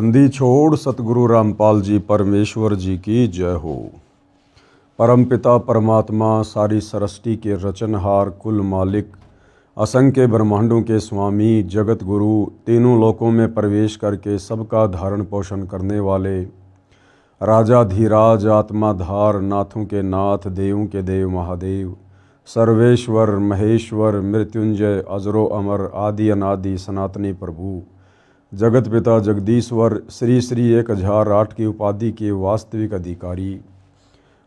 बंदी छोड़ सतगुरु रामपाल जी परमेश्वर जी की जय हो। परमपिता परमात्मा सारी सृष्टि के रचनहार कुल मालिक असंख्य ब्रह्मांडों के स्वामी जगत गुरु तीनों लोकों में प्रवेश करके सबका धारण पोषण करने वाले राजाधीराज आत्माधार नाथों के नाथ देवों के देव महादेव सर्वेश्वर महेश्वर मृत्युंजय अजरो अमर आदि अनादि सनातनी प्रभु जगत पिता जगदीश्वर श्री श्री 1008 की उपाधि के वास्तविक अधिकारी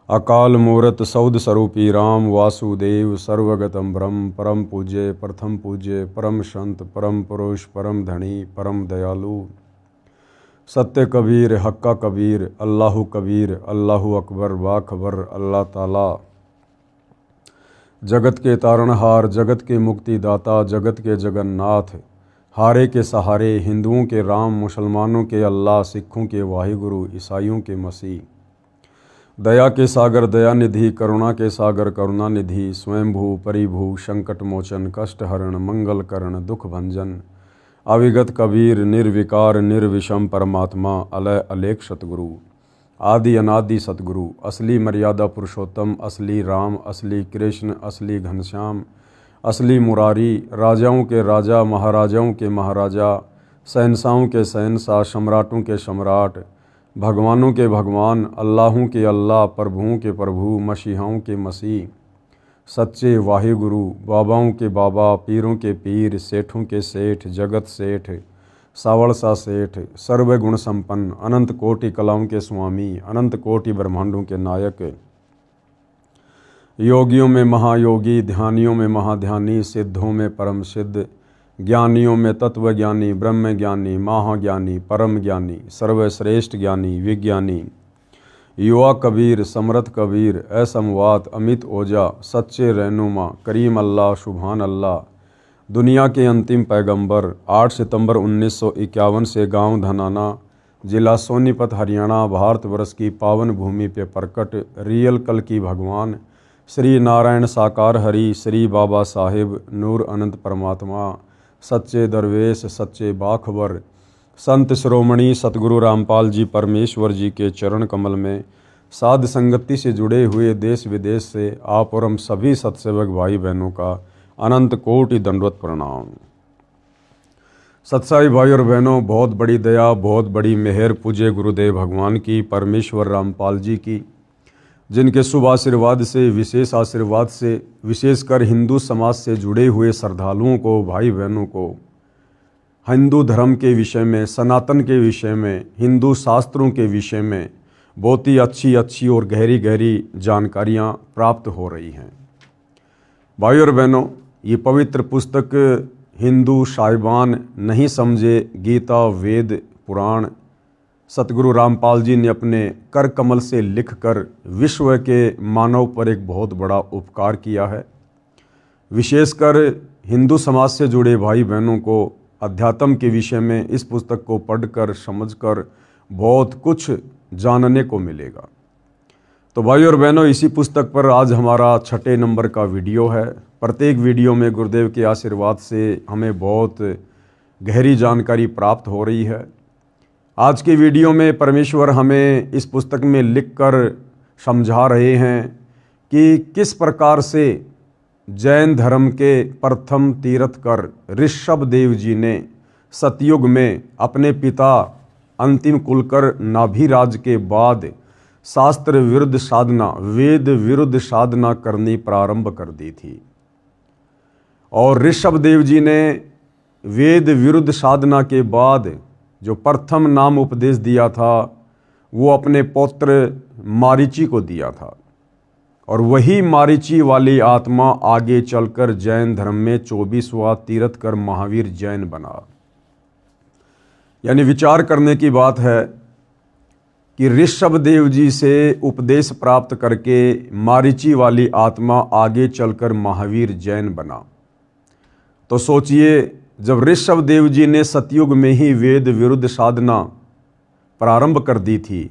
अकाल मूर्त सौद स्वरूपी राम वासुदेव सर्वगतम ब्रह्म परम पूज्य प्रथम पूज्य परम संत परम पुरुष परम धनी परम दयालु सत्य कबीर हक्का कबीर अल्लाहु कबीर अल्लाहु अकबर बाखबर अल्लाह ताला जगत के तारणहार जगत के मुक्तिदाता जगत के जगन्नाथ हारे के सहारे हिंदुओं के राम मुसलमानों के अल्लाह सिखों के वाहिगुरु ईसाइयों के मसीह दया के सागर दयानिधि करुणा के सागर करुणानिधि स्वयंभू परिभू संकट मोचन कष्ट हरण मंगल करण दुख भंजन अविगत कबीर निर्विकार निर्विषम परमात्मा अलय अलेख सतगुरु आदि अनादि सतगुरु असली मर्यादा पुरुषोत्तम असली राम असली कृष्ण असली घनश्याम असली मुरारी राजाओं के राजा महाराजाओं के महाराजा शहंशाहों के शहंशाह सम्राटों के सम्राट भगवानों के भगवान अल्लाहों के अल्लाह प्रभुओं के प्रभु मसीहाओं के मसीह सच्चे वाहिगुरु बाबाओं के बाबा पीरों के पीर सेठों के सेठ जगत सेठ सावड़सा सेठ सर्वगुण संपन्न अनंत कोटि कलाओं के स्वामी अनंत कोटि ब्रह्मांडों के नायक योगियों में महायोगी ध्यानियों में महाध्यानी सिद्धों में परम सिद्ध ज्ञानियों में तत्वज्ञानी ब्रह्म ज्ञानी महाज्ञानी परम ज्ञानी सर्वश्रेष्ठ ज्ञानी विज्ञानी युवा कबीर समर्थ कबीर असमवात अमित ओजा सच्चे रहनुमा करीम अल्लाह सुभान अल्लाह दुनिया के अंतिम पैगंबर 8 सितंबर 1951 से गांव धनाना जिला सोनीपत हरियाणा भारतवर्ष की पावन भूमि पे प्रकट रियल कल की भगवान श्री नारायण साकार हरि श्री बाबा साहिब नूर अनंत परमात्मा सच्चे दरवेश सच्चे बाखबर संत श्रोमणी सतगुरु रामपाल जी परमेश्वर जी के चरण कमल में साध संगति से जुड़े हुए देश विदेश से आप और हम सभी सत्सेवक भाई बहनों का अनंत कोटि दंडवत प्रणाम। सत्साई भाई और बहनों, बहुत बड़ी दया बहुत बड़ी मेहर पूज्य गुरुदेव भगवान की परमेश्वर रामपाल जी की, जिनके शुभ आशीर्वाद से विशेष आशीर्वाद से विशेषकर हिंदू समाज से जुड़े हुए श्रद्धालुओं को भाई बहनों को हिंदू धर्म के विषय में सनातन के विषय में हिंदू शास्त्रों के विषय में बहुत ही अच्छी और गहरी गहरी जानकारियाँ प्राप्त हो रही हैं। भाई और बहनों, ये पवित्र पुस्तक हिंदू साहिबान नहीं समझे गीता वेद पुराण सतगुरु रामपाल जी ने अपने कर कमल से लिखकर विश्व के मानव पर एक बहुत बड़ा उपकार किया है। विशेषकर हिंदू समाज से जुड़े भाई बहनों को अध्यात्म के विषय में इस पुस्तक को पढ़कर समझकर बहुत कुछ जानने को मिलेगा। तो भाई और बहनों, इसी पुस्तक पर आज हमारा 6 नंबर का वीडियो है। प्रत्येक वीडियो में गुरुदेव के आशीर्वाद से हमें बहुत गहरी जानकारी प्राप्त हो रही है। आज के वीडियो में परमेश्वर हमें इस पुस्तक में लिखकर समझा रहे हैं कि किस प्रकार से जैन धर्म के प्रथम तीर्थकर ऋषभ देव जी ने सतयुग में अपने पिता अंतिम कुलकर नाभिराज के बाद शास्त्र विरुद्ध साधना वेद विरुद्ध साधना करनी प्रारंभ कर दी थी। और ऋषभ देव जी ने वेद विरुद्ध साधना के बाद जो प्रथम नाम उपदेश दिया था वो अपने पौत्र मारीची को दिया था। और वही मारीची वाली आत्मा आगे चलकर जैन धर्म में 24वां तीर्थकर महावीर जैन बना। यानी विचार करने की बात है कि ऋषभ देव जी से उपदेश प्राप्त करके मारीची वाली आत्मा आगे चलकर महावीर जैन बना। तो सोचिए, जब ऋषभ देव जी ने सतयुग में ही वेद विरुद्ध साधना प्रारंभ कर दी थी,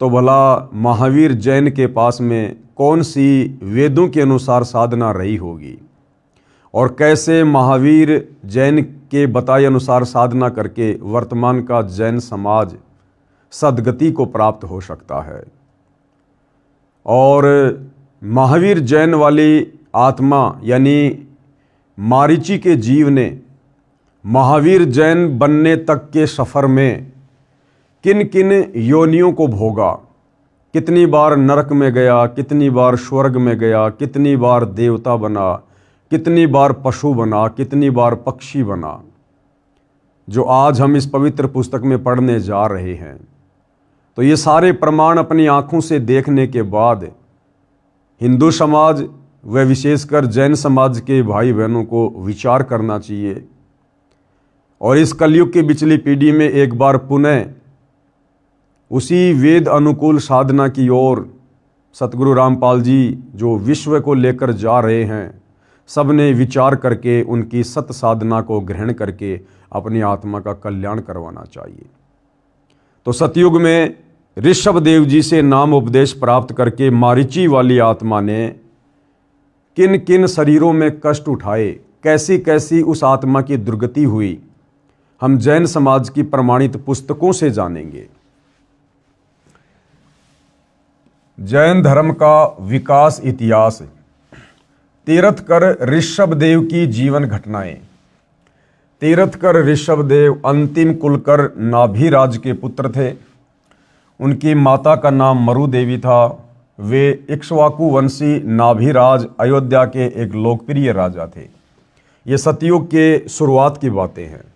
तो भला महावीर जैन के पास में कौन सी वेदों के अनुसार साधना रही होगी और कैसे महावीर जैन के बताए अनुसार साधना करके वर्तमान का जैन समाज सद्गति को प्राप्त हो सकता है। और महावीर जैन वाली आत्मा यानी मारीची के जीव ने महावीर जैन बनने तक के सफ़र में किन किन योनियों को भोगा, कितनी बार नरक में गया, कितनी बार स्वर्ग में गया, कितनी बार देवता बना, कितनी बार पशु बना, कितनी बार पक्षी बना, जो आज हम इस पवित्र पुस्तक में पढ़ने जा रहे हैं। तो ये सारे प्रमाण अपनी आँखों से देखने के बाद हिंदू समाज व विशेषकर जैन समाज के भाई बहनों को विचार करना चाहिए और इस कलयुग की पिछली पीढ़ी में एक बार पुनः उसी वेद अनुकूल साधना की ओर सतगुरु रामपाल जी जो विश्व को लेकर जा रहे हैं, सब ने विचार करके उनकी सत साधना को ग्रहण करके अपनी आत्मा का कल्याण करवाना चाहिए। तो सतयुग में ऋषभ देव जी से नाम उपदेश प्राप्त करके मारीची वाली आत्मा ने किन किन शरीरों में कष्ट उठाए, कैसी कैसी उस आत्मा की दुर्गति हुई, हम जैन समाज की प्रमाणित पुस्तकों से जानेंगे। जैन धर्म का विकास इतिहास। तीर्थकर ऋषभदेव की जीवन घटनाएं। तीर्थकर ऋषभदेव अंतिम कुलकर नाभिराज के पुत्र थे। उनकी माता का नाम मरु देवी था। वे इक्ष्वाकु वंशी नाभिराज अयोध्या के एक लोकप्रिय राजा थे। ये सतयुग के शुरुआत की बातें हैं।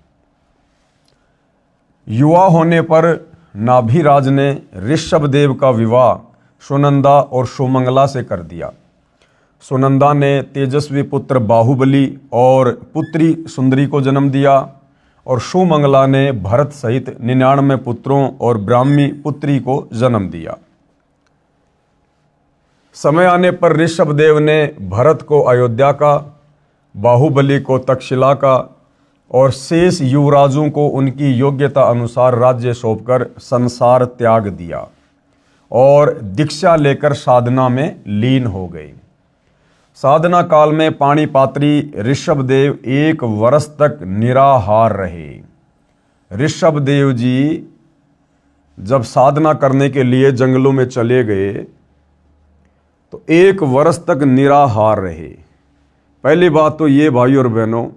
युवा होने पर नाभिराज ने ऋषभदेव का विवाह सुनंदा और सुमंगला से कर दिया। सुनंदा ने तेजस्वी पुत्र बाहुबली और पुत्री सुंदरी को जन्म दिया और सुमंगला ने भरत सहित 99 पुत्रों और ब्राह्मी पुत्री को जन्म दिया। समय आने पर ऋषभदेव ने भरत को अयोध्या का, बाहुबली को तक्षशिला का और शेष युवराजों को उनकी योग्यता अनुसार राज्य सौंपकर संसार त्याग दिया और दीक्षा लेकर साधना में लीन हो गए। साधना काल में पाणिपात्री ऋषभदेव 1 वर्ष तक निराहार रहे। ऋषभदेव जी जब साधना करने के लिए जंगलों में चले गए तो 1 वर्ष तक निराहार रहे। पहली बात तो ये भाई और बहनों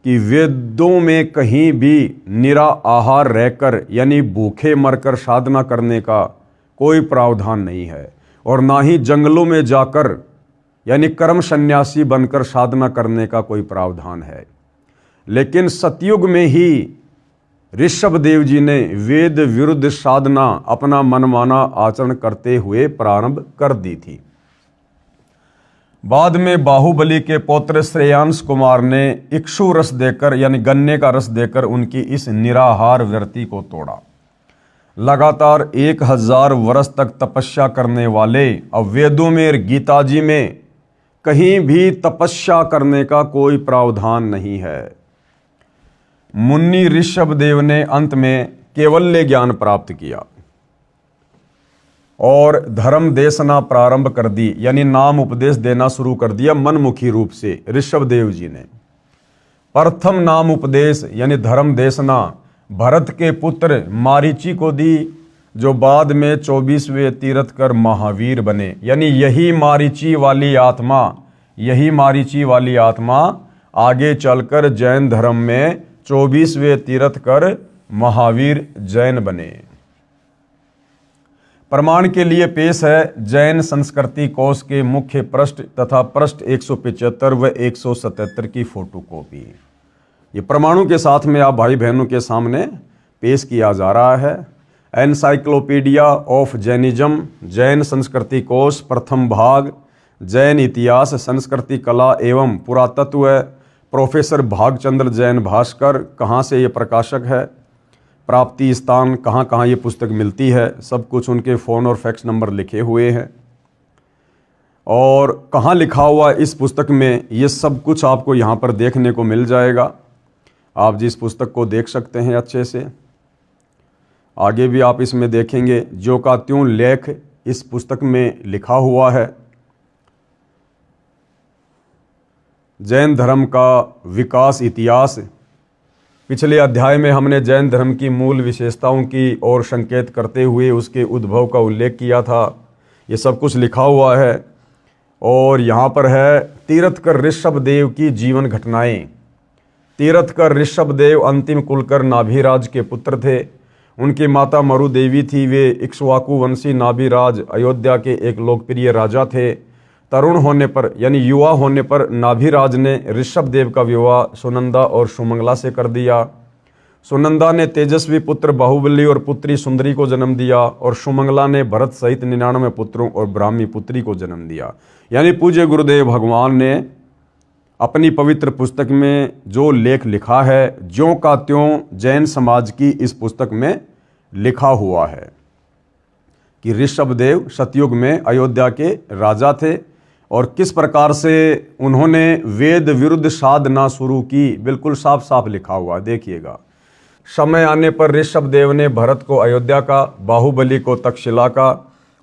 कि वेदों में कहीं भी निराहार रहकर यानी भूखे मरकर साधना करने का कोई प्रावधान नहीं है और ना ही जंगलों में जाकर यानी कर्म सन्यासी बनकर साधना करने का कोई प्रावधान है। लेकिन सतयुग में ही ऋषभदेव जी ने वेद विरुद्ध साधना अपना मनमाना आचरण करते हुए प्रारंभ कर दी थी। बाद में बाहुबली के पौत्र श्रेयांश कुमार ने इक्षु रस देकर यानी गन्ने का रस देकर उनकी इस निराहार व्रति को तोड़ा। लगातार 1000 वर्ष तक तपस्या करने वाले अब वेदों में और गीता जी में कहीं भी तपस्या करने का कोई प्रावधान नहीं है। मुन्नी ऋषभदेव ने अंत में केवल्य ज्ञान प्राप्त किया और धर्म देशना प्रारंभ कर दी यानी नाम उपदेश देना शुरू कर दिया मनमुखी रूप से। ऋषभदेव जी ने प्रथम नाम उपदेश यानी धर्म देशना भरत के पुत्र मारीची को दी, जो बाद में 24वें तीर्थकर महावीर बने। यानी यही मारीची वाली आत्मा आगे चलकर जैन धर्म में 24वें तीर्थकर महावीर जैन बने। प्रमाण के लिए पेश है जैन संस्कृति कोश के मुख्य पृष्ठ तथा पृष्ठ 175 व 177 की फोटोकॉपी। ये प्रमाणों के साथ में आप भाई बहनों के सामने पेश किया जा रहा है। एनसाइक्लोपीडिया ऑफ जैनिज्म, जैन संस्कृति कोश, प्रथम भाग, जैन इतिहास, संस्कृति कला एवं पुरातत्व, प्रोफेसर भागचंद्र जैन भास्कर। कहाँ से ये प्रकाशक है, प्राप्ति स्थान, कहाँ कहाँ ये पुस्तक मिलती है, सब कुछ उनके फ़ोन और फैक्स नंबर लिखे हुए हैं। और कहाँ लिखा हुआ इस पुस्तक में, ये सब कुछ आपको यहाँ पर देखने को मिल जाएगा। आप जिस पुस्तक को देख सकते हैं अच्छे से, आगे भी आप इसमें देखेंगे जो का त्यों लेख इस पुस्तक में लिखा हुआ है। जैन धर्म का विकास इतिहास पिछले अध्याय में हमने जैन धर्म की मूल विशेषताओं की ओर संकेत करते हुए उसके उद्भव का उल्लेख किया था। ये सब कुछ लिखा हुआ है और यहाँ पर है तीरथकर ऋषभदेव की जीवन घटनाएं। तीरथकर ऋषभदेव अंतिम कुलकर नाभिराज के पुत्र थे। उनकी माता मरु देवी थी। वे इक्ष्वाकु वंशी नाभिराज अयोध्या के एक लोकप्रिय राजा थे। तरुण होने पर यानी युवा होने पर नाभिराज ने ऋषभदेव का विवाह सुनंदा और सुमंगला से कर दिया। सुनंदा ने तेजस्वी पुत्र बाहुबली और पुत्री सुंदरी को जन्म दिया और सुमंगला ने भरत सहित 99 पुत्रों और ब्राह्मी पुत्री को जन्म दिया। यानी पूज्य गुरुदेव भगवान ने अपनी पवित्र पुस्तक में जो लेख लिखा है ज्यों का त्यों जैन समाज की इस पुस्तक में लिखा हुआ है कि ऋषभदेव सतयुग में अयोध्या के राजा थे और किस प्रकार से उन्होंने वेद विरुद्ध साधना शुरू की। बिल्कुल साफ साफ लिखा हुआ, देखिएगा। समय आने पर ऋषभदेव ने भरत को अयोध्या का, बाहुबली को तक्षशिला का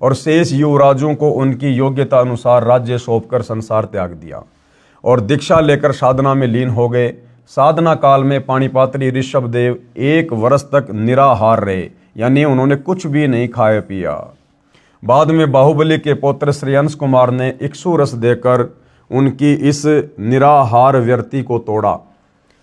और शेष युवराजों को उनकी योग्यता अनुसार राज्य सौंपकर संसार त्याग दिया और दीक्षा लेकर साधना में लीन हो गए। साधना काल में पाणिपात्री ऋषभदेव 1 वर्ष तक निराहार रहे, यानी उन्होंने कुछ भी नहीं खाया पिया। बाद में बाहुबली के पौत्र श्रेयंस कुमार ने इक्षु रस देकर उनकी इस निराहार व्यर्ति को तोड़ा।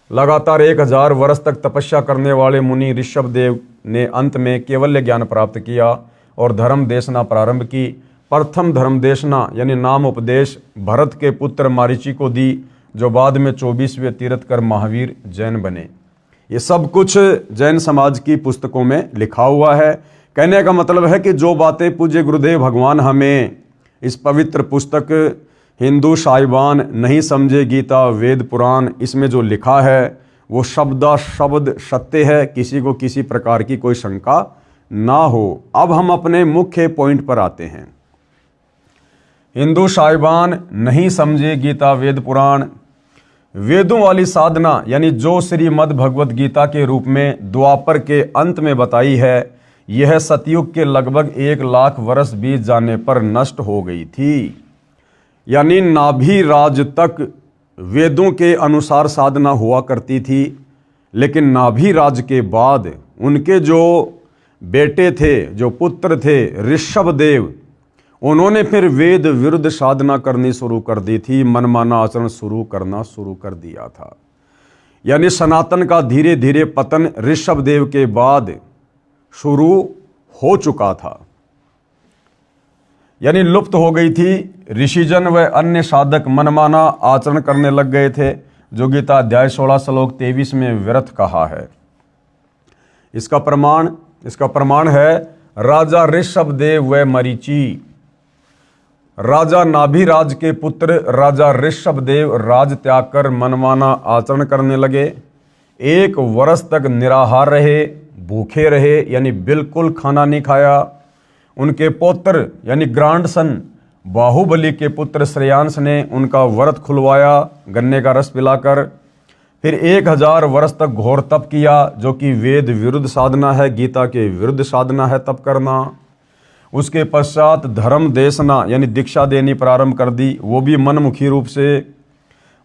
लगातार 1000 वर्ष तक तपस्या करने वाले मुनि ऋषभदेव ने अंत में केवल्य ज्ञान प्राप्त किया और धर्म देशना प्रारंभ की। प्रथम धर्म देशना यानी नाम उपदेश भरत के पुत्र मारीची को दी, जो बाद में 24वें तीरथकर महावीर जैन बने। ये सब कुछ जैन समाज की पुस्तकों में लिखा हुआ है। कहने का मतलब है कि जो बातें पूज्य गुरुदेव भगवान हमें इस पवित्र पुस्तक हिंदू साहिबान नहीं समझे, गीता वेद पुराण, इसमें जो लिखा है वो शब्दा शब्द सत्य है। किसी को किसी प्रकार की कोई शंका ना हो। अब हम अपने मुख्य पॉइंट पर आते हैं। हिंदू साहिबान नहीं समझे गीता वेद पुराण। वेदों वाली साधना यानी जो श्रीमद् भगवत गीता के रूप में द्वापर के अंत में बताई है, यह सतयुग के लगभग 1 लाख वर्ष बीत जाने पर नष्ट हो गई थी। यानी नाभिराज तक वेदों के अनुसार साधना हुआ करती थी, लेकिन नाभिराज के बाद उनके जो बेटे थे, जो पुत्र थे ऋषभदेव, उन्होंने फिर वेद विरुद्ध साधना करनी शुरू कर दी थी। मनमाना आचरण करना शुरू कर दिया था। यानी सनातन का धीरे धीरे पतन ऋषभदेव के बाद शुरू हो चुका था, यानी लुप्त हो गई थी। ऋषिजन व अन्य साधक मनमाना आचरण करने लग गए थे, जो गीता अध्याय 16 श्लोक 23 में व्यर्थ कहा है। इसका प्रमाण है राजा ऋषभदेव व मरीचि। राजा नाभिराज के पुत्र राजा ऋषभदेव राज त्याग कर मनमाना आचरण करने लगे। 1 वर्ष तक निराहार रहे, भूखे रहे, यानी बिल्कुल खाना नहीं खाया। उनके पौत्र यानी ग्रांडसन बाहुबली के पुत्र श्रेयांश ने उनका व्रत खुलवाया गन्ने का रस पिलाकर। फिर 1000 वर्ष तक घोर तप किया, जो कि वेद विरुद्ध साधना है, गीता के विरुद्ध साधना है तप करना। उसके पश्चात धर्म देशना यानी दीक्षा देनी प्रारंभ कर दी, वो भी मनमुखी रूप से।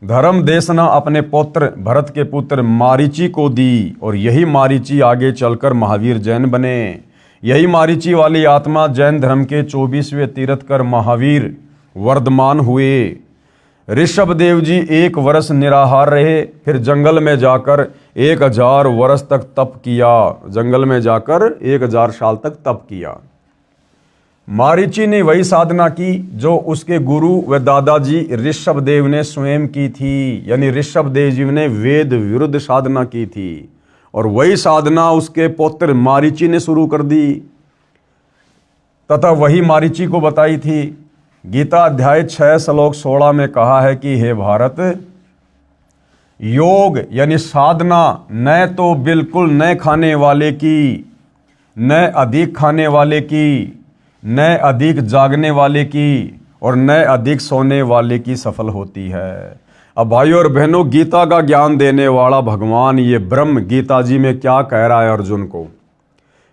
धर्म देशना अपने पौत्र भरत के पुत्र मारीची को दी और यही मारीची आगे चलकर महावीर जैन बने। यही मारीची वाली आत्मा जैन धर्म के 24वें तीरथकर महावीर वर्धमान हुए। ऋषभदेव जी 1 वर्ष निराहार रहे, फिर जंगल में जाकर 1000 वर्ष तक तप किया। जंगल में जाकर 1000 साल तक तप किया। मारीची ने वही साधना की जो उसके गुरु व दादाजी ऋषभदेव ने स्वयं की थी, यानी ऋषभदेव जी ने वेद विरुद्ध साधना की थी और वही साधना उसके पौत्र मारीची ने शुरू कर दी तथा वही मारीची को बताई थी। गीता अध्याय 6 श्लोक 16 में कहा है कि हे भारत, योग यानी साधना न तो बिल्कुल न खाने वाले की, न अधिक खाने वाले की, न अधिक जागने वाले की और न अधिक सोने वाले की सफल होती है। अब भाइयों और बहनों, गीता का ज्ञान देने वाला भगवान ये ब्रह्म गीता जी में क्या कह रहा है अर्जुन को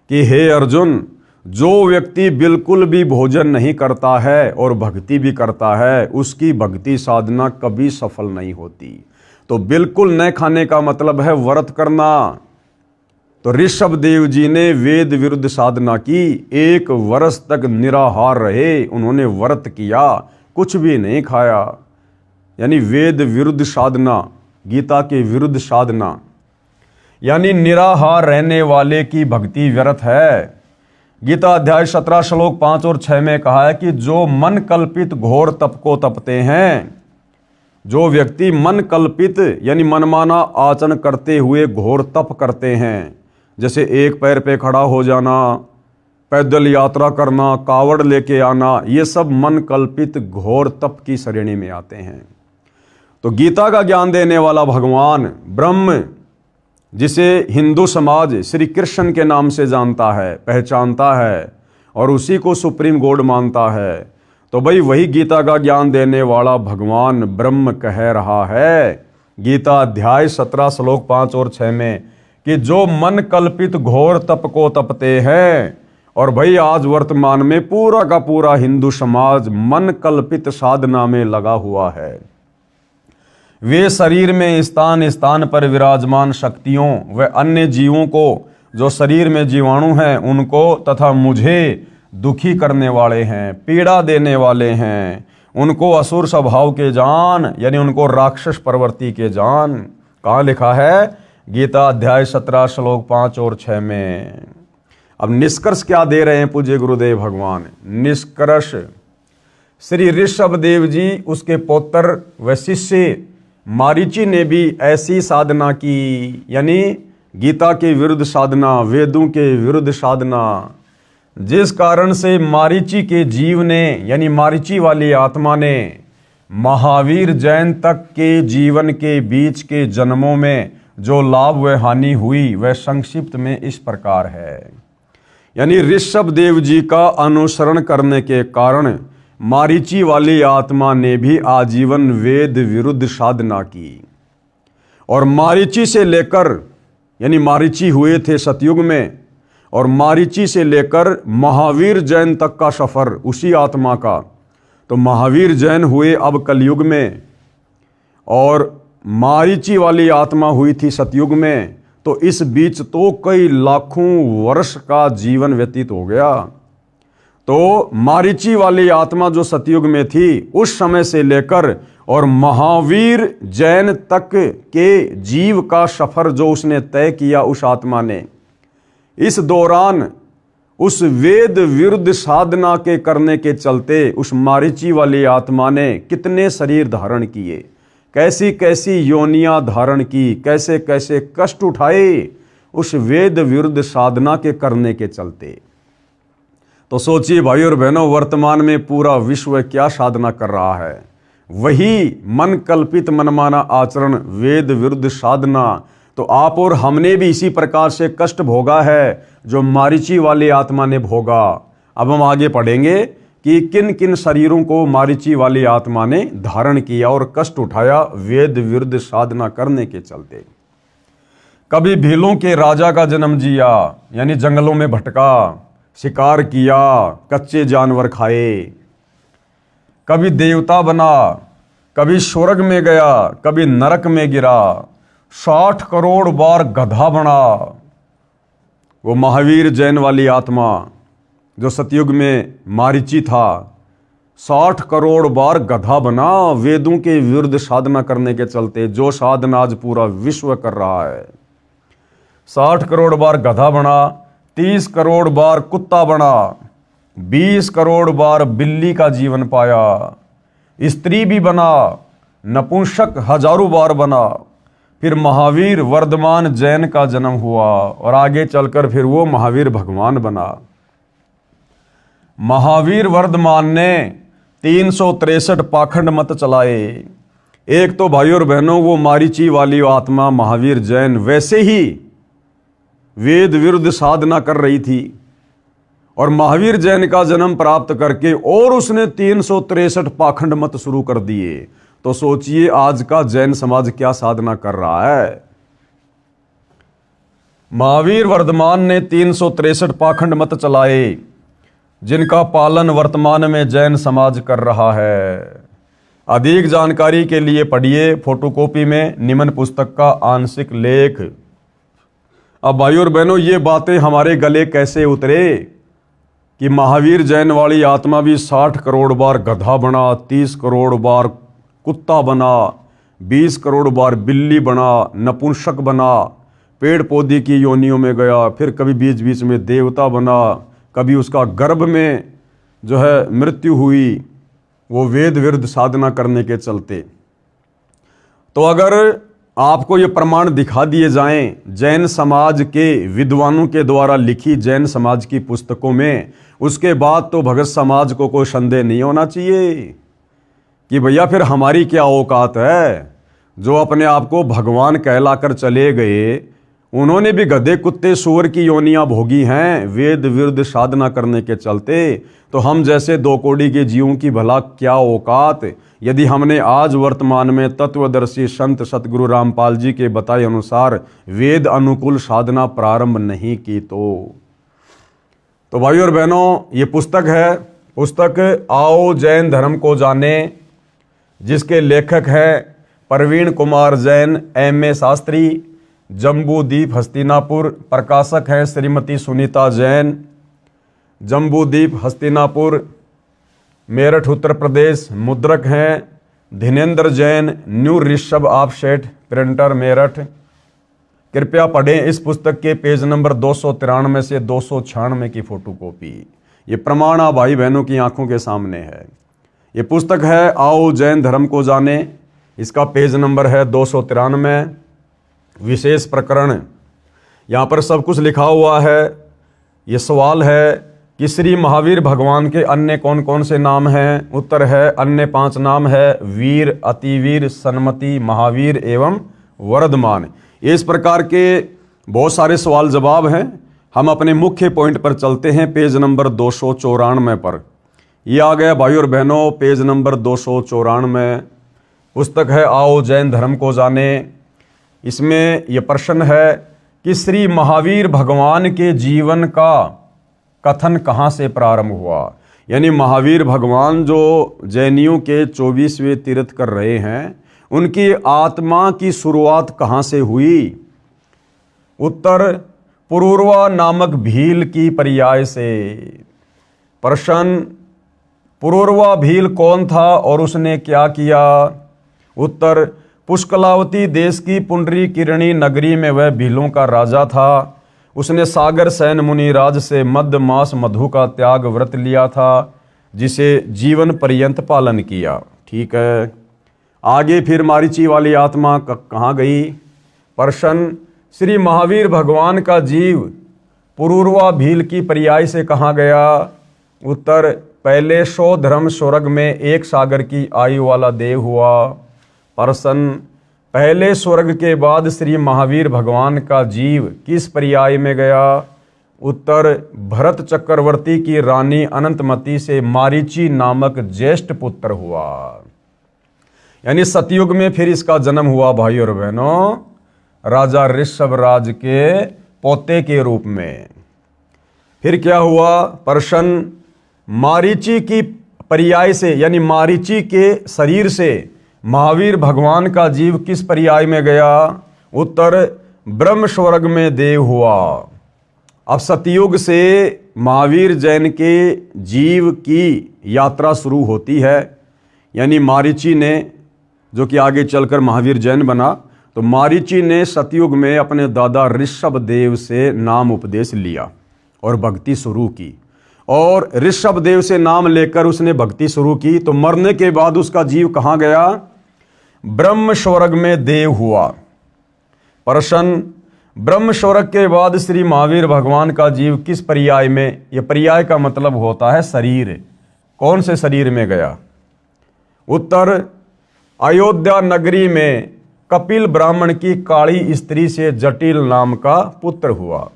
कि हे अर्जुन, जो व्यक्ति बिल्कुल भी भोजन नहीं करता है और भक्ति भी करता है, उसकी भक्ति साधना कभी सफल नहीं होती। तो बिल्कुल न खाने का मतलब है व्रत करना। तो ऋषभ देव जी ने वेद विरुद्ध साधना की, 1 वर्ष तक निराहार रहे, उन्होंने व्रत किया, कुछ भी नहीं खाया। यानी वेद विरुद्ध साधना, गीता के विरुद्ध साधना, यानी निराहार रहने वाले की भक्ति व्यर्थ है। गीता अध्याय 17 श्लोक 5 और 6 में कहा है कि जो मन कल्पित घोर तप को तपते हैं, जो व्यक्ति मन कल्पित यानी मनमाना आचरण करते हुए घोर तप करते हैं, जैसे एक पैर पे खड़ा हो जाना, पैदल यात्रा करना, कावड़ लेके आना, ये सब मन कल्पित घोर तप की श्रेणी में आते हैं। तो गीता का ज्ञान देने वाला भगवान ब्रह्म, जिसे हिंदू समाज श्री कृष्ण के नाम से जानता है, पहचानता है और उसी को सुप्रीम गॉड मानता है, तो भाई वही गीता का ज्ञान देने वाला भगवान ब्रह्म कह रहा है गीता अध्याय 17 श्लोक 5 और 6 में कि जो मन कल्पित घोर तप को तपते हैं। और भाई आज वर्तमान में पूरा का पूरा हिंदू समाज मन कल्पित साधना में लगा हुआ है। वे शरीर में स्थान स्थान पर विराजमान शक्तियों व अन्य जीवों को, जो शरीर में जीवाणु हैं, उनको तथा मुझे दुखी करने वाले हैं, पीड़ा देने वाले हैं, उनको असुर स्वभाव के जान, यानी उनको राक्षस प्रवृत्ति के जान। कहाँ लिखा है? गीता अध्याय 17 श्लोक 5 और 6 में। अब निष्कर्ष क्या दे रहे हैं पूज्य गुरुदेव भगवान? निष्कर्ष, श्री ऋषभ देव जी, उसके पौत्र व शिष्य मारीची ने भी ऐसी साधना की, यानी गीता के विरुद्ध साधना, वेदों के विरुद्ध साधना, जिस कारण से मारीची के जीव ने, यानी मारीची वाली आत्मा ने, महावीर जैन तक के जीवन के बीच के जन्मों में जो लाभ व हानि हुई वह संक्षिप्त में इस प्रकार है। यानी ऋषभ देव जी का अनुसरण करने के कारण मारीची वाली आत्मा ने भी आजीवन वेद विरुद्ध साधना की, और मारीची से लेकर, यानी मारीची हुए थे सतयुग में, और मारीची से लेकर महावीर जैन तक का सफर उसी आत्मा का। तो महावीर जैन हुए अब कलयुग में, और मारीची वाली आत्मा हुई थी सतयुग में। तो इस बीच तो कई लाखों वर्ष का जीवन व्यतीत हो गया। तो मारीची वाली आत्मा जो सतयुग में थी, उस समय से लेकर और महावीर जैन तक के जीव का सफर जो उसने तय किया उस आत्मा ने, इस दौरान उस वेद विरुद्ध साधना के करने के चलते उस मारीची वाली आत्मा ने कितने शरीर धारण किए, कैसी कैसी योनियां धारण की, कैसे कैसे कष्ट उठाए उस वेद विरुद्ध साधना के करने के चलते। तो सोचिए भाई और बहनों, वर्तमान में पूरा विश्व क्या साधना कर रहा है? वही मन कल्पित मनमाना आचरण, वेद विरुद्ध साधना। तो आप और हमने भी इसी प्रकार से कष्ट भोगा है जो मारीची वाली आत्मा ने भोगा। अब हम आगे पढ़ेंगे कि किन किन शरीरों को मारीची वाली आत्मा ने धारण किया और कष्ट उठाया वेद विरुद्ध साधना करने के चलते। कभी भीलों के राजा का जन्म जिया, यानी जंगलों में भटका, शिकार किया, कच्चे जानवर खाए, कभी देवता बना, कभी स्वर्ग में गया, कभी नरक में गिरा, 60 करोड़ बार गधा बना। वो महावीर जैन वाली आत्मा जो सतयुग में मारीची था, 60 करोड़ बार गधा बना वेदों के विरुद्ध साधना करने के चलते, जो साधना आज पूरा विश्व कर रहा है। 60 करोड़ बार गधा बना, 30 करोड़ बार कुत्ता बना, 20 करोड़ बार बिल्ली का जीवन पाया, स्त्री भी बना, नपुंसक हजारों बार बना। फिर महावीर वर्धमान जैन का जन्म हुआ और आगे चलकर फिर वो महावीर भगवान बना। महावीर वर्धमान ने 363 पाखंड मत चलाए। एक तो भाइयों और बहनों वो मारीची वाली आत्मा महावीर जैन वैसे ही वेद विरुद्ध साधना कर रही थी, और महावीर जैन का जन्म प्राप्त करके और उसने 363 पाखंड मत शुरू कर दिए। तो सोचिए आज का जैन समाज क्या साधना कर रहा है। महावीर वर्धमान ने 363 पाखंड मत चलाए, जिनका पालन वर्तमान में जैन समाज कर रहा है। अधिक जानकारी के लिए पढ़िए फोटोकॉपी में निम्न पुस्तक का आंशिक लेख। अब भाइयों और बहनों, ये बातें हमारे गले कैसे उतरे कि महावीर जैन वाली आत्मा भी 60 करोड़ बार गधा बना, 30 करोड़ बार कुत्ता बना, 20 करोड़ बार बिल्ली बना, नपुंसक बना, पेड़ पौधे की योनियों में गया, फिर कभी बीच बीच में देवता बना, कभी उसका गर्भ में जो है मृत्यु हुई, वो वेद विरुद्ध साधना करने के चलते। तो अगर आपको ये प्रमाण दिखा दिए जाएं जैन समाज के विद्वानों के द्वारा लिखी जैन समाज की पुस्तकों में, उसके बाद तो भगत समाज को कोई संदेह नहीं होना चाहिए कि भैया फिर हमारी क्या औकात है। जो अपने आप को भगवान कहलाकर चले गए, उन्होंने भी गधे कुत्ते सूअर की योनियां भोगी हैं वेद विरुद्ध साधना करने के चलते। तो हम जैसे दो कौड़ी के जीवों की भला क्या औकात, यदि हमने आज वर्तमान में तत्वदर्शी संत सतगुरु रामपाल जी के बताए अनुसार वेद अनुकूल साधना प्रारंभ नहीं की तो भाइयों और बहनों, ये पुस्तक है, पुस्तक आओ जैन धर्म को जाने, जिसके लेखक हैं प्रवीण कुमार जैन M.A. शास्त्री, जम्बूद्वीप हस्तिनापुर। प्रकाशक हैं श्रीमती सुनीता जैन, जम्बूद्वीप हस्तिनापुर, मेरठ उत्तर प्रदेश। मुद्रक हैं Dhinendra Jain, new Rishabh offset printer Meerut. कृपया पढ़ें इस पुस्तक के पेज नंबर 293 से 296 की फोटोकॉपी। ये प्रमाण आप भाई बहनों की आंखों के सामने है। ये पुस्तक है आओ जैन धर्म को जाने, इसका पेज नंबर है 293। विशेष प्रकरण, यहाँ पर सब कुछ लिखा हुआ है। ये सवाल है कि श्री महावीर भगवान के अन्य कौन कौन से नाम हैं। उत्तर है अन्य 5 नाम है वीर, अतिवीर, सन्मति, महावीर एवं वर्धमान। इस प्रकार के बहुत सारे सवाल जवाब हैं। हम अपने मुख्य पॉइंट पर चलते हैं, पेज नंबर 294 पर। ये आ गया भाइयों और बहनों पेज नंबर 294। पुस्तक है आओ जैन धर्म को जाने। इसमें यह प्रश्न है कि श्री महावीर भगवान के जीवन का कथन कहाँ से प्रारंभ हुआ। यानी महावीर भगवान जो जैनियों के 24वें तीर्थ कर रहे हैं, उनकी आत्मा की शुरुआत कहाँ से हुई। उत्तर पुरूरवा नामक भील की पर्याय से। प्रश्न, पुरूरवा भील कौन था और उसने क्या किया। उत्तर, पुष्कलावती देश की पुंडरी किरणी नगरी में वह भीलों का राजा था। उसने सागर सैन मुनिराज से मध्य मास मधु का त्याग व्रत लिया था, जिसे जीवन पर्यंत पालन किया। ठीक है, आगे फिर मारीची वाली आत्मा कहाँ गई। प्रश्न, श्री महावीर भगवान का जीव पुरूरवा भील की पर्याय से कहाँ गया। उत्तर, पहले 100 धर्म स्वर्ग में 1 सागर की आयु वाला देव हुआ। प्रश्न, पहले स्वर्ग के बाद श्री महावीर भगवान का जीव किस पर्याय में गया। उत्तर, भरत चक्रवर्ती की रानी अनंतमती से मारीची नामक ज्येष्ठ पुत्र हुआ। यानी सतयुग में फिर इसका जन्म हुआ भाई और बहनों, राजा ऋषभ राज के पोते के रूप में। फिर क्या हुआ। प्रश्न, मारीची की पर्याय से यानी मारीची के शरीर से महावीर भगवान का जीव किस पर्याय में गया। उत्तर, ब्रह्म स्वर्ग में देव हुआ। अब सतयुग से महावीर जैन के जीव की यात्रा शुरू होती है। यानी मारीची ने, जो कि आगे चलकर महावीर जैन बना, तो मारीची ने सतयुग में अपने दादा ऋषभ देव से नाम उपदेश लिया और भक्ति शुरू की। और ऋषभ देव से नाम लेकर उसने भक्ति शुरू की, तो मरने के बाद उसका जीव कहाँ गया। ब्रह्म स्वर्ग में देव हुआ। प्रश्न, ब्रह्म स्वर्ग के बाद श्री महावीर भगवान का जीव किस पर्याय में, यह पर्याय का मतलब होता है शरीर, कौन से शरीर में गया। उत्तर, अयोध्या नगरी में कपिल ब्राह्मण की काली स्त्री से जटिल नाम का पुत्र हुआ।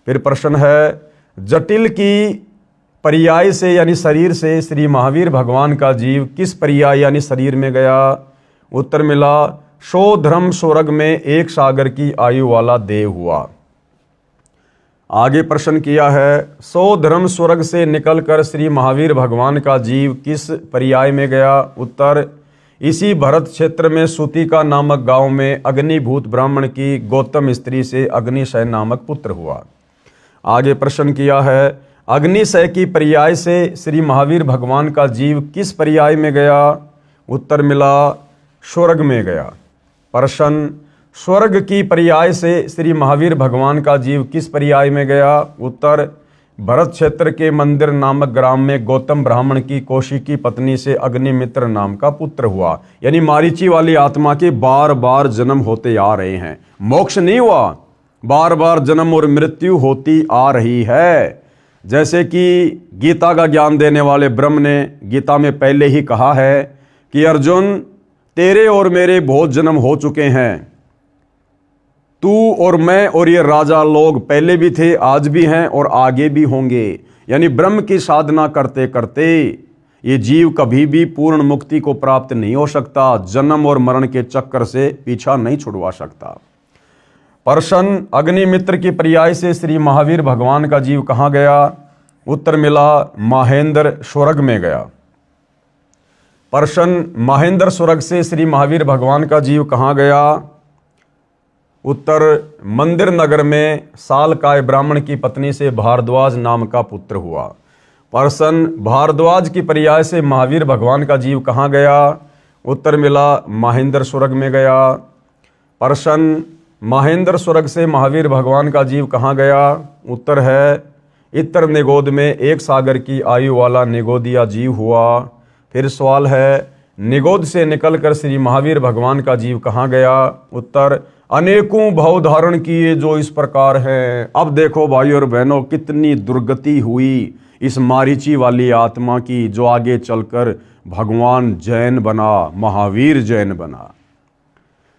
फिर प्रश्न है, जटिल की पर्याय से यानी शरीर से श्री महावीर भगवान का जीव किस पर्याय यानी शरीर में गया। उत्तर मिला, 100 धर्म स्वर्ग में 1 सागर की आयु वाला देव हुआ। आगे प्रश्न किया है, 100 धर्म स्वर्ग से निकलकर श्री महावीर भगवान का जीव किस पर्याय में गया। उत्तर, इसी भरत क्षेत्र में सुतिका नामक गांव में अग्निभूत ब्राह्मण की गौतम स्त्री से अग्निशय नामक पुत्र हुआ। आगे प्रश्न किया है, अग्निशय की पर्याय से श्री महावीर भगवान का जीव किस पर्याय में गया? उत्तर मिला स्वर्ग में गया। प्रश्न, स्वर्ग की पर्याय से श्री महावीर भगवान का जीव किस पर्याय में गया? उत्तर, भरत क्षेत्र के मंदिर नामक ग्राम में गौतम ब्राह्मण की कौशिकी पत्नी से अग्निमित्र नाम का पुत्र हुआ। यानी मारीची वाली आत्मा के बार बार जन्म होते आ रहे हैं, मोक्ष नहीं हुआ, बार बार जन्म और मृत्यु होती आ रही है। जैसे कि गीता का ज्ञान देने वाले ब्रह्म ने गीता में पहले ही कहा है कि अर्जुन, तेरे और मेरे बहुत जन्म हो चुके हैं, तू और मैं और ये राजा लोग पहले भी थे, आज भी हैं और आगे भी होंगे। यानी ब्रह्म की साधना करते करते ये जीव कभी भी पूर्ण मुक्ति को प्राप्त नहीं हो सकता, जन्म और मरण के चक्कर से पीछा नहीं छुड़वा सकता। प्रश्न, अग्निमित्र की पर्याय से श्री महावीर भगवान का जीव कहाँ गया? उत्तर मिला महेंद्र स्वर्ग में गया। प्रश्न, महेंद्र स्वर्ग से श्री महावीर भगवान का जीव कहाँ गया? उत्तर, मंदिर नगर में सालकाय ब्राह्मण की पत्नी से भारद्वाज नाम का पुत्र हुआ। प्रश्न, भारद्वाज की पर्याय से महावीर भगवान का जीव कहाँ गया? उत्तर मिला महेंद्र स्वर्ग में गया। प्रश्न, महेंद्र स्वर्ग से महावीर भगवान का जीव कहाँ गया? उत्तर है इतर निगोद में एक सागर की आयु वाला निगोदिया जीव हुआ। फिर सवाल है, निगोद से निकलकर श्री महावीर भगवान का जीव कहाँ गया? उत्तर, अनेकों भव धारण किए जो इस प्रकार हैं। अब देखो भाई और बहनों, कितनी दुर्गति हुई इस मारीची वाली आत्मा की, जो आगे चलकर भगवान जैन बना, महावीर जैन बना।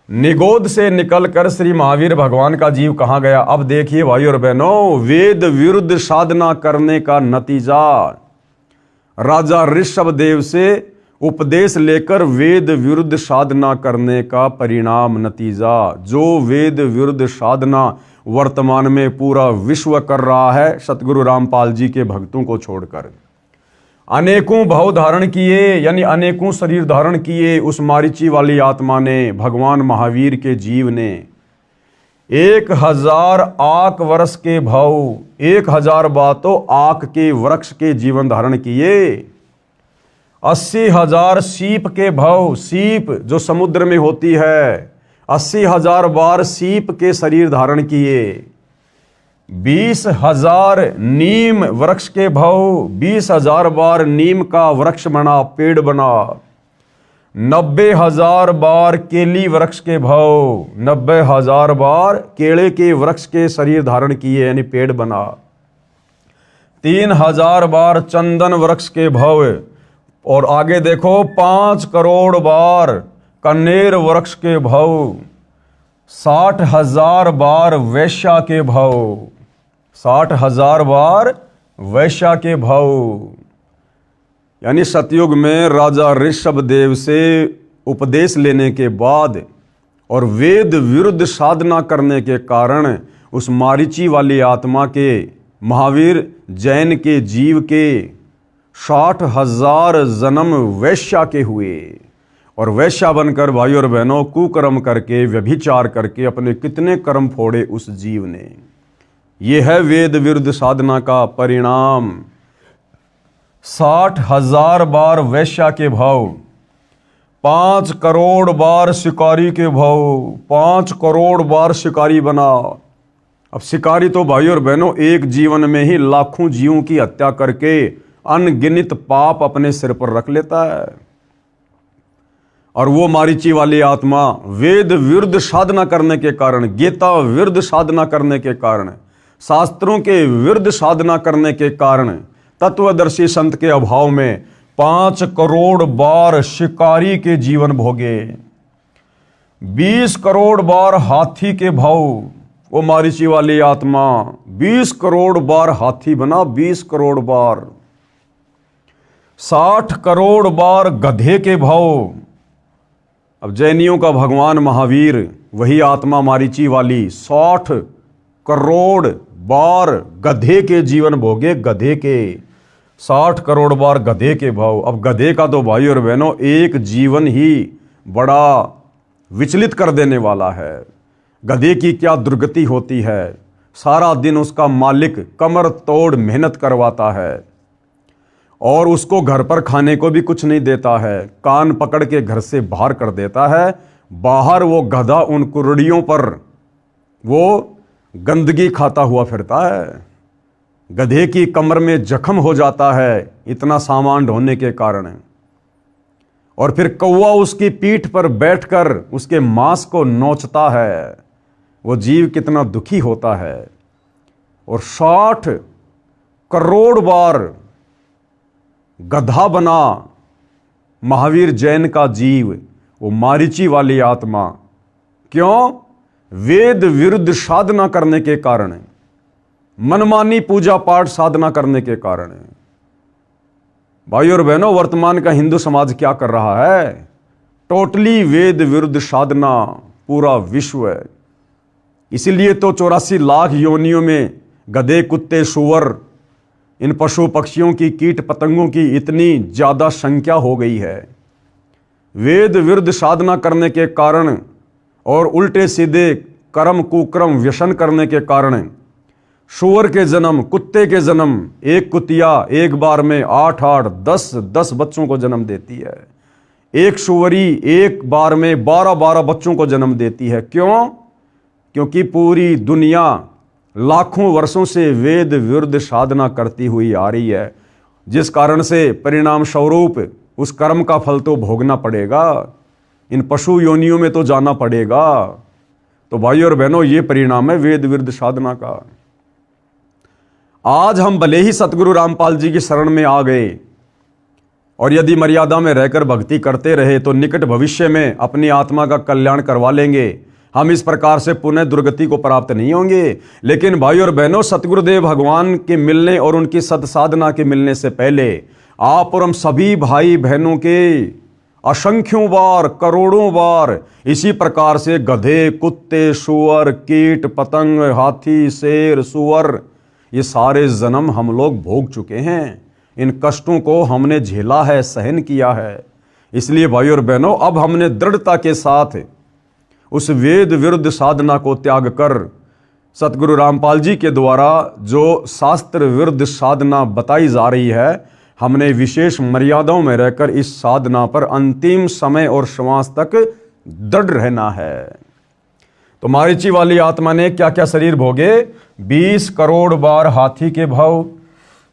निगोद से निकलकर श्री महावीर भगवान का जीव कहाँ गया? अब देखिए भाई और बहनों, वेद विरुद्ध साधना करने का नतीजा, राजा ऋषभदेव से उपदेश लेकर वेद विरुद्ध साधना करने का परिणाम, नतीजा। जो वेद विरुद्ध साधना वर्तमान में पूरा विश्व कर रहा है, सतगुरु रामपाल जी के भक्तों को छोड़कर। अनेकों भाव धारण किए, यानी अनेकों शरीर धारण किए उस मारीची वाली आत्मा ने, भगवान महावीर के जीव ने। 1000 आक वर्ष के भाव, 1000 बातों आक के वृक्ष के जीवन धारण किए। 80,000 सीप के भाव, सीप जो समुद्र में होती है, 80,000 बार सीप के शरीर धारण किए। 20,000 नीम वृक्ष के भाव, 20,000 बार नीम का वृक्ष बना, पेड़ बना। 90,000 बार केली वृक्ष के भाव, 90,000 बार केले के वृक्ष के शरीर धारण किए, यानी पेड़ बना। 3,000 बार चंदन वृक्ष के भाव, और आगे देखो 5 करोड़ बार कनेर वृक्ष के भाव। 60,000 बार वैश्या के भाव, 60,000 बार वैश्या के भाव। यानी सतयुग में राजा ऋषभदेव से उपदेश लेने के बाद और वेद विरुद्ध साधना करने के कारण उस मारीची वाली आत्मा के, महावीर जैन के जीव के 60,000 जन्म वैश्या के हुए। और वैश्या बनकर भाई और बहनों कुकर्म करके, व्यभिचार करके अपने कितने कर्म फोड़े उस जीव ने। यह है वेद विरुद्ध साधना का परिणाम। 60,000 बार वैश्या के भाव, 5 करोड़ बार शिकारी के भाव, 5 करोड़ बार शिकारी बना। अब शिकारी तो भाई और बहनों एक जीवन में ही लाखों जीवों की हत्या करके अनगिनत पाप अपने सिर पर रख लेता है। और वो मारीची वाली आत्मा वेद विरुद्ध साधना करने के कारण, गीता विरुद्ध साधना करने के कारण, शास्त्रों के विरुद्ध साधना करने के कारण, तत्वदर्शी संत के अभाव में 5 करोड़ बार शिकारी के जीवन भोगे। 20 करोड़ बार हाथी के भाव, वो मारीची वाली आत्मा 20 करोड़ बार हाथी बना, 20 करोड़ बार। 60 करोड़ बार गधे के भाव। अब जैनियों का भगवान महावीर, वही आत्मा मारीची वाली 60 करोड़ बार गधे के जीवन भोगे, गधे के। 60 करोड़ बार गधे के भाव। अब गधे का तो भाई और बहनों एक जीवन ही बड़ा विचलित कर देने वाला है। गधे की क्या दुर्गति होती है, सारा दिन उसका मालिक कमर तोड़ मेहनत करवाता है और उसको घर पर खाने को भी कुछ नहीं देता है, कान पकड़ के घर से बाहर कर देता है। बाहर वो गधा उन कुर्डियों पर वो गंदगी खाता हुआ फिरता है। गधे की कमर में जख्म हो जाता है इतना सामान ढोने के कारण, और फिर कौवा उसकी पीठ पर बैठकर उसके मांस को नोचता है। वो जीव कितना दुखी होता है। और 60 करोड़ बार गधा बना महावीर जैन का जीव, वो मारीची वाली आत्मा। क्यों? वेद विरुद्ध साधना करने के कारण, मनमानी पूजा पाठ साधना करने के कारण। भाई और बहनों, वर्तमान का हिंदू समाज क्या कर रहा है? टोटली वेद विरुद्ध साधना, पूरा विश्व है। इसीलिए तो 84 लाख योनियों में गधे, कुत्ते, सूअर, इन पशु पक्षियों की, कीट पतंगों की इतनी ज़्यादा संख्या हो गई है। वेद विरुद्ध साधना करने के कारण और उल्टे सीधे कर्म कुकर्म व्यसन करने के कारण सूअर के जन्म, कुत्ते के जन्म, एक कुतिया एक बार में 8-8, 10-10 बच्चों को जन्म देती है। एक सूअरी एक बार में 12-12 बच्चों को जन्म देती है। क्यों? क्योंकि पूरी दुनिया लाखों वर्षों से वेद विरुद्ध साधना करती हुई आ रही है, जिस कारण से परिणाम स्वरूप उस कर्म का फल तो भोगना पड़ेगा, इन पशु योनियों में तो जाना पड़ेगा। तो भाई और बहनों, ये परिणाम है वेद विरुद्ध साधना का। आज हम भले ही सतगुरु रामपाल जी की शरण में आ गए और यदि मर्यादा में रहकर भक्ति करते रहे तो निकट भविष्य में अपनी आत्मा का कल्याण करवा लेंगे। हम इस प्रकार से पुनः दुर्गति को प्राप्त नहीं होंगे। लेकिन भाई और बहनों, सतगुरुदेव भगवान के मिलने और उनकी सत्साधना के मिलने से पहले आप और हम सभी भाई बहनों के असंख्यों बार, करोड़ों बार इसी प्रकार से गधे, कुत्ते, सूअर, कीट पतंग, हाथी, शेर, सूअर, ये सारे जन्म हम लोग भोग चुके हैं। इन कष्टों को हमने झेला है, सहन किया है। इसलिए भाई और बहनों, अब हमने दृढ़ता के साथ उस वेद विरुद्ध साधना को त्याग कर सतगुरु रामपाल जी के द्वारा जो शास्त्र विरुद्ध साधना बताई जा रही है, हमने विशेष मर्यादाओं में रहकर इस साधना पर अंतिम समय और श्वास तक दृढ़ रहना है। तो मारीची वाली आत्मा ने क्या क्या शरीर भोगे? 20 करोड़ बार हाथी के भाव,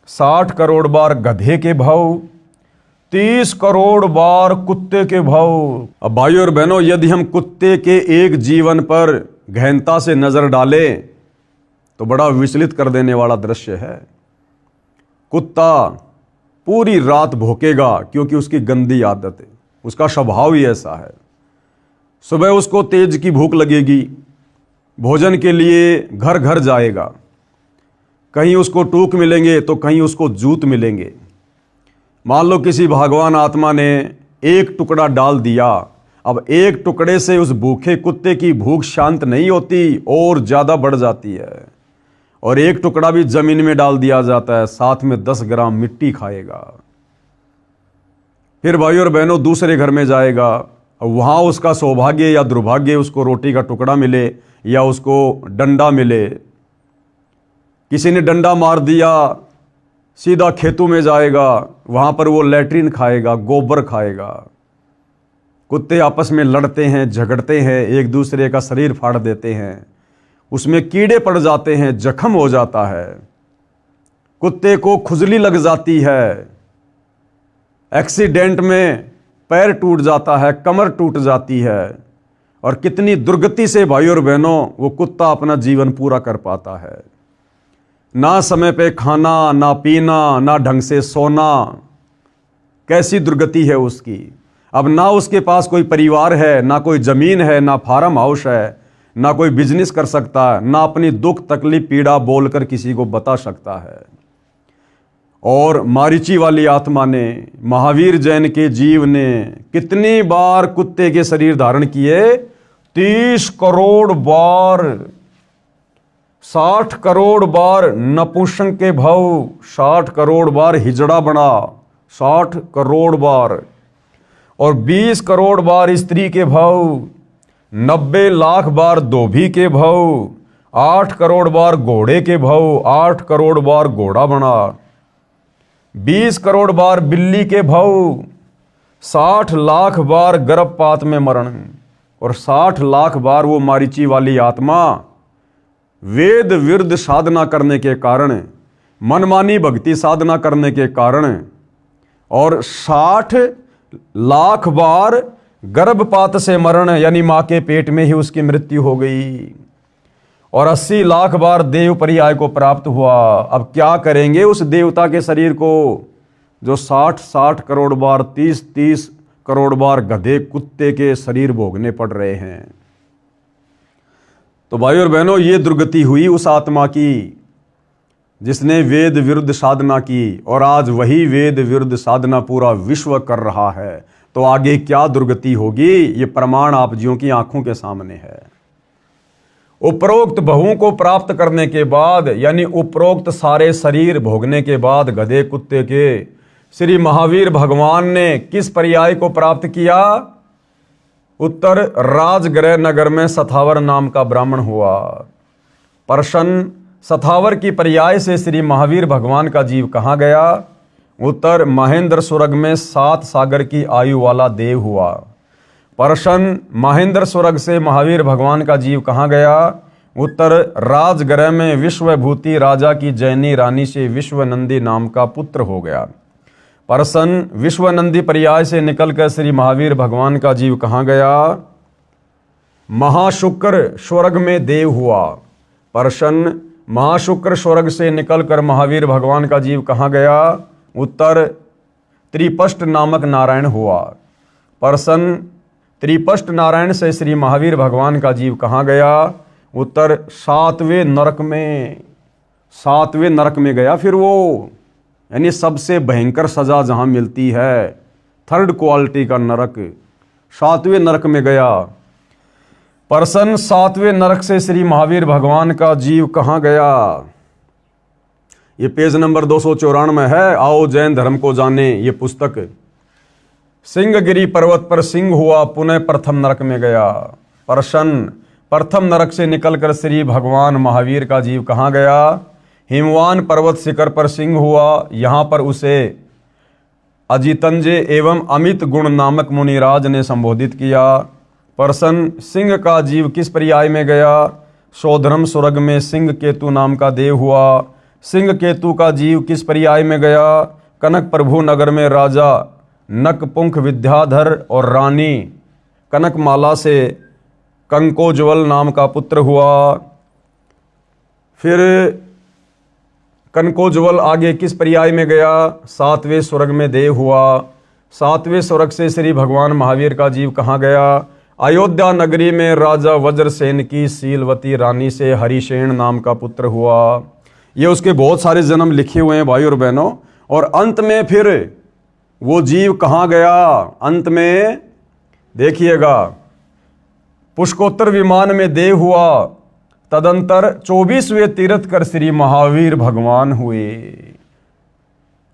60 करोड़ बार गधे के भाव, 30 करोड़ बार कुत्ते के भाव। अब भाई और बहनों, यदि हम कुत्ते के एक जीवन पर गहनता से नजर डालें तो बड़ा विचलित कर देने वाला दृश्य है। कुत्ता पूरी रात भौंकेगा क्योंकि उसकी गंदी आदत है, उसका स्वभाव ही ऐसा है। सुबह उसको तेज की भूख लगेगी, भोजन के लिए घर घर जाएगा। कहीं उसको टूक मिलेंगे तो कहीं उसको जूत मिलेंगे। मान लो किसी भगवान आत्मा ने एक टुकड़ा डाल दिया, अब एक टुकड़े से उस भूखे कुत्ते की भूख शांत नहीं होती और ज़्यादा बढ़ जाती है। और एक टुकड़ा भी जमीन में डाल दिया जाता है, साथ में 10 ग्राम मिट्टी खाएगा। फिर भाई और बहनों, दूसरे घर में जाएगा, वहाँ उसका सौभाग्य या दुर्भाग्य उसको रोटी का टुकड़ा मिले या उसको डंडा मिले। किसी ने डंडा मार दिया, सीधा खेतों में जाएगा, वहाँ पर वो लैट्रिन खाएगा, गोबर खाएगा। कुत्ते आपस में लड़ते हैं, झगड़ते हैं, एक दूसरे का शरीर फाड़ देते हैं, उसमें कीड़े पड़ जाते हैं, जख्म हो जाता है, कुत्ते को खुजली लग जाती है, एक्सीडेंट में पैर टूट जाता है, कमर टूट जाती है। और कितनी दुर्गति से भाई और बहनों वो कुत्ता अपना जीवन पूरा कर पाता है। ना समय पे खाना, ना पीना, ना ढंग से सोना, कैसी दुर्गति है उसकी। अब ना उसके पास कोई परिवार है, ना कोई ज़मीन है, ना फार्म हाउस है, ना कोई बिजनेस कर सकता है, ना अपनी दुख तकलीफ पीड़ा बोलकर किसी को बता सकता है। और मारीची वाली आत्मा ने, महावीर जैन के जीव ने कितनी बार कुत्ते के शरीर धारण किए? 30 करोड़ बार। 60 करोड़ बार नपुंसक के भव, 60 करोड़ बार हिजड़ा बना, 60 करोड़ बार, और 20 करोड़ बार स्त्री के भव, 90 लाख बार धोबी के भव, 8 करोड़ बार घोड़े के भव, 8 करोड़ बार घोड़ा बना, 20 करोड़ बार बिल्ली के भव, 60 लाख बार गर्भपात में मरण, और 60 लाख बार वो मारीची वाली आत्मा वेद विरुद्ध साधना करने के कारण, मनमानी भक्ति साधना करने के कारण, और 60 लाख बार गर्भपात से मरण यानी मां के पेट में ही उसकी मृत्यु हो गई, और 80 लाख बार देव पर्याय को प्राप्त हुआ। अब क्या करेंगे उस देवता के शरीर को जो 60 करोड़ बार 30 करोड़ बार गधे कुत्ते के शरीर भोगने पड़ रहे हैं। तो भाई और बहनों, ये दुर्गति हुई उस आत्मा की जिसने वेद विरुद्ध साधना की, और आज वही वेद विरुद्ध साधना पूरा विश्व कर रहा है। तो आगे क्या दुर्गति होगी, ये प्रमाण आप जियों की आंखों के सामने है। उपरोक्त भवों को प्राप्त करने के बाद यानी उपरोक्त सारे शरीर भोगने के बाद गधे कुत्ते के श्री महावीर भगवान ने किस पर्याय को प्राप्त किया? उत्तर राजगृह नगर में सथावर नाम का ब्राह्मण हुआ। प्रश्न, सथावर की पर्याय से श्री महावीर भगवान का जीव कहाँ गया? उत्तर महेंद्र स्वर्ग में 7 सागर की आयु वाला देव हुआ। प्रश्न, महेंद्र स्वर्ग से महावीर भगवान का जीव कहाँ गया? उत्तर राजगृह में विश्वभूति राजा की जैनी रानी से विश्वनंदी नाम का पुत्र हो गया। प्रश्न, विश्वनंदी पर्याय से निकलकर श्री महावीर भगवान का जीव कहाँ गया? महाशुक्र स्वर्ग में देव हुआ। प्रश्न, महाशुक्र स्वर्ग से निकलकर महावीर भगवान का जीव कहाँ गया? उत्तर त्रिपष्ट नामक नारायण हुआ। प्रश्न, त्रिपष्ट नारायण से श्री महावीर भगवान का जीव कहाँ गया? उत्तर 7वें नरक में, 7वें नरक में गया। फिर वो यानी सबसे भयंकर सजा जहाँ मिलती है, थर्ड क्वालिटी का नरक, 7वें नरक में गया। प्रश्न, 7वें नरक से श्री महावीर भगवान का जीव कहाँ गया? ये पेज नंबर 294 है। आओ जैन धर्म को जाने, ये पुस्तक। सिंहगिरी पर्वत पर सिंह हुआ, पुनः प्रथम नरक में गया। प्रश्न, प्रथम नरक से निकलकर श्री भगवान महावीर का जीव कहाँ गया? हिमवान पर्वत शिखर पर सिंह हुआ, यहाँ पर उसे अजितंजय एवं अमित गुण नामक मुनिराज ने संबोधित किया। प्रश्न, सिंह का जीव किस पर्याय में गया? सौधर्म स्वर्ग में सिंह केतु नाम का देव हुआ। सिंह केतु का जीव किस पर्याय में गया? कनक प्रभु नगर में राजा नकपुंख विद्याधर और रानी कनकमाला से कंकोज्वल नाम का पुत्र हुआ। फिर कनकोज्वल आगे किस पर्याय में गया? 7वें स्वर्ग में देव हुआ। 7वें स्वर्ग से श्री भगवान महावीर का जीव कहाँ गया? अयोध्या नगरी में राजा वज्रसेन की शीलवती रानी से हरिसेन नाम का पुत्र हुआ। ये उसके बहुत सारे जन्म लिखे हुए हैं भाई और बहनों। और अंत में फिर वो जीव कहाँ गया? अंत में देखिएगा, पुष्कोत्तर विमान में देव हुआ। तदंतर 24वें तीर्थ कर श्री महावीर भगवान हुए।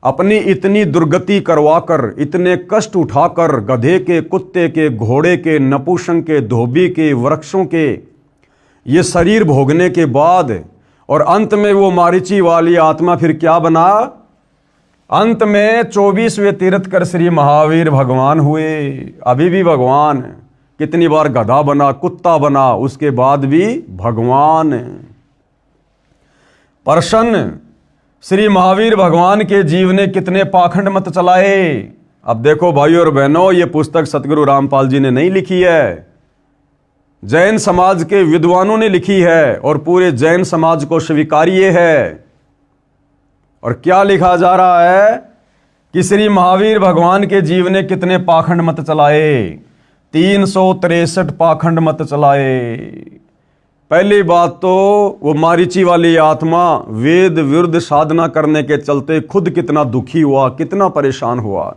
अपनी इतनी दुर्गति करवाकर, इतने कष्ट उठाकर, गधे के, कुत्ते के, घोड़े के, नपुंसक के, धोबी के, वृक्षों के ये शरीर भोगने के बाद और अंत में वो मारीची वाली आत्मा फिर क्या बना? अंत में 24वें तीर्थ कर श्री महावीर भगवान हुए। अभी भी भगवान, कितनी बार गधा बना, कुत्ता बना, उसके बाद भी भगवान। प्रश्न, श्री महावीर भगवान के जीव ने कितने पाखंड मत चलाए? अब देखो भाई और बहनों, ये पुस्तक सतगुरु रामपाल जी ने नहीं लिखी है, जैन समाज के विद्वानों ने लिखी है और पूरे जैन समाज को स्वीकार्य है। और क्या लिखा जा रहा है कि श्री महावीर भगवान के जीव ने कितने पाखंड मत चलाए? 363 पाखंड मत चलाए। पहली बात तो वो मारीची वाली आत्मा वेद विरुद्ध साधना करने के चलते खुद कितना दुखी हुआ, कितना परेशान हुआ।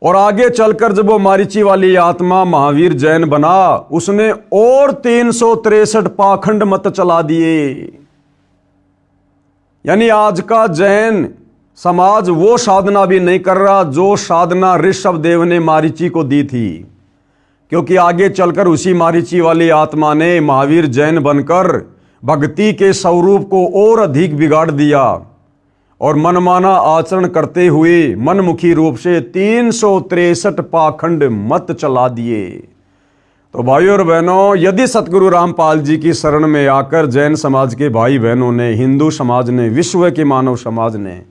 और आगे चलकर जब वो मारीची वाली आत्मा महावीर जैन बना, उसने और 363 पाखंड मत चला दिए। यानी आज का जैन समाज वो साधना भी नहीं कर रहा जो साधना ऋषभदेव ने मारीची को दी थी, क्योंकि आगे चलकर उसी मारीची वाली आत्मा ने महावीर जैन बनकर भक्ति के स्वरूप को और अधिक बिगाड़ दिया और मनमाना आचरण करते हुए मनमुखी रूप से 363 पाखंड मत चला दिए। तो भाइयों और बहनों, यदि सतगुरु रामपाल जी की शरण में आकर जैन समाज के भाई बहनों ने, हिंदू समाज ने, विश्व के मानव समाज ने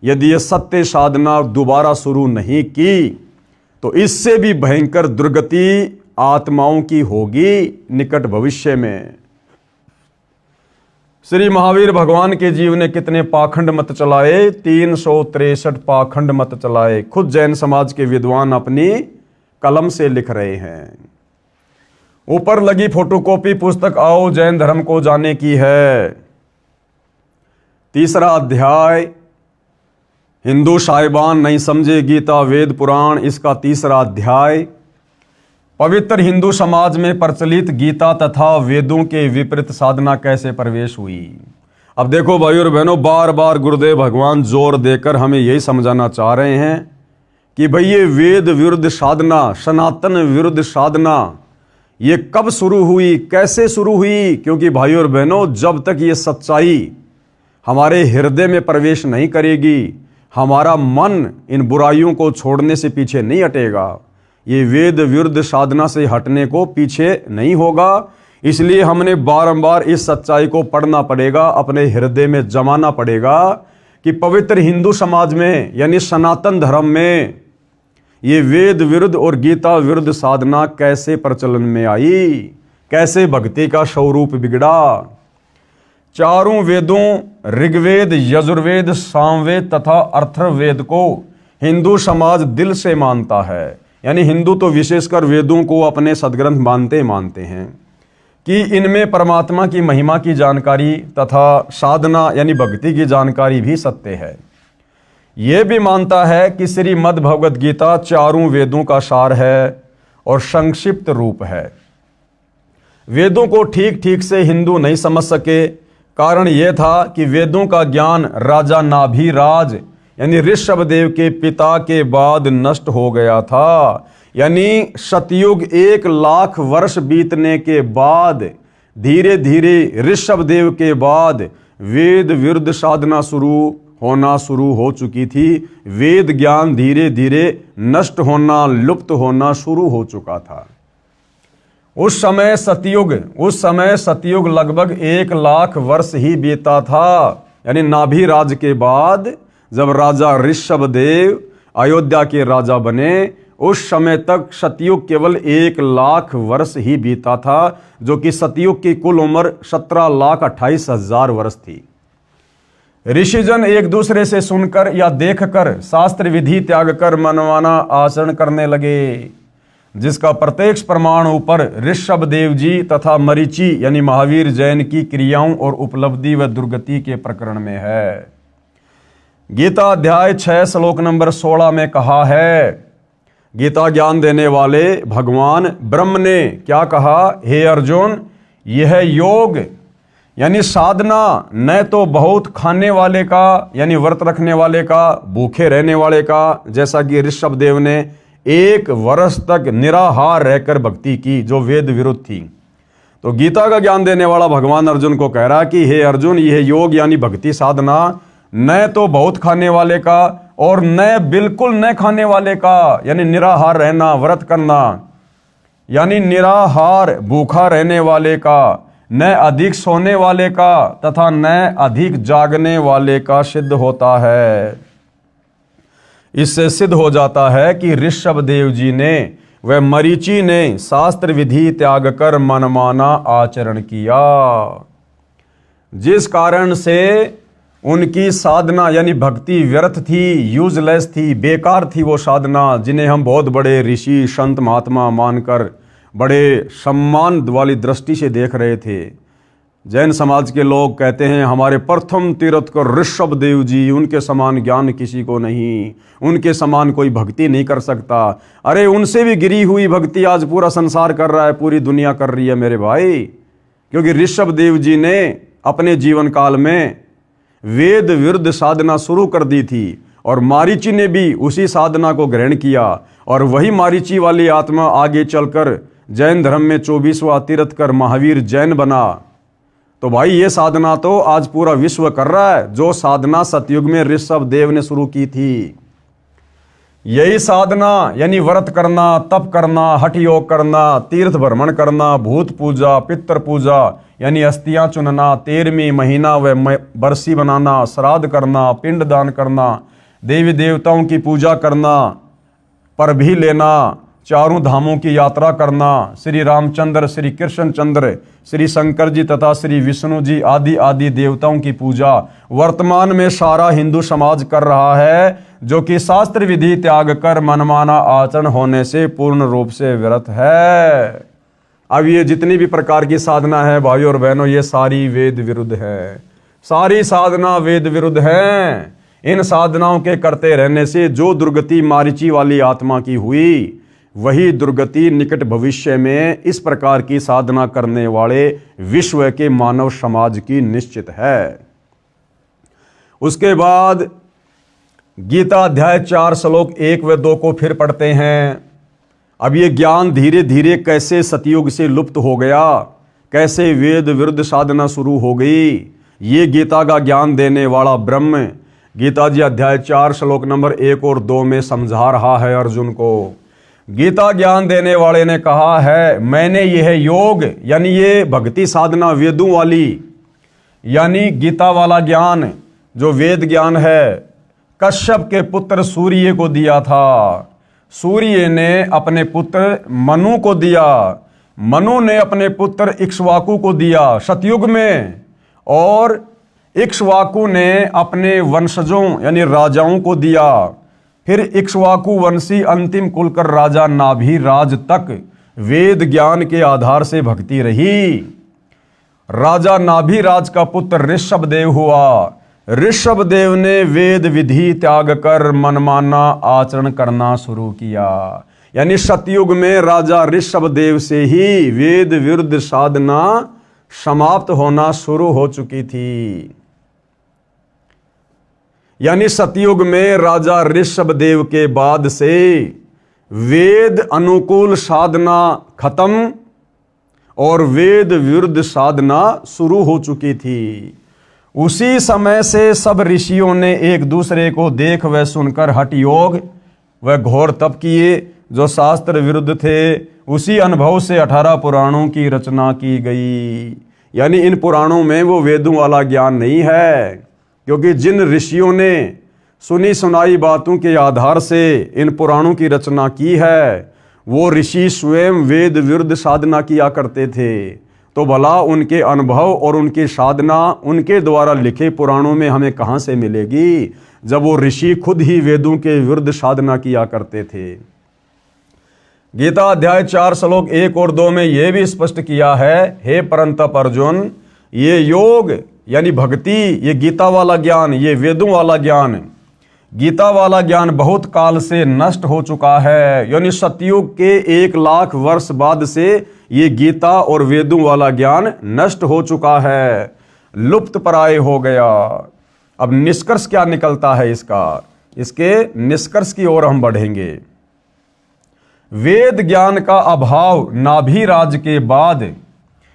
यदि ये सत्य साधना दोबारा शुरू नहीं की, तो इससे भी भयंकर दुर्गति आत्माओं की होगी निकट भविष्य में। श्री महावीर भगवान के जीव ने कितने पाखंड मत चलाए? 363 पाखंड मत चलाए। खुद जैन समाज के विद्वान अपनी कलम से लिख रहे हैं। ऊपर लगी फोटोकॉपी पुस्तक आओ जैन धर्म को जाने की है। 3रा अध्याय, हिंदू साहिबान नहीं समझे गीता वेद पुराण, इसका 3रा अध्याय। पवित्र हिंदू समाज में प्रचलित गीता तथा वेदों के विपरीत साधना कैसे प्रवेश हुई। अब देखो भाइयों और बहनों, बार बार गुरुदेव भगवान जोर देकर हमें यही समझाना चाह रहे हैं कि भाई ये वेद विरुद्ध साधना, सनातन विरुद्ध साधना, ये कब शुरू हुई, कैसे शुरू हुई? क्योंकि भाइयों और बहनों, जब तक ये सच्चाई हमारे हृदय में प्रवेश नहीं करेगी, हमारा मन इन बुराइयों को छोड़ने से पीछे नहीं हटेगा, ये वेद विरुद्ध साधना से हटने को पीछे नहीं होगा। इसलिए हमने बारंबार इस सच्चाई को पढ़ना पड़ेगा, अपने हृदय में जमाना पड़ेगा कि पवित्र हिंदू समाज में यानी सनातन धर्म में ये वेद विरुद्ध और गीता विरुद्ध साधना कैसे प्रचलन में आई, कैसे भक्ति का स्वरूप बिगड़ा। चारों वेदों ऋग्वेद, यजुर्वेद, सामवेद तथा अथर्ववेद को हिंदू समाज दिल से मानता है। यानी हिंदू तो विशेषकर वेदों को अपने सदग्रंथ मानते हैं कि इनमें परमात्मा की महिमा की जानकारी तथा साधना यानी भक्ति की जानकारी भी सत्य है। यह भी मानता है कि श्रीमद् भगवद गीता चारों वेदों का सार है और संक्षिप्त रूप है। वेदों को ठीक ठीक से हिंदू नहीं समझ सके। कारण यह था कि वेदों का ज्ञान राजा नाभिराज यानी ऋषभदेव के पिता के बाद नष्ट हो गया था। यानी सतयुग 1 लाख वर्ष बीतने के बाद धीरे धीरे ऋषभदेव के बाद वेद विरुद्ध साधना शुरू हो चुकी थी। वेद ज्ञान धीरे धीरे नष्ट होना, लुप्त होना शुरू हो चुका था। उस समय सतयुग लगभग 1 लाख वर्ष ही बीता था। यानी नाभिराज के बाद जब राजा ऋषभदेव अयोध्या के राजा बने, उस समय तक सतयुग केवल 1 लाख वर्ष ही बीता था, जो कि सतयुग की कुल उम्र 17,28,000 वर्ष थी। ऋषिजन एक दूसरे से सुनकर या देखकर शास्त्र विधि त्याग कर मनमाना आचरण करने लगे, जिसका प्रत्यक्ष प्रमाण ऊपर ऋषभदेव जी तथा मरीची यानी महावीर जैन की क्रियाओं और उपलब्धि व दुर्गति के प्रकरण में है। गीता अध्याय 6 श्लोक नंबर 16 में कहा है, गीता ज्ञान देने वाले भगवान ब्रह्म ने क्या कहा? हे अर्जुन, यह योग यानी साधना न तो बहुत खाने वाले का यानी व्रत रखने वाले का, भूखे रहने वाले का, जैसा कि ऋषभदेव ने 1 वर्ष तक निराहार रहकर भक्ति की जो वेद विरुद्ध थी। तो गीता का ज्ञान देने वाला भगवान अर्जुन को कह रहा कि हे अर्जुन, यह योग यानी भक्ति साधना न तो बहुत खाने वाले का और न बिल्कुल न खाने वाले का, यानी निराहार रहना, व्रत करना, यानी निराहार भूखा रहने वाले का, न अधिक सोने वाले का तथा न अधिक जागने वाले का सिद्ध होता है। इससे सिद्ध हो जाता है कि ऋषभदेव जी ने व मरीची ने शास्त्र विधि त्याग कर मनमाना आचरण किया, जिस कारण से उनकी साधना यानी भक्ति व्यर्थ थी, यूजलेस थी, बेकार थी वो साधना जिन्हें हम बहुत बड़े ऋषि संत महात्मा मानकर बड़े सम्मान वाली दृष्टि से देख रहे थे। जैन समाज के लोग कहते हैं हमारे प्रथम तीर्थकर ऋषभ देव जी, उनके समान ज्ञान किसी को नहीं, उनके समान कोई भक्ति नहीं कर सकता। अरे उनसे भी गिरी हुई भक्ति आज पूरा संसार कर रहा है, पूरी दुनिया कर रही है मेरे भाई। क्योंकि ऋषभ देव जी ने अपने जीवन काल में वेद विरुद्ध साधना शुरू कर दी थी और मारीची ने भी उसी साधना को ग्रहण किया और वही मारीची वाली आत्मा आगे चलकर जैन धर्म में 24वां तीर्थकर महावीर जैन बना। तो भाई ये साधना तो आज पूरा विश्व कर रहा है, जो साधना सतयुग में ऋषभ देव ने शुरू की थी। यही साधना यानी व्रत करना, तप करना, हठ योग करना, तीर्थ भ्रमण करना, भूत पूजा, पितृ पूजा यानी अस्थियां चुनना, 13वीं महीना व बरसी बनाना, श्राद्ध करना, पिंड दान करना, देवी देवताओं की पूजा करना, पर भी लेना, चारों धामों की यात्रा करना, श्री रामचंद्र, श्री कृष्ण चंद्र, श्री शंकर जी तथा श्री विष्णु जी आदि आदि देवताओं की पूजा वर्तमान में सारा हिंदू समाज कर रहा है, जो कि शास्त्र विधि त्याग कर मनमाना आचरण होने से पूर्ण रूप से विरत है। अब ये जितनी भी प्रकार की साधना है भाइयों और बहनों, ये सारी वेद विरुद्ध है, सारी साधना वेद विरुद्ध है। इन साधनाओं के करते रहने से जो दुर्गति मारीची वाली आत्मा की हुई, वही दुर्गति निकट भविष्य में इस प्रकार की साधना करने वाले विश्व के मानव समाज की निश्चित है। उसके बाद गीता अध्याय 4 श्लोक 1 व 2 को फिर पढ़ते हैं। अब ये ज्ञान धीरे धीरे कैसे सतयुग से लुप्त हो गया, कैसे वेद विरुद्ध साधना शुरू हो गई, ये गीता का ज्ञान देने वाला ब्रह्म गीता जी अध्याय 4 श्लोक नंबर 1 और 2 में समझा रहा है अर्जुन को। गीता ज्ञान देने वाले ने कहा है, मैंने यह योग यानी ये भक्ति साधना वेदों वाली यानी गीता वाला ज्ञान जो वेद ज्ञान है, कश्यप के पुत्र सूर्य को दिया था। सूर्य ने अपने पुत्र मनु को दिया, मनु ने अपने पुत्र इक्ष्वाकु को दिया सतयुग में, और इक्ष्वाकु ने अपने वंशजों यानी राजाओं को दिया। फिर इक्ष्वाकु वंशी अंतिम कुलकर राजा नाभिराज तक वेद ज्ञान के आधार से भक्ति रही। राजा नाभिराज का पुत्र ऋषभ देव हुआ। ऋषभ देव ने वेद विधि त्याग कर मनमाना आचरण करना शुरू किया। यानी सतयुग में राजा ऋषभ देव से ही वेद विरुद्ध साधना समाप्त होना शुरू हो चुकी थी। यानी सतयुग में राजा ऋषभ देव के बाद से वेद अनुकूल साधना खत्म और वेद विरुद्ध साधना शुरू हो चुकी थी। उसी समय से सब ऋषियों ने एक दूसरे को देख व सुनकर हठ योग व घोर तप किए जो शास्त्र विरुद्ध थे। उसी अनुभव से 18 पुराणों की रचना की गई। यानी इन पुराणों में वो वेदों वाला ज्ञान नहीं है, क्योंकि जिन ऋषियों ने सुनी सुनाई बातों के आधार से इन पुराणों की रचना की है, वो ऋषि स्वयं वेद विरुद्ध साधना किया करते थे। तो भला उनके अनुभव और उनकी साधना उनके द्वारा लिखे पुराणों में हमें कहाँ से मिलेगी, जब वो ऋषि खुद ही वेदों के विरुद्ध साधना किया करते थे। गीता अध्याय 4 श्लोक 1 और 2 में यह भी स्पष्ट किया है, हे परंतप अर्जुन, ये योग यानी भक्ति, ये गीता वाला ज्ञान, ये वेदों वाला ज्ञान, गीता वाला ज्ञान बहुत काल से नष्ट हो चुका है। यानी सतयुग के 1 लाख वर्ष बाद से ये गीता और वेदों वाला ज्ञान नष्ट हो चुका है, लुप्त प्राय हो गया। अब निष्कर्ष क्या निकलता है इसका, इसके निष्कर्ष की ओर हम बढ़ेंगे। वेद ज्ञान का अभाव नाभिराज के बाद,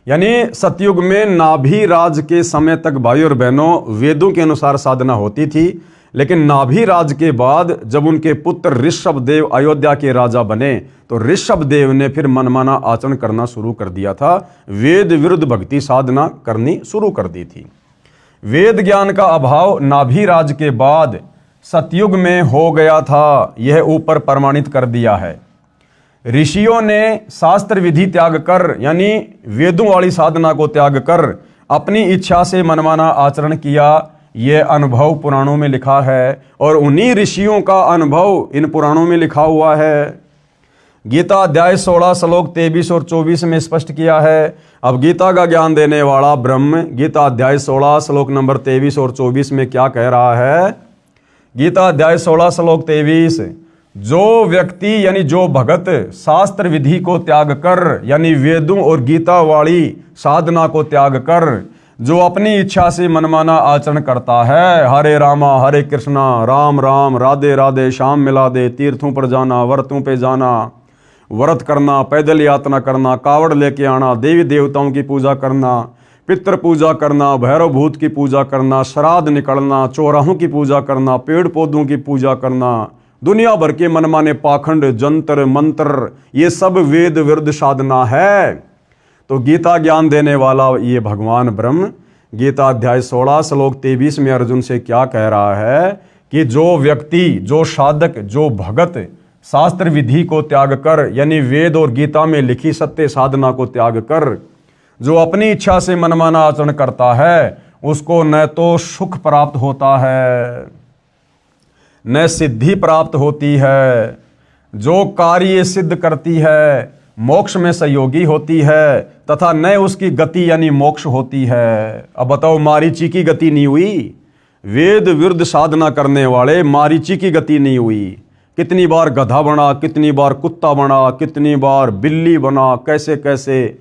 यानी सतयुग में नाभिराज के समय तक भाई और बहनों वेदों के अनुसार साधना होती थी, लेकिन नाभिराज के बाद जब उनके पुत्र ऋषभ देव अयोध्या के राजा बने तो ऋषभ देव ने फिर मनमाना आचरण करना शुरू कर दिया था, वेद विरुद्ध भक्ति साधना करनी शुरू कर दी थी। वेद ज्ञान का अभाव नाभिराज के बाद सतयुग में हो गया था, यह ऊपर प्रमाणित कर दिया है। ऋषियों ने शास्त्र विधि त्याग कर यानी वेदों वाली साधना को त्याग कर अपनी इच्छा से मनमाना आचरण किया, यह अनुभव पुराणों में लिखा है और उन्हीं ऋषियों का अनुभव इन पुराणों में लिखा हुआ है। गीता अध्याय 16 श्लोक 23 और 24 में स्पष्ट किया है। अब गीता का ज्ञान देने वाला ब्रह्म गीता अध्याय 16 श्लोक नंबर 23 और 24 में क्या कह रहा है? गीता अध्याय 16 श्लोक 23, जो व्यक्ति यानी जो भगत शास्त्र विधि को त्याग कर यानी वेदों और गीता वाली साधना को त्याग कर जो अपनी इच्छा से मनमाना आचरण करता है, हरे रामा हरे कृष्णा राम राम राधे राधे श्याम मिला दे, तीर्थों पर जाना, व्रतों पे जाना, व्रत करना, पैदल यात्रा करना, कावड़ लेके आना, देवी देवताओं की पूजा करना, पितृ पूजा करना, भैरव भूत की पूजा करना, श्राद्ध निकलना, चौराहों की पूजा करना, पेड़ पौधों की पूजा करना, दुनिया भर के मनमाने पाखंड जंतर मंत्र, ये सब वेद विरुद्ध साधना है। तो गीता ज्ञान देने वाला ये भगवान ब्रह्म गीता अध्याय 16 श्लोक 23 में अर्जुन से क्या कह रहा है कि जो व्यक्ति, जो साधक, जो भगत शास्त्र विधि को त्याग कर यानी वेद और गीता में लिखी सत्य साधना को त्याग कर जो अपनी इच्छा से मनमाना आचरण करता है, उसको न तो सुख प्राप्त होता है न सिद्धि प्राप्त होती है, जो कार्य सिद्ध करती है मोक्ष में सहयोगी होती है तथा न उसकी गति यानी मोक्ष होती है। अब बताओ, मारीची की गति नहीं हुई, वेद विरुद्ध साधना करने वाले मारीची की गति नहीं हुई। कितनी बार गधा बना, कितनी बार कुत्ता बना, कितनी बार बिल्ली बना, कैसे कैसे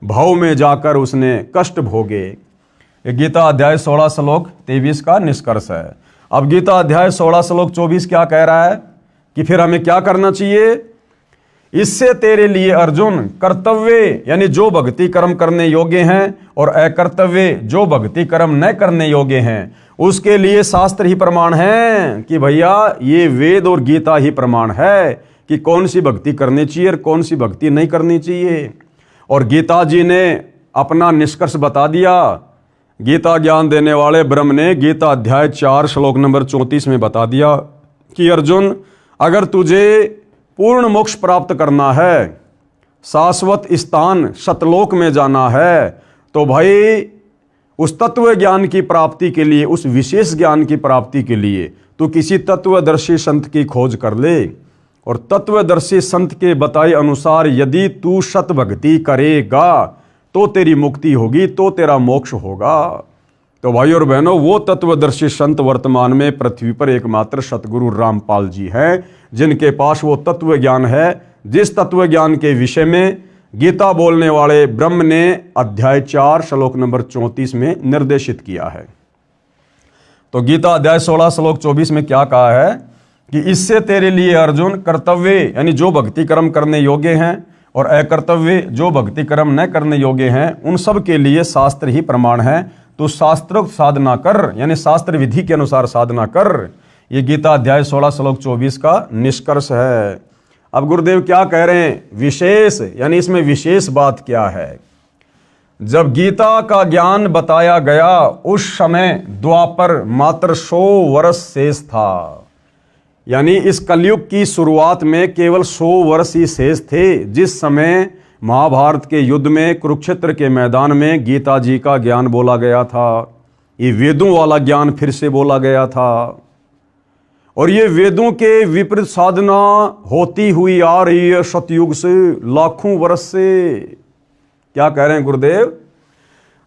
भाव में जाकर उसने कष्ट भोगे। ये गीता अध्याय 16 श्लोक 23 का निष्कर्ष है। अब गीता अध्याय 16 श्लोक 24 क्या कह रहा है कि फिर हमें क्या करना चाहिए? इससे तेरे लिए अर्जुन कर्तव्य यानी जो भक्ति कर्म करने योग्य हैं और अकर्तव्य जो भक्ति कर्म न करने योग्य हैं, उसके लिए शास्त्र ही प्रमाण है कि भैया ये वेद और गीता ही प्रमाण है कि कौन सी भक्ति करनी चाहिए और कौन सी भक्ति नहीं करनी चाहिए। और गीता जी ने अपना निष्कर्ष बता दिया। गीता ज्ञान देने वाले ब्रह्म ने गीता अध्याय 4 श्लोक नंबर 34 में बता दिया कि अर्जुन, अगर तुझे पूर्ण मोक्ष प्राप्त करना है, शाश्वत स्थान सतलोक में जाना है, तो भाई उस तत्व ज्ञान की प्राप्ति के लिए, उस विशेष ज्ञान की प्राप्ति के लिए तू किसी तत्वदर्शी संत की खोज कर ले। और तत्वदर्शी संत के बताए अनुसार यदि तू सत भक्ति करेगा तो तेरी मुक्ति होगी, तो तेरा मोक्ष होगा। तो भाई और बहनों, वो तत्वदर्शी संत वर्तमान में पृथ्वी पर एकमात्र सतगुरु रामपाल जी हैं, जिनके पास वो तत्व ज्ञान है जिस तत्व ज्ञान के विषय में गीता बोलने वाले ब्रह्म ने अध्याय 4 श्लोक नंबर 34 में निर्देशित किया है। तो गीता अध्याय 16 श्लोक 24 में क्या कहा है कि इससे तेरे लिए अर्जुन कर्तव्य यानी जो भक्ति कर्म करने योग्य हैं और अकर्तव्य जो भक्ति कर्म न करने योग्य हैं, उन सब के लिए शास्त्र ही प्रमाण है। तो शास्त्रोक्त साधना कर यानी शास्त्र विधि के अनुसार साधना कर। ये गीता अध्याय 16 श्लोक 24 का निष्कर्ष है। अब गुरुदेव क्या कह रहे हैं? विशेष यानी इसमें विशेष बात क्या है? जब गीता का ज्ञान बताया गया उस समय द्वापर मात्र 100 वर्ष शेष था, यानी इस कलयुग की शुरुआत में केवल 100 वर्ष ही शेष थे, जिस समय महाभारत के युद्ध में कुरुक्षेत्र के मैदान में गीता जी का ज्ञान बोला गया था। ये वेदों वाला ज्ञान फिर से बोला गया था और ये वेदों के विपरीत साधना होती हुई आ रही है सतयुग से, लाखों वर्ष से। क्या कह रहे हैं गुरुदेव?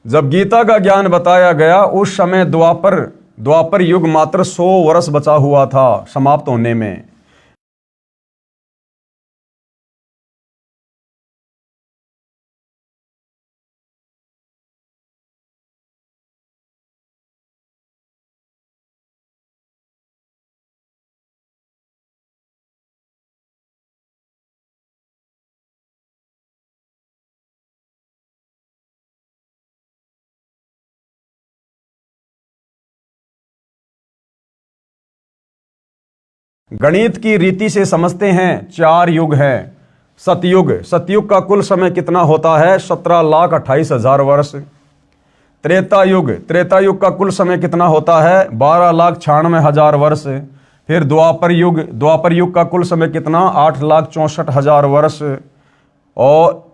जब गीता का ज्ञान बताया गया उस समय द्वापर युग मात्र 100 वर्ष बचा हुआ था समाप्त होने में। गणित की रीति से समझते हैं 4 युग हैं। सतयुग का कुल समय कितना होता है? 17,28,000 वर्ष। त्रेता युग का कुल समय कितना होता है? 12,96,000 वर्ष। फिर द्वापर युग का कुल समय कितना? 8,64,000 वर्ष। और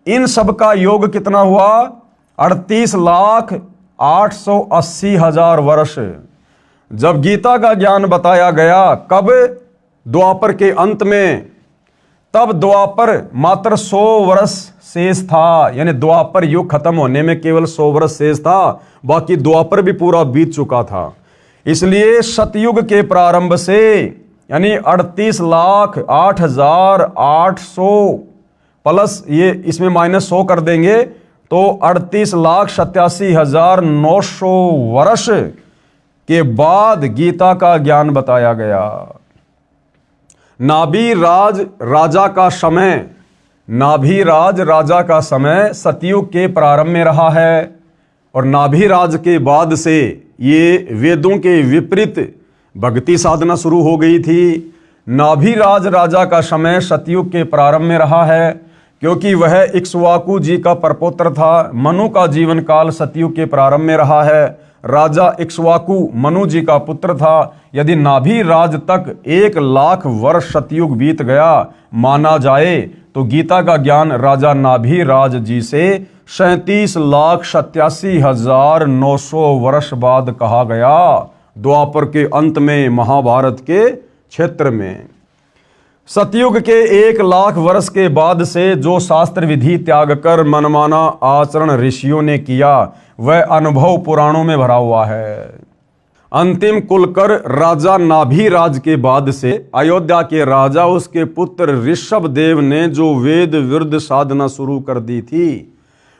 इन सब का योग कितना हुआ? 38,880,000 वर्ष। जब गीता का ज्ञान बताया गया कब? द्वापर के अंत में, तब द्वापर मात्र 100 वर्ष शेष था, यानी द्वापर युग खत्म होने में केवल 100 वर्ष शेष था, बाकी द्वापर भी पूरा बीत चुका था। इसलिए सतयुग के प्रारंभ से यानी 38,08,800 प्लस ये इसमें -100 कर देंगे तो 38,87,900 वर्ष के बाद गीता का ज्ञान बताया गया। नाभिराज राजा का समय सतयुग के प्रारंभ में रहा है और नाभिराज के बाद से ये वेदों के विपरीत भक्ति साधना शुरू हो गई थी। नाभिराज राजा का समय सतयुग के प्रारंभ में रहा है क्योंकि वह इक्ष्वाकु जी का परपौत्र था। मनु का जीवन काल सतयुग के प्रारंभ में रहा है। राजा इक्ष्वाकु मनु जी का पुत्र था। यदि नाभिराज तक 1,00,000 वर्ष सतयुग बीत गया माना जाए तो गीता का ज्ञान राजा नाभिराज जी से 37,87,900 वर्ष बाद कहा गया, द्वापर के अंत में, महाभारत के क्षेत्र में। सतयुग के 1,00,000 वर्ष के बाद से जो शास्त्र विधि त्याग कर मनमाना आचरण ऋषियों ने किया वह अनुभव पुराणों में भरा हुआ है। अंतिम कुलकर राजा नाभिराज के बाद से अयोध्या के राजा उसके पुत्र ऋषभदेव ने जो वेद विरुद्ध साधना शुरू कर दी थी,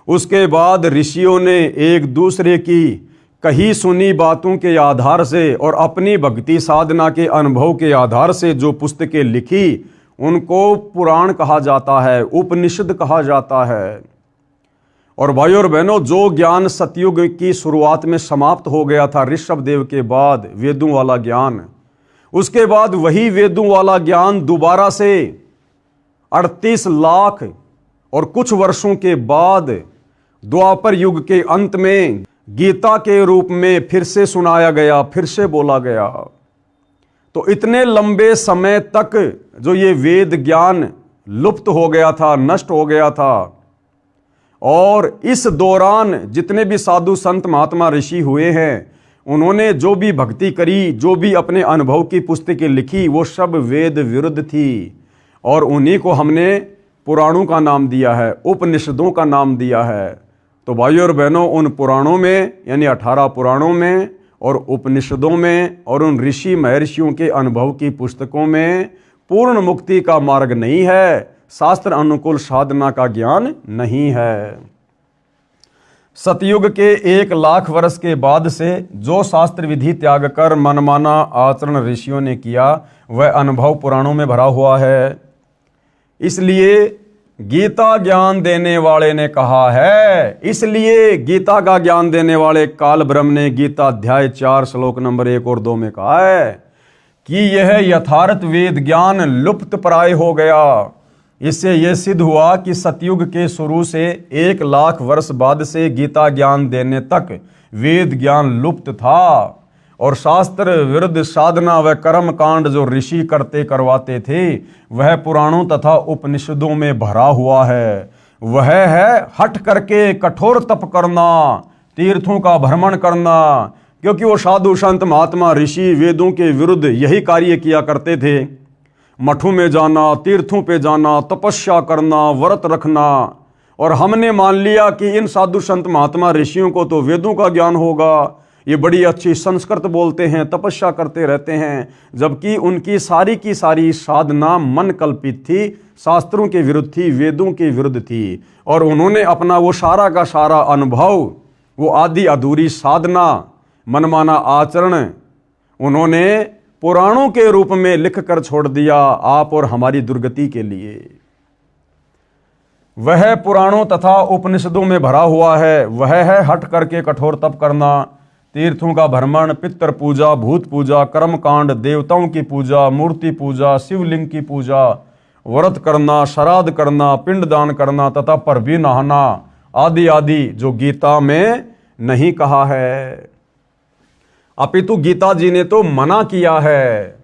उसके बाद ऋषियों ने एक दूसरे की कही सुनी बातों के आधार से और अपनी भक्ति साधना के अनुभव के आधार से जो पुस्तकें लिखी उनको पुराण कहा जाता है, उपनिषद कहा जाता है। और भाइयों और बहनों, जो ज्ञान सतयुग की शुरुआत में समाप्त हो गया था ऋषभदेव के बाद, वेदों वाला ज्ञान, उसके बाद वही वेदों वाला ज्ञान दोबारा से 38,00,000 और कुछ वर्षों के बाद द्वापर युग के अंत में गीता के रूप में फिर से सुनाया गया, फिर से बोला गया। तो इतने लंबे समय तक जो ये वेद ज्ञान लुप्त हो गया था, नष्ट हो गया था, और इस दौरान जितने भी साधु संत महात्मा ऋषि हुए हैं उन्होंने जो भी भक्ति करी, जो भी अपने अनुभव की पुस्तकें लिखी, वो सब वेद विरुद्ध थी और उन्हीं को हमने पुराणों का नाम दिया है, उपनिषदों का नाम दिया है। तो भाइयों और बहनों, उन पुराणों में यानी 18 पुराणों में और उपनिषदों में और उन ऋषि महर्षियों के अनुभव की पुस्तकों में पूर्ण मुक्ति का मार्ग नहीं है, शास्त्र अनुकूल साधना का ज्ञान नहीं है। सतयुग के 1,00,000 वर्ष के बाद से जो शास्त्र विधि त्याग कर मनमाना आचरण ऋषियों ने किया वह अनुभव पुराणों में भरा हुआ है। इसलिए गीता ज्ञान देने वाले ने कहा है, इसलिए गीता का ज्ञान देने वाले काल ब्रह्म ने गीता अध्याय 4 श्लोक नंबर 1 और 2 में कहा है कि यह यथार्थ वेद ज्ञान लुप्त प्राय हो गया। इससे यह सिद्ध हुआ कि सतयुग के शुरू से 1,00,000 वर्ष बाद से गीता ज्ञान देने तक वेद ज्ञान लुप्त था और शास्त्र विरुद्ध साधना व कर्म कांड जो ऋषि करते करवाते थे वह पुराणों तथा उपनिषदों में भरा हुआ है। वह है हट करके कठोर तप करना, तीर्थों का भ्रमण करना, क्योंकि वो साधु संत महात्मा ऋषि वेदों के विरुद्ध यही कार्य किया करते थे। मठों में जाना, तीर्थों पे जाना, तपस्या करना, व्रत रखना, और हमने मान लिया कि इन साधु संत महात्मा ऋषियों को तो वेदों का ज्ञान होगा, ये बड़ी अच्छी संस्कृत बोलते हैं, तपस्या करते रहते हैं, जबकि उनकी सारी की सारी साधना मन कल्पित थी, शास्त्रों के विरुद्ध थी, वेदों के विरुद्ध थी। और उन्होंने अपना वो सारा का सारा अनुभव, वो आदि अधूरी साधना, मनमाना आचरण उन्होंने पुराणों के रूप में लिख कर छोड़ दिया आप और हमारी दुर्गति के लिए। वह पुराणों तथा उपनिषदों में भरा हुआ है। वह है हट करके कठोर तप करना, तीर्थों का भ्रमण, पितृ पूजा, भूत पूजा, कर्मकांड, देवताओं की पूजा, मूर्ति पूजा, शिवलिंग की पूजा, व्रत करना, श्राद्ध करना, पिंडदान करना तथा पर भी नहाना आदि आदि जो गीता में नहीं कहा है, अपितु गीता जी ने तो मना किया है।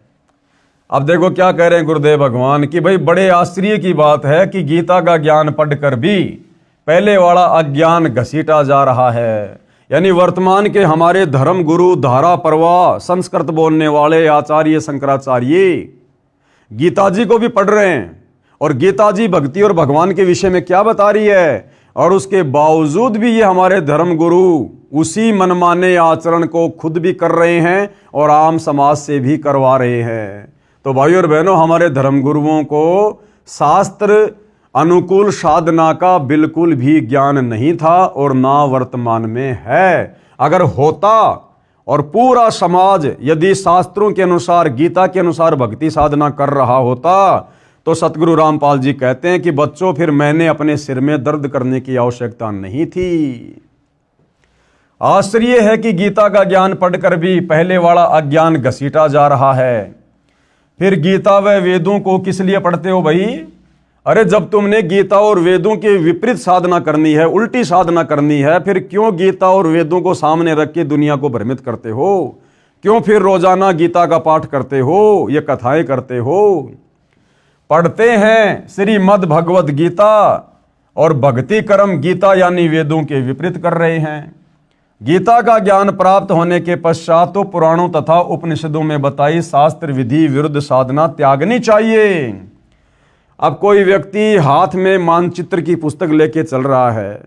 अब देखो क्या कह रहे हैं गुरुदेव भगवान कि भाई बड़े आश्चर्य की बात है कि गीता का ज्ञान पढ़कर भी पहले वाला अज्ञान घसीटा जा रहा है। यानी वर्तमान के हमारे धर्म गुरु, धारा प्रवाह, संस्कृत बोलने वाले आचार्य शंकराचार्य गीता जी को भी पढ़ रहे हैं और गीता जी भक्ति और भगवान के विषय में क्या बता रही है, और उसके बावजूद भी ये हमारे धर्म गुरु उसी मनमाने आचरण को खुद भी कर रहे हैं और आम समाज से भी करवा रहे हैं। तो भाइयों और बहनों, हमारे धर्म गुरुओं को शास्त्र अनुकूल साधना का बिल्कुल भी ज्ञान नहीं था और ना वर्तमान में है। अगर होता और पूरा समाज यदि शास्त्रों के अनुसार, गीता के अनुसार भक्ति साधना कर रहा होता, तो सतगुरु रामपाल जी कहते हैं कि बच्चों, फिर मैंने अपने सिर में दर्द करने की आवश्यकता नहीं थी। आश्चर्य है कि गीता का ज्ञान पढ़कर भी पहले वाला अज्ञान घसीटा जा रहा है। फिर गीता व वेदों को किस लिए पढ़ते हो भाई? अरे जब तुमने गीता और वेदों के विपरीत साधना करनी है, उल्टी साधना करनी है, फिर क्यों गीता और वेदों को सामने रख के दुनिया को भ्रमित करते हो? क्यों फिर रोजाना गीता का पाठ करते हो, ये कथाएं करते हो? पढ़ते हैं श्रीमद् भगवद गीता और भक्ति कर्म गीता यानी वेदों के विपरीत कर रहे हैं। गीता का ज्ञान प्राप्त होने के पश्चात तो पुराणों तथा उपनिषदों में बताई शास्त्र विधि विरुद्ध साधना त्यागनी चाहिए। अब कोई व्यक्ति हाथ में मानचित्र की पुस्तक लेके चल रहा है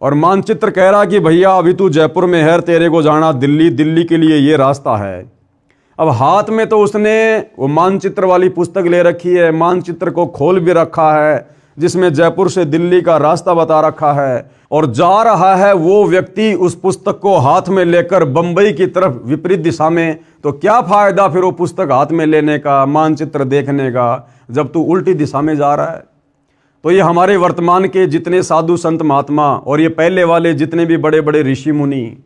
और मानचित्र कह रहा कि भैया अभी तू जयपुर में है, तेरे को जाना दिल्ली, दिल्ली के लिए ये रास्ता है। अब हाथ में तो उसने वो मानचित्र वाली पुस्तक ले रखी है, मानचित्र को खोल भी रखा है जिसमें जयपुर से दिल्ली का रास्ता बता रखा है, और जा रहा है वो व्यक्ति उस पुस्तक को हाथ में लेकर बंबई की तरफ विपरीत दिशा में। तो क्या फायदा फिर वो पुस्तक हाथ में लेने का, मानचित्र देखने का, जब तू उल्टी दिशा में जा रहा है। तो ये हमारे वर्तमान के जितने साधु संत महात्मा और ये पहले वाले जितने भी बड़े बड़े ऋषि मुनि,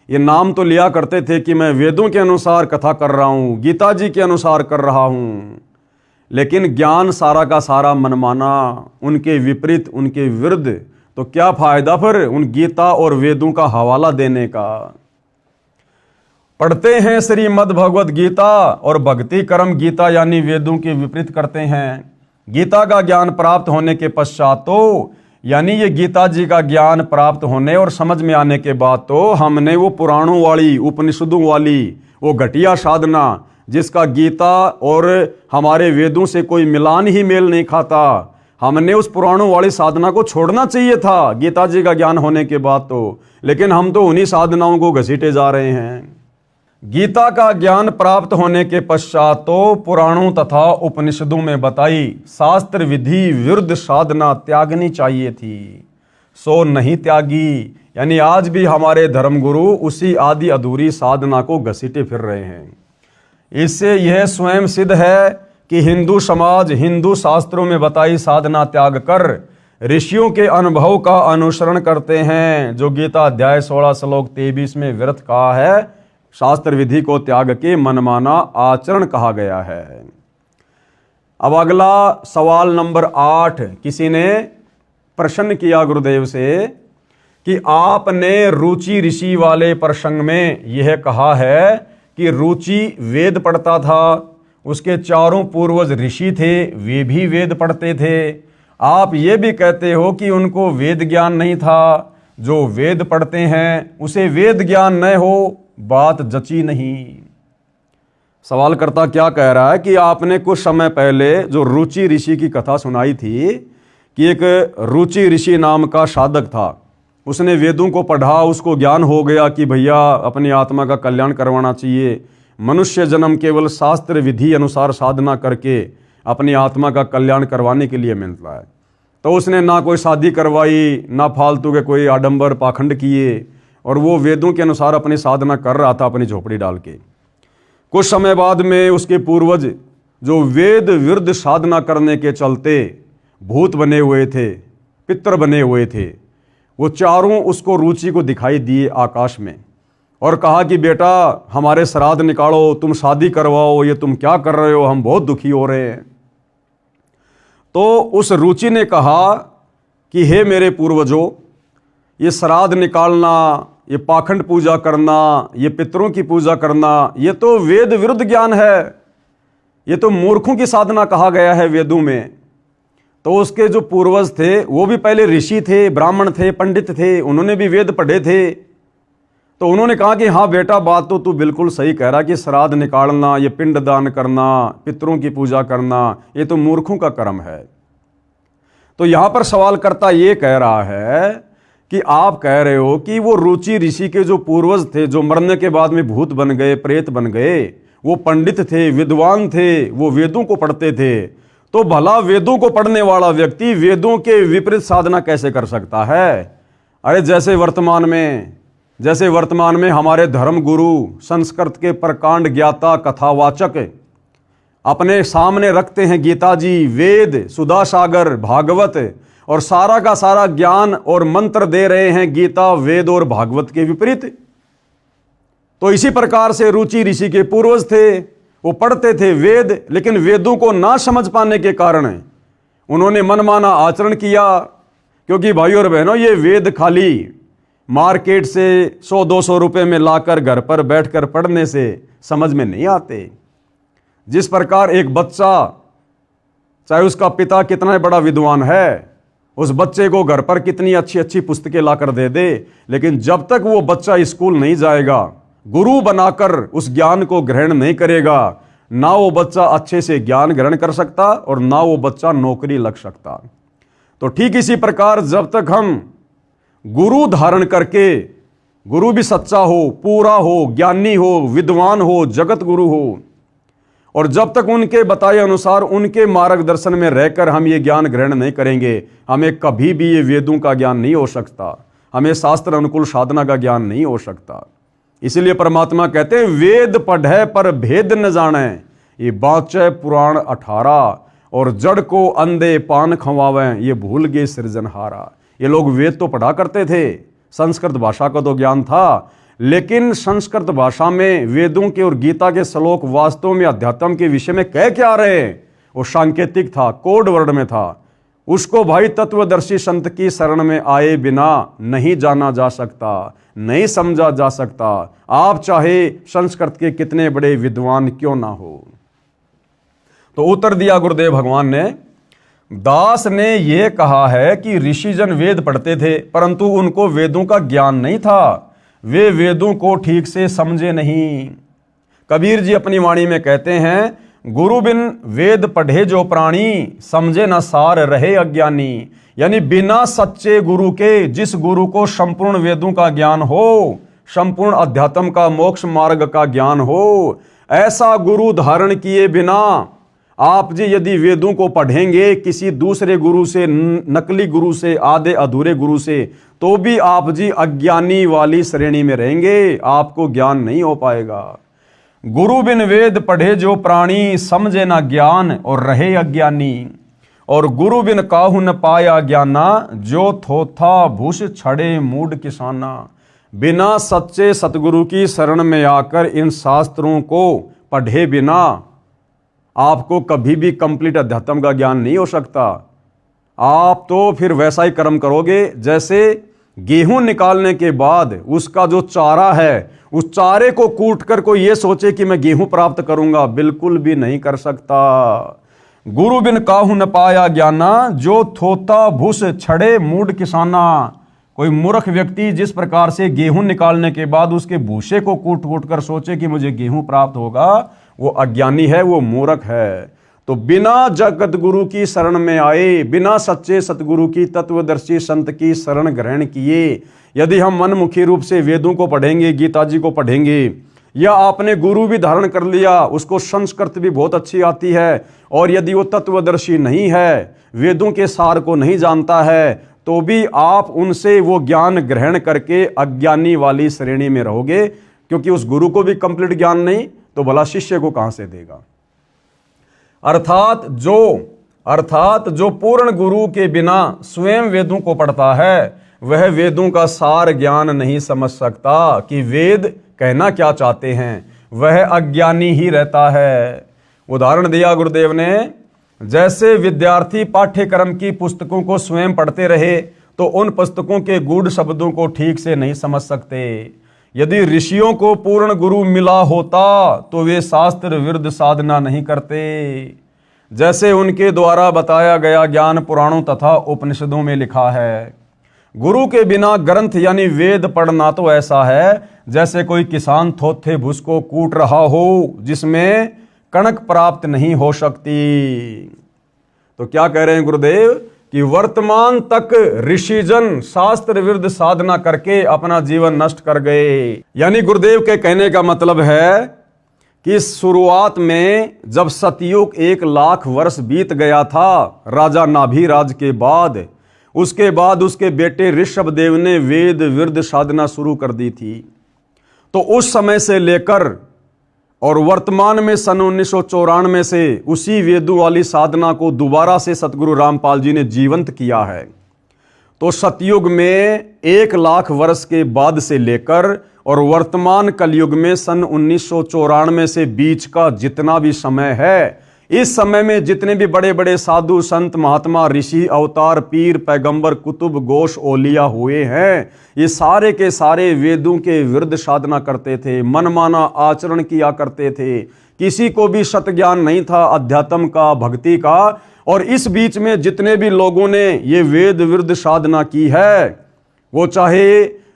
ये नाम तो लिया करते थे कि मैं वेदों के अनुसार कथा कर रहा हूँ, गीता जी के अनुसार कर रहा हूँ, लेकिन ज्ञान सारा का सारा मनमाना, उनके विपरीत, उनके विरुद्ध। तो क्या फायदा फिर उन गीता और वेदों का हवाला देने का? पढ़ते हैं श्रीमद् भगवद गीता और भक्ति कर्म गीता यानी वेदों के विपरीत करते हैं। गीता का ज्ञान प्राप्त होने के पश्चात तो, यानी ये गीता जी का ज्ञान प्राप्त होने और समझ में आने के बाद तो हमने वो पुराणों वाली, उपनिषदों वाली वो घटिया साधना, जिसका गीता और हमारे वेदों से कोई मिलान ही मेल नहीं खाता, हमने उस पुराणों वाली साधना को छोड़ना चाहिए था गीता जी का ज्ञान होने के बाद तो। लेकिन हम तो उन्हीं साधनाओं को घसीटे जा रहे हैं। गीता का ज्ञान प्राप्त होने के पश्चात तो पुराणों तथा उपनिषदों में बताई शास्त्र विधि विरुद्ध साधना त्यागनी चाहिए थी, सो नहीं त्यागी। यानी आज भी हमारे धर्मगुरु उसी आदि अधूरी साधना को घसीटे फिर रहे हैं। इससे यह स्वयं सिद्ध है कि हिंदू समाज हिंदू शास्त्रों में बताई साधना त्याग कर ऋषियों के अनुभव का अनुसरण करते हैं, जो गीता अध्याय 16 श्लोक 23 में व्यर्थ कहा है, शास्त्र विधि को त्याग के मनमाना आचरण कहा गया है। अब अगला सवाल नंबर 8, किसी ने प्रश्न किया गुरुदेव से कि आपने रुचि ऋषि वाले प्रसंग में यह कहा है कि रुचि वेद पढ़ता था, उसके चारों पूर्वज ऋषि थे, वे भी वेद पढ़ते थे। आप ये भी कहते हो कि उनको वेद ज्ञान नहीं था, जो वेद पढ़ते हैं उसे वेद ज्ञान न हो, बात जची नहीं। सवालकर्ता क्या कह रहा है कि आपने कुछ समय पहले जो रुचि ऋषि की कथा सुनाई थी कि एक रुचि ऋषि नाम का साधक था, उसने वेदों को पढ़ा, उसको ज्ञान हो गया कि भैया अपनी आत्मा का कल्याण करवाना चाहिए, मनुष्य जन्म केवल शास्त्र विधि अनुसार साधना करके अपनी आत्मा का कल्याण करवाने के लिए मिलता है। तो उसने ना कोई शादी करवाई, ना फालतू के कोई आडंबर पाखंड किए, और वो वेदों के अनुसार अपनी साधना कर रहा था अपनी झोपड़ी डाल के। कुछ समय बाद में उसके पूर्वज जो वेद विरुद्ध साधना करने के चलते भूत बने हुए थे, पितर बने हुए थे, वो चारों उसको रुचि को दिखाई दिए आकाश में और कहा कि बेटा हमारे श्राद्ध निकालो, तुम शादी करवाओ, ये तुम क्या कर रहे हो, हम बहुत दुखी हो रहे हैं। तो उस रुचि ने कहा कि हे मेरे पूर्वजों, ये श्राद्ध निकालना, ये पाखंड पूजा करना, ये पितरों की पूजा करना, ये तो वेद विरुद्ध ज्ञान है, ये तो मूर्खों की साधना कहा गया है वेदों में। तो उसके जो पूर्वज थे वो भी पहले ऋषि थे, ब्राह्मण थे, पंडित थे, उन्होंने भी वेद पढ़े थे। तो उन्होंने कहा कि हाँ बेटा, बात तो तू बिल्कुल सही कह रहा कि श्राद्ध निकालना, ये पिंड दान करना, पितरों की पूजा करना, ये तो मूर्खों का कर्म है। तो यहां पर सवालकर्ता ये कह रहा है कि आप कह रहे हो कि वो रुचि ऋषि के जो पूर्वज थे, जो मरने के बाद में भूत बन गए, प्रेत बन गए, वो पंडित थे, विद्वान थे, वो वेदों को पढ़ते थे, तो भला वेदों को पढ़ने वाला व्यक्ति वेदों के विपरीत साधना कैसे कर सकता है? अरे जैसे वर्तमान में हमारे धर्म गुरु, संस्कृत के प्रकांड ज्ञाता, कथावाचक अपने सामने रखते हैं गीता जी, वेद, सुधा सागर, भागवत और सारा का सारा ज्ञान और मंत्र दे रहे हैं गीता, वेद और भागवत के विपरीत। तो इसी प्रकार से रुचि ऋषि के पूर्वज थे, वो पढ़ते थे वेद, लेकिन वेदों को ना समझ पाने के कारण उन्होंने मनमाना आचरण किया। क्योंकि भाइयों और बहनों, ये वेद खाली मार्केट से 100-200 रुपए में लाकर घर पर बैठकर पढ़ने से समझ में नहीं आते। जिस प्रकार एक बच्चा, चाहे उसका पिता कितना बड़ा विद्वान है, उस बच्चे को घर पर कितनी अच्छी अच्छी पुस्तकें लाकर दे दे, लेकिन जब तक वो बच्चा स्कूल नहीं जाएगा, गुरु बनाकर उस ज्ञान को ग्रहण नहीं करेगा, ना वो बच्चा अच्छे से ज्ञान ग्रहण कर सकता और ना वो बच्चा नौकरी लग सकता। तो ठीक इसी प्रकार जब तक हम गुरु धारण करके, गुरु भी सच्चा हो, पूरा हो, ज्ञानी हो, विद्वान हो, जगत गुरु हो, और जब तक उनके बताए अनुसार, उनके मार्गदर्शन में रहकर हम ये ज्ञान ग्रहण नहीं करेंगे, हमें कभी भी ये वेदों का ज्ञान नहीं हो सकता, हमें शास्त्र अनुकूल साधना का ज्ञान नहीं हो सकता। इसलिए परमात्मा कहते हैं, वेद पढ़े पर भेद न जाने, ये बाँचे पुराण 18, और जड़ को अंधे पान खवावें, ये भूल गए सृजनहारा। ये लोग वेद तो पढ़ा करते थे, संस्कृत भाषा का तो ज्ञान था, लेकिन संस्कृत भाषा में वेदों के और गीता के श्लोक वास्तव में अध्यात्म के विषय में कह क्या रहे हैं, वो सांकेतिक था, कोड वर्ड में था। उसको भाई तत्वदर्शी संत की शरण में आए बिना नहीं जाना जा सकता, नहीं समझा जा सकता, आप चाहे संस्कृत के कितने बड़े विद्वान क्यों ना हो। तो उत्तर दिया गुरुदेव भगवान ने, दास ने यह कहा है कि ऋषिजन वेद पढ़ते थे, परंतु उनको वेदों का ज्ञान नहीं था, वे वेदों को ठीक से समझे नहीं। कबीर जी अपनी वाणी में कहते हैं, गुरु बिन वेद पढ़े जो प्राणी, समझे न सार रहे अज्ञानी। यानी बिना सच्चे गुरु के, जिस गुरु को संपूर्ण वेदों का ज्ञान हो, संपूर्ण अध्यात्म का, मोक्ष मार्ग का ज्ञान हो, ऐसा गुरु धारण किए बिना आप जी यदि वेदों को पढ़ेंगे किसी दूसरे गुरु से, नकली गुरु से, आधे अधूरे गुरु से, तो भी आप जी अज्ञानी वाली श्रेणी में रहेंगे, आपको ज्ञान नहीं हो पाएगा। गुरु बिन वेद पढ़े जो प्राणी, समझे ना ज्ञान और रहे अज्ञानी। और गुरु बिन काहू न पाया ज्ञाना, जो थोथा भूष छड़े मूड किसाना। बिना सच्चे सतगुरु की शरण में आकर इन शास्त्रों को पढ़े बिना आपको कभी भी कंप्लीट अध्यात्म का ज्ञान नहीं हो सकता। आप तो फिर वैसा ही कर्म करोगे जैसे गेहूं निकालने के बाद उसका जो चारा है, उस चारे को कूट कर कोई ये सोचे कि मैं गेहूं प्राप्त करूंगा, बिल्कुल भी नहीं कर सकता। गुरु बिन काहू न पाया ज्ञाना, जो थोता भूस छड़े मूड किसाना। कोई मूर्ख व्यक्ति जिस प्रकार से गेहूं निकालने के बाद उसके भूसे को कूट कूट कर सोचे कि मुझे गेहूं प्राप्त होगा, वो अज्ञानी है, वो मूर्ख है। तो बिना जगत गुरु की शरण में आए, बिना सच्चे सतगुरु की, तत्वदर्शी संत की शरण ग्रहण किए यदि हम मनमुखी रूप से वेदों को पढ़ेंगे, गीता जी को पढ़ेंगे, या आपने गुरु भी धारण कर लिया, उसको संस्कृत भी बहुत अच्छी आती है, और यदि वो तत्वदर्शी नहीं है, वेदों के सार को नहीं जानता है, तो भी आप उनसे वो ज्ञान ग्रहण करके अज्ञानी वाली श्रेणी में रहोगे, क्योंकि उस गुरु को भी कंप्लीट ज्ञान नहीं, तो भला शिष्य को कहां से देगा। अर्थात जो पूर्ण गुरु के बिना स्वयं वेदों को पढ़ता है, वह वेदों का सार ज्ञान नहीं समझ सकता कि वेद कहना क्या चाहते हैं, वह अज्ञानी ही रहता है। उदाहरण दिया गुरुदेव ने, जैसे विद्यार्थी पाठ्यक्रम की पुस्तकों को स्वयं पढ़ते रहे तो उन पुस्तकों के गूढ़ शब्दों को ठीक से नहीं समझ सकते। यदि ऋषियों को पूर्ण गुरु मिला होता तो वे शास्त्र विरुद्ध साधना नहीं करते। जैसे उनके द्वारा बताया गया ज्ञान पुराणों तथा उपनिषदों में लिखा है। गुरु के बिना ग्रंथ यानी वेद पढ़ना तो ऐसा है जैसे कोई किसान थोथे भूस को कूट रहा हो जिसमें कणक प्राप्त नहीं हो सकती। तो क्या कह रहे हैं गुरुदेव कि वर्तमान तक ऋषिजन शास्त्र विरुद्ध साधना करके अपना जीवन नष्ट कर गए। यानी गुरुदेव के कहने का मतलब है कि शुरुआत में जब सतयुग 1,00,000 वर्ष बीत गया था राजा नाभिराज के बाद, उसके बाद उसके बेटे ऋषभदेव ने वेद विरुद्ध साधना शुरू कर दी थी। तो उस समय से लेकर और वर्तमान में सन 1994 से उसी वेदों वाली साधना को दोबारा से सतगुरु रामपाल जी ने जीवंत किया है। तो सतयुग में 1,00,000 वर्ष के बाद से लेकर और वर्तमान कलयुग में सन 1994 से बीच का जितना भी समय है, इस समय में जितने भी बड़े बड़े साधु संत महात्मा ऋषि अवतार पीर पैगंबर कुतुब गोश ओलिया हुए हैं, ये सारे के सारे वेदों के विरुद्ध साधना करते थे, मनमाना आचरण किया करते थे, किसी को भी सत ज्ञान नहीं था अध्यात्म का, भक्ति का। और इस बीच में जितने भी लोगों ने ये वेद विरुद्ध साधना की है, वो चाहे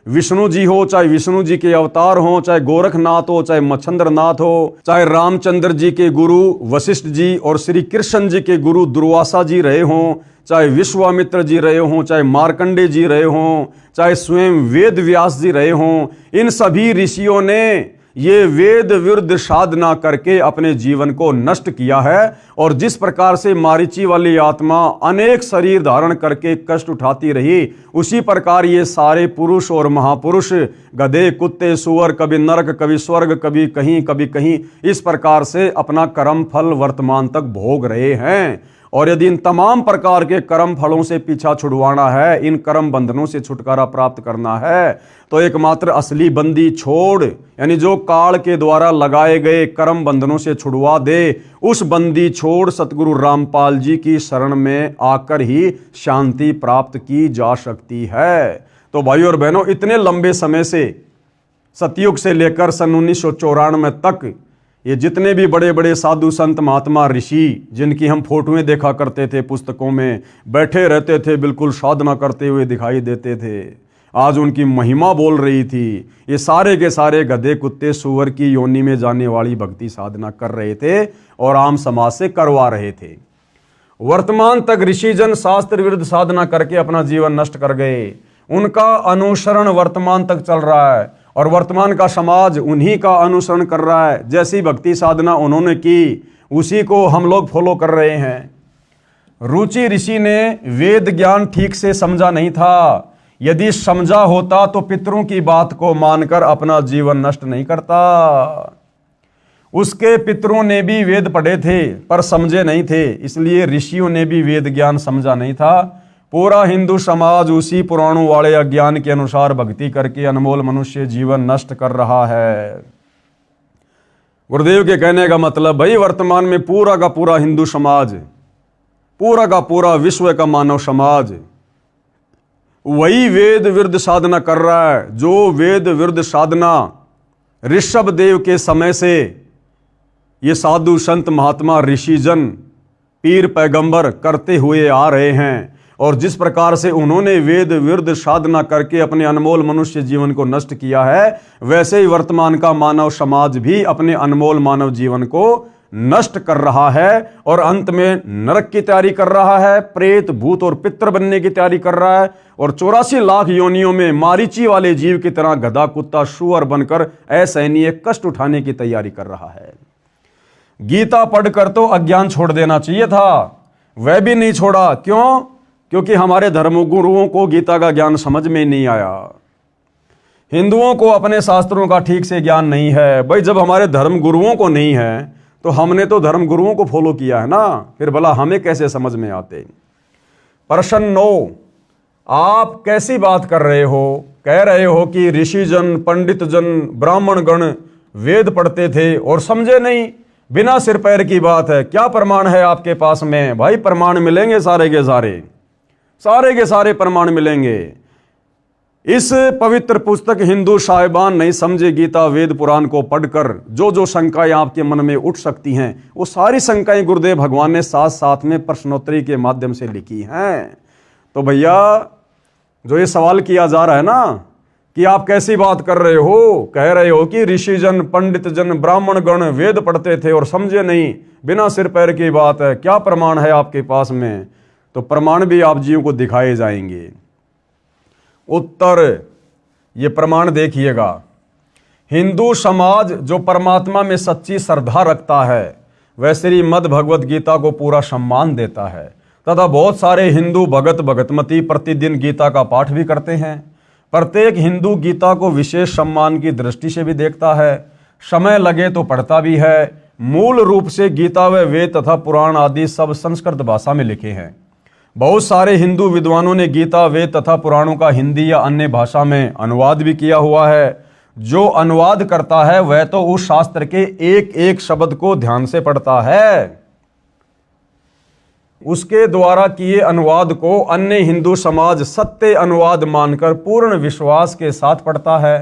विष्णु जी हो, चाहे विष्णु जी के अवतार हो, चाहे गोरखनाथ हो, चाहे मच्छंद्रनाथ हो, चाहे रामचंद्र जी के गुरु वशिष्ठ जी और श्री कृष्ण जी के गुरु दुर्वासा जी रहे हों, चाहे विश्वामित्र जी रहे हों, चाहे मार्कंडे जी रहे हों, चाहे स्वयं वेद व्यास जी रहे हों, इन सभी ऋषियों ने ये वेद विरुद्ध साधना करके अपने जीवन को नष्ट किया है। और जिस प्रकार से मारीची वाली आत्मा अनेक शरीर धारण करके कष्ट उठाती रही, उसी प्रकार ये सारे पुरुष और महापुरुष गधे कुत्ते सुअर, कभी नरक कभी स्वर्ग, कभी कहीं इस प्रकार से अपना कर्म फल वर्तमान तक भोग रहे हैं। और यदि इन तमाम प्रकार के कर्म फलों से पीछा छुड़वाना है, इन कर्म बंधनों से छुटकारा प्राप्त करना है, तो एकमात्र असली बंदी छोड़, यानी जो काल के द्वारा लगाए गए कर्म बंधनों से छुड़वा दे, उस बंदी छोड़ सतगुरु रामपाल जी की शरण में आकर ही शांति प्राप्त की जा सकती है। तो भाइयों और बहनों, इतने लंबे समय से सतयुग से लेकर सन 1994 तक ये जितने भी बड़े बड़े साधु संत महात्मा ऋषि, जिनकी हम फोटोएं देखा करते थे पुस्तकों में, बैठे रहते थे बिल्कुल साधना करते हुए दिखाई देते थे, आज उनकी महिमा बोल रही थी, ये सारे के सारे गधे कुत्ते सुअर की योनि में जाने वाली भक्ति साधना कर रहे थे और आम समाज से करवा रहे थे। वर्तमान तक ऋषिजन शास्त्र विरुद्ध साधना करके अपना जीवन नष्ट कर गए, उनका अनुसरण वर्तमान तक चल रहा है और वर्तमान का समाज उन्हीं का अनुसरण कर रहा है। जैसी भक्ति साधना उन्होंने की, उसी को हम लोग फॉलो कर रहे हैं। रुचि ऋषि ने वेद ज्ञान ठीक से समझा नहीं था, यदि समझा होता तो पितरों की बात को मानकर अपना जीवन नष्ट नहीं करता। उसके पितरों ने भी वेद पढ़े थे पर समझे नहीं थे, इसलिए ऋषियों ने भी वेद ज्ञान समझा नहीं था। पूरा हिंदू समाज उसी पुराणों वाले अज्ञान के अनुसार भक्ति करके अनमोल मनुष्य जीवन नष्ट कर रहा है। गुरुदेव के कहने का मतलब, भाई वर्तमान में पूरा का पूरा हिंदू समाज, पूरा का पूरा विश्व का मानव समाज वही वेद विरुद्ध साधना कर रहा है, जो वेद विरुद्ध साधना ऋषभदेव के समय से ये साधु संत महात्मा ऋषिजन पीर पैगंबर करते हुए आ रहे हैं। और जिस प्रकार से उन्होंने वेद विरुद्ध साधना करके अपने अनमोल मनुष्य जीवन को नष्ट किया है, वैसे ही वर्तमान का मानव समाज भी अपने अनमोल मानव जीवन को नष्ट कर रहा है और अंत में नरक की तैयारी कर रहा है, प्रेत भूत और पितर बनने की तैयारी कर रहा है और 84 लाख योनियों में मारीची वाले जीव की तरह गधा कुत्ता सुअर बनकर असहनीय कष्ट उठाने की तैयारी कर रहा है। गीता पढ़कर तो अज्ञान छोड़ देना चाहिए था, वह भी नहीं छोड़ा। क्यों? क्योंकि हमारे धर्मगुरुओं को गीता का ज्ञान समझ में नहीं आया। हिंदुओं को अपने शास्त्रों का ठीक से ज्ञान नहीं है। भाई जब हमारे धर्मगुरुओं को नहीं है तो हमने तो धर्मगुरुओं को फॉलो किया है ना, फिर भला हमें कैसे समझ में आते। प्रश्न 9, आप कैसी बात कर रहे हो? कह रहे हो कि ऋषिजन पंडित जन ब्राह्मण गण वेद पढ़ते थे और समझे नहीं, बिना सिर पैर की बात है। क्या प्रमाण है आपके पास में? भाई प्रमाण मिलेंगे, सारे के सारे प्रमाण मिलेंगे। इस पवित्र पुस्तक हिंदू साहिबान नहीं समझे गीता वेद पुराण को पढ़कर जो शंकाएं आपके मन में उठ सकती हैं, वो सारी शंकाएं गुरुदेव भगवान ने साथ साथ में प्रश्नोत्तरी के माध्यम से लिखी हैं। तो भैया जो ये सवाल किया जा रहा है ना कि आप कैसी बात कर रहे हो, कह रहे हो कि ऋषिजन पंडित जन ब्राह्मण गण वेद पढ़ते थे और समझे नहीं, बिना सिर पैर की बात है, क्या प्रमाण है आपके पास में? तो प्रमाण भी आप जीव को दिखाए जाएंगे। उत्तर, ये प्रमाण देखिएगा। हिंदू समाज जो परमात्मा में सच्ची श्रद्धा रखता है वह श्रीमद् भगवत गीता को पूरा सम्मान देता है तथा बहुत सारे हिंदू भगत भगतमती प्रतिदिन गीता का पाठ भी करते हैं। प्रत्येक हिंदू गीता को विशेष सम्मान की दृष्टि से भी देखता है, समय लगे तो पढ़ता भी है। मूल रूप से गीता व वेद तथा पुराण आदि सब संस्कृत भाषा में लिखे हैं। बहुत सारे हिंदू विद्वानों ने गीता वेद तथा पुराणों का हिंदी या अन्य भाषा में अनुवाद भी किया हुआ है। जो अनुवाद करता है वह तो उस शास्त्र के एक एक शब्द को ध्यान से पढ़ता है। उसके द्वारा किए अनुवाद को अन्य हिंदू समाज सत्य अनुवाद मानकर पूर्ण विश्वास के साथ पढ़ता है।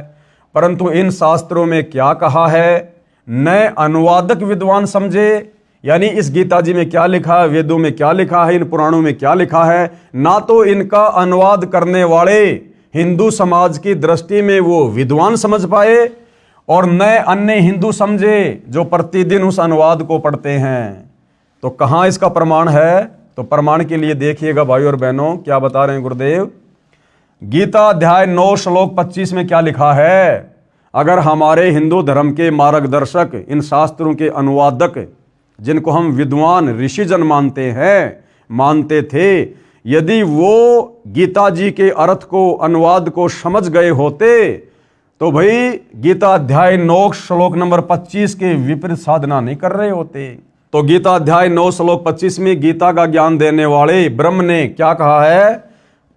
परंतु इन शास्त्रों में क्या कहा है न अनुवादक विद्वान समझे, यानी इस गीता जी में क्या लिखा है, वेदों में क्या लिखा है, इन पुराणों में क्या लिखा है, ना तो इनका अनुवाद करने वाले हिंदू समाज की दृष्टि में वो विद्वान समझ पाए और न अन्य हिंदू समझे जो प्रतिदिन उस अनुवाद को पढ़ते हैं। तो कहाँ इसका प्रमाण है? तो प्रमाण के लिए देखिएगा भाई और बहनों, क्या बता रहे हैं गुरुदेव। गीता अध्याय 9 श्लोक 25 में क्या लिखा है? अगर हमारे हिंदू धर्म के मार्गदर्शक, इन शास्त्रों के अनुवादक जिनको हम विद्वान ऋषिजन मानते थे, यदि वो गीता जी के अर्थ को, अनुवाद को समझ गए होते तो भाई गीता अध्याय 9 श्लोक नंबर 25 के विपरीत साधना नहीं कर रहे होते। तो गीता अध्याय 9 श्लोक 25 में गीता का ज्ञान देने वाले ब्रह्म ने क्या कहा है?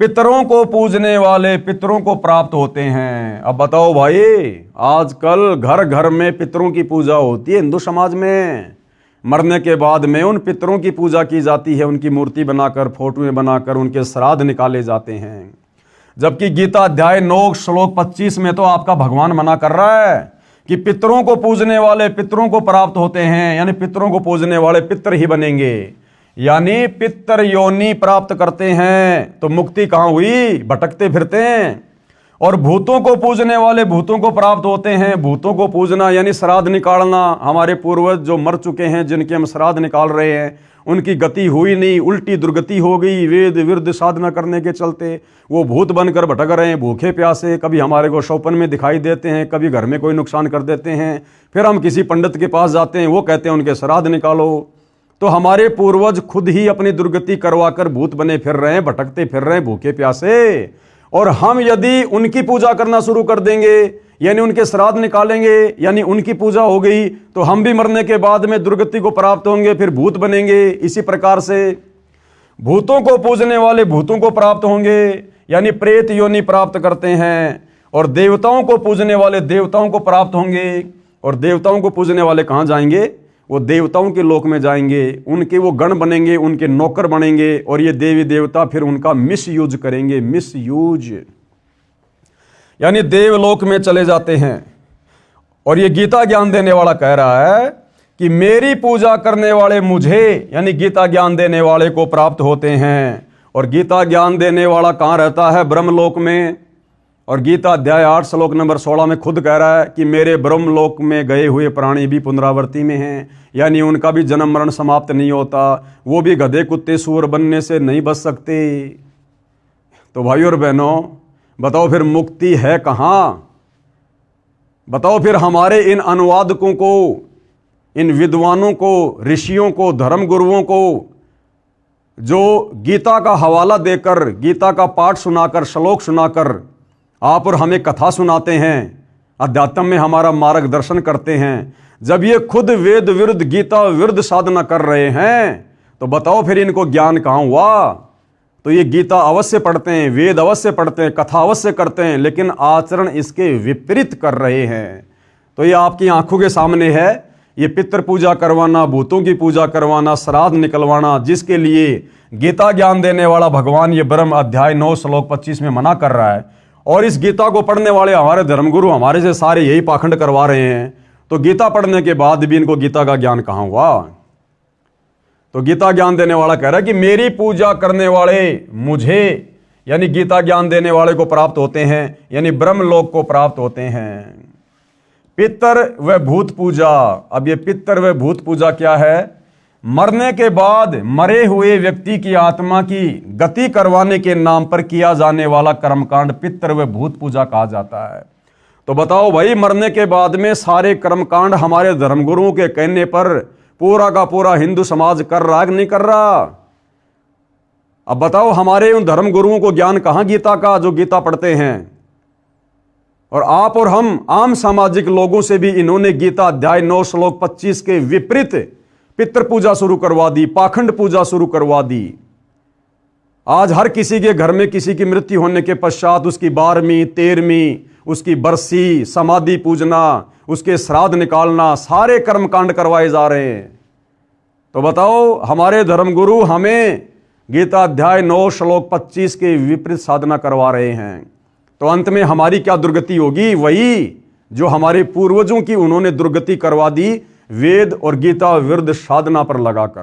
पितरों को पूजने वाले पितरों को प्राप्त होते हैं। अब बताओ भाई, आजकल घर घर में पितरों की पूजा होती है हिंदू समाज में। मरने के बाद में उन पितरों की पूजा की जाती है, उनकी मूर्ति बनाकर, फोटोएं बनाकर उनके श्राद्ध निकाले जाते हैं। जबकि गीता अध्याय 9 श्लोक 25 में तो आपका भगवान मना कर रहा है कि पितरों को पूजने वाले पितरों को प्राप्त होते हैं, यानी पितरों को पूजने वाले पितर ही बनेंगे, यानी पितर योनि प्राप्त करते हैं। तो मुक्ति कहां हुई? भटकते फिरते हैं। और भूतों को पूजने वाले भूतों को प्राप्त होते हैं। भूतों को पूजना यानी श्राद्ध निकालना। हमारे पूर्वज जो मर चुके हैं, जिनके हम श्राद्ध निकाल रहे हैं, उनकी गति हुई नहीं, उल्टी दुर्गति हो गई वेद विरुद्ध साधना करने के चलते। वो भूत बनकर भटक रहे हैं, भूखे प्यासे। कभी हमारे को स्वप्न में दिखाई देते हैं, कभी घर में कोई नुकसान कर देते हैं। फिर हम किसी पंडित के पास जाते हैं, वो कहते हैं उनके श्राद्ध निकालो। तो हमारे पूर्वज खुद ही अपनी दुर्गति करवाकर भूत बने फिर रहे हैं, भटकते फिर रहे हैं भूखे प्यासे। और हम यदि उनकी पूजा करना शुरू कर देंगे, यानी उनके श्राद्ध निकालेंगे, यानी उनकी पूजा हो गई, तो हम भी मरने के बाद में दुर्गति को प्राप्त होंगे, फिर भूत बनेंगे। इसी प्रकार से भूतों को पूजने वाले भूतों को प्राप्त होंगे, यानी प्रेत योनि प्राप्त करते हैं। और देवताओं को पूजने वाले देवताओं को प्राप्त होंगे। और देवताओं को पूजने वाले कहाँ जाएंगे? वो देवताओं के लोक में जाएंगे, उनके वो गण बनेंगे, उनके नौकर बनेंगे। और ये देवी देवता फिर उनका मिसयूज करेंगे, मिसयूज, यानी देवलोक में चले जाते हैं। और ये गीता ज्ञान देने वाला कह रहा है कि मेरी पूजा करने वाले मुझे, यानी गीता ज्ञान देने वाले को प्राप्त होते हैं। और गीता ज्ञान देने वाला कहाँ रहता है? ब्रह्मलोक में। और गीता अध्याय 8 श्लोक नंबर 16 में खुद कह रहा है कि मेरे ब्रह्मलोक में गए हुए प्राणी भी पुनरावृत्ति में हैं, यानी उनका भी जन्म मरण समाप्त नहीं होता। वो भी गधे कुत्ते सूअर बनने से नहीं बच सकते। तो भाई और बहनों, बताओ फिर मुक्ति है कहाँ? बताओ फिर हमारे इन अनुवादकों को, इन विद्वानों को, ऋषियों को, धर्म गुरुओं को जो गीता का हवाला देकर, गीता का पाठ सुनाकर, श्लोक सुनाकर आप और हमें कथा सुनाते हैं, अध्यात्म में हमारा मार्गदर्शन करते हैं, जब ये खुद वेद विरुद्ध गीता विरुद्ध साधना कर रहे हैं, तो बताओ फिर इनको ज्ञान कहाँ हुआ? तो ये गीता अवश्य पढ़ते हैं, वेद अवश्य पढ़ते हैं, कथा अवश्य करते हैं, लेकिन आचरण इसके विपरीत कर रहे हैं। तो ये आपकी आंखों के सामने है। ये पितृ पूजा करवाना, भूतों की पूजा करवाना, श्राद्ध निकलवाना, जिसके लिए गीता ज्ञान देने वाला भगवान ये ब्रह्म अध्याय 9 श्लोक 25 में मना कर रहा है। और इस गीता को पढ़ने वाले हमारे धर्मगुरु हमारे से सारे यही पाखंड करवा रहे हैं। तो गीता पढ़ने के बाद भी इनको गीता का ज्ञान कहाँ हुआ? तो गीता ज्ञान देने वाला कह रहा है कि मेरी पूजा करने वाले मुझे, यानी गीता ज्ञान देने वाले को प्राप्त होते हैं, यानी ब्रह्मलोक को प्राप्त होते हैं। पितर व भूत पूजा। अब ये पितर व भूत पूजा क्या है? मरने के बाद मरे हुए व्यक्ति की आत्मा की गति करवाने के नाम पर किया जाने वाला कर्मकांड पितृ व भूत पूजा कहा जाता है। तो बताओ भाई, मरने के बाद में सारे कर्मकांड हमारे धर्मगुरुओं के कहने पर पूरा का पूरा हिंदू समाज कर रहा है कि नहीं कर रहा? अब बताओ, हमारे उन धर्मगुरुओं को ज्ञान कहां गीता का, जो गीता पढ़ते हैं? और आप और हम आम सामाजिक लोगों से भी इन्होंने गीता अध्याय 9 श्लोक 25 के विपरीत पितृ पूजा शुरू करवा दी, पाखंड पूजा शुरू करवा दी। आज हर किसी के घर में किसी की मृत्यु होने के पश्चात उसकी 12वीं 13वीं उसकी बरसी, समाधि पूजना, उसके श्राद्ध निकालना, सारे कर्मकांड करवाए जा रहे हैं। तो बताओ, हमारे धर्मगुरु हमें गीता अध्याय 9 श्लोक 25 के विपरीत साधना करवा रहे हैं। तो अंत में हमारी क्या दुर्गति होगी? वही जो हमारे पूर्वजों की उन्होंने दुर्गति करवा दी, वेद और गीता विरुद्ध साधना पर लगाकर।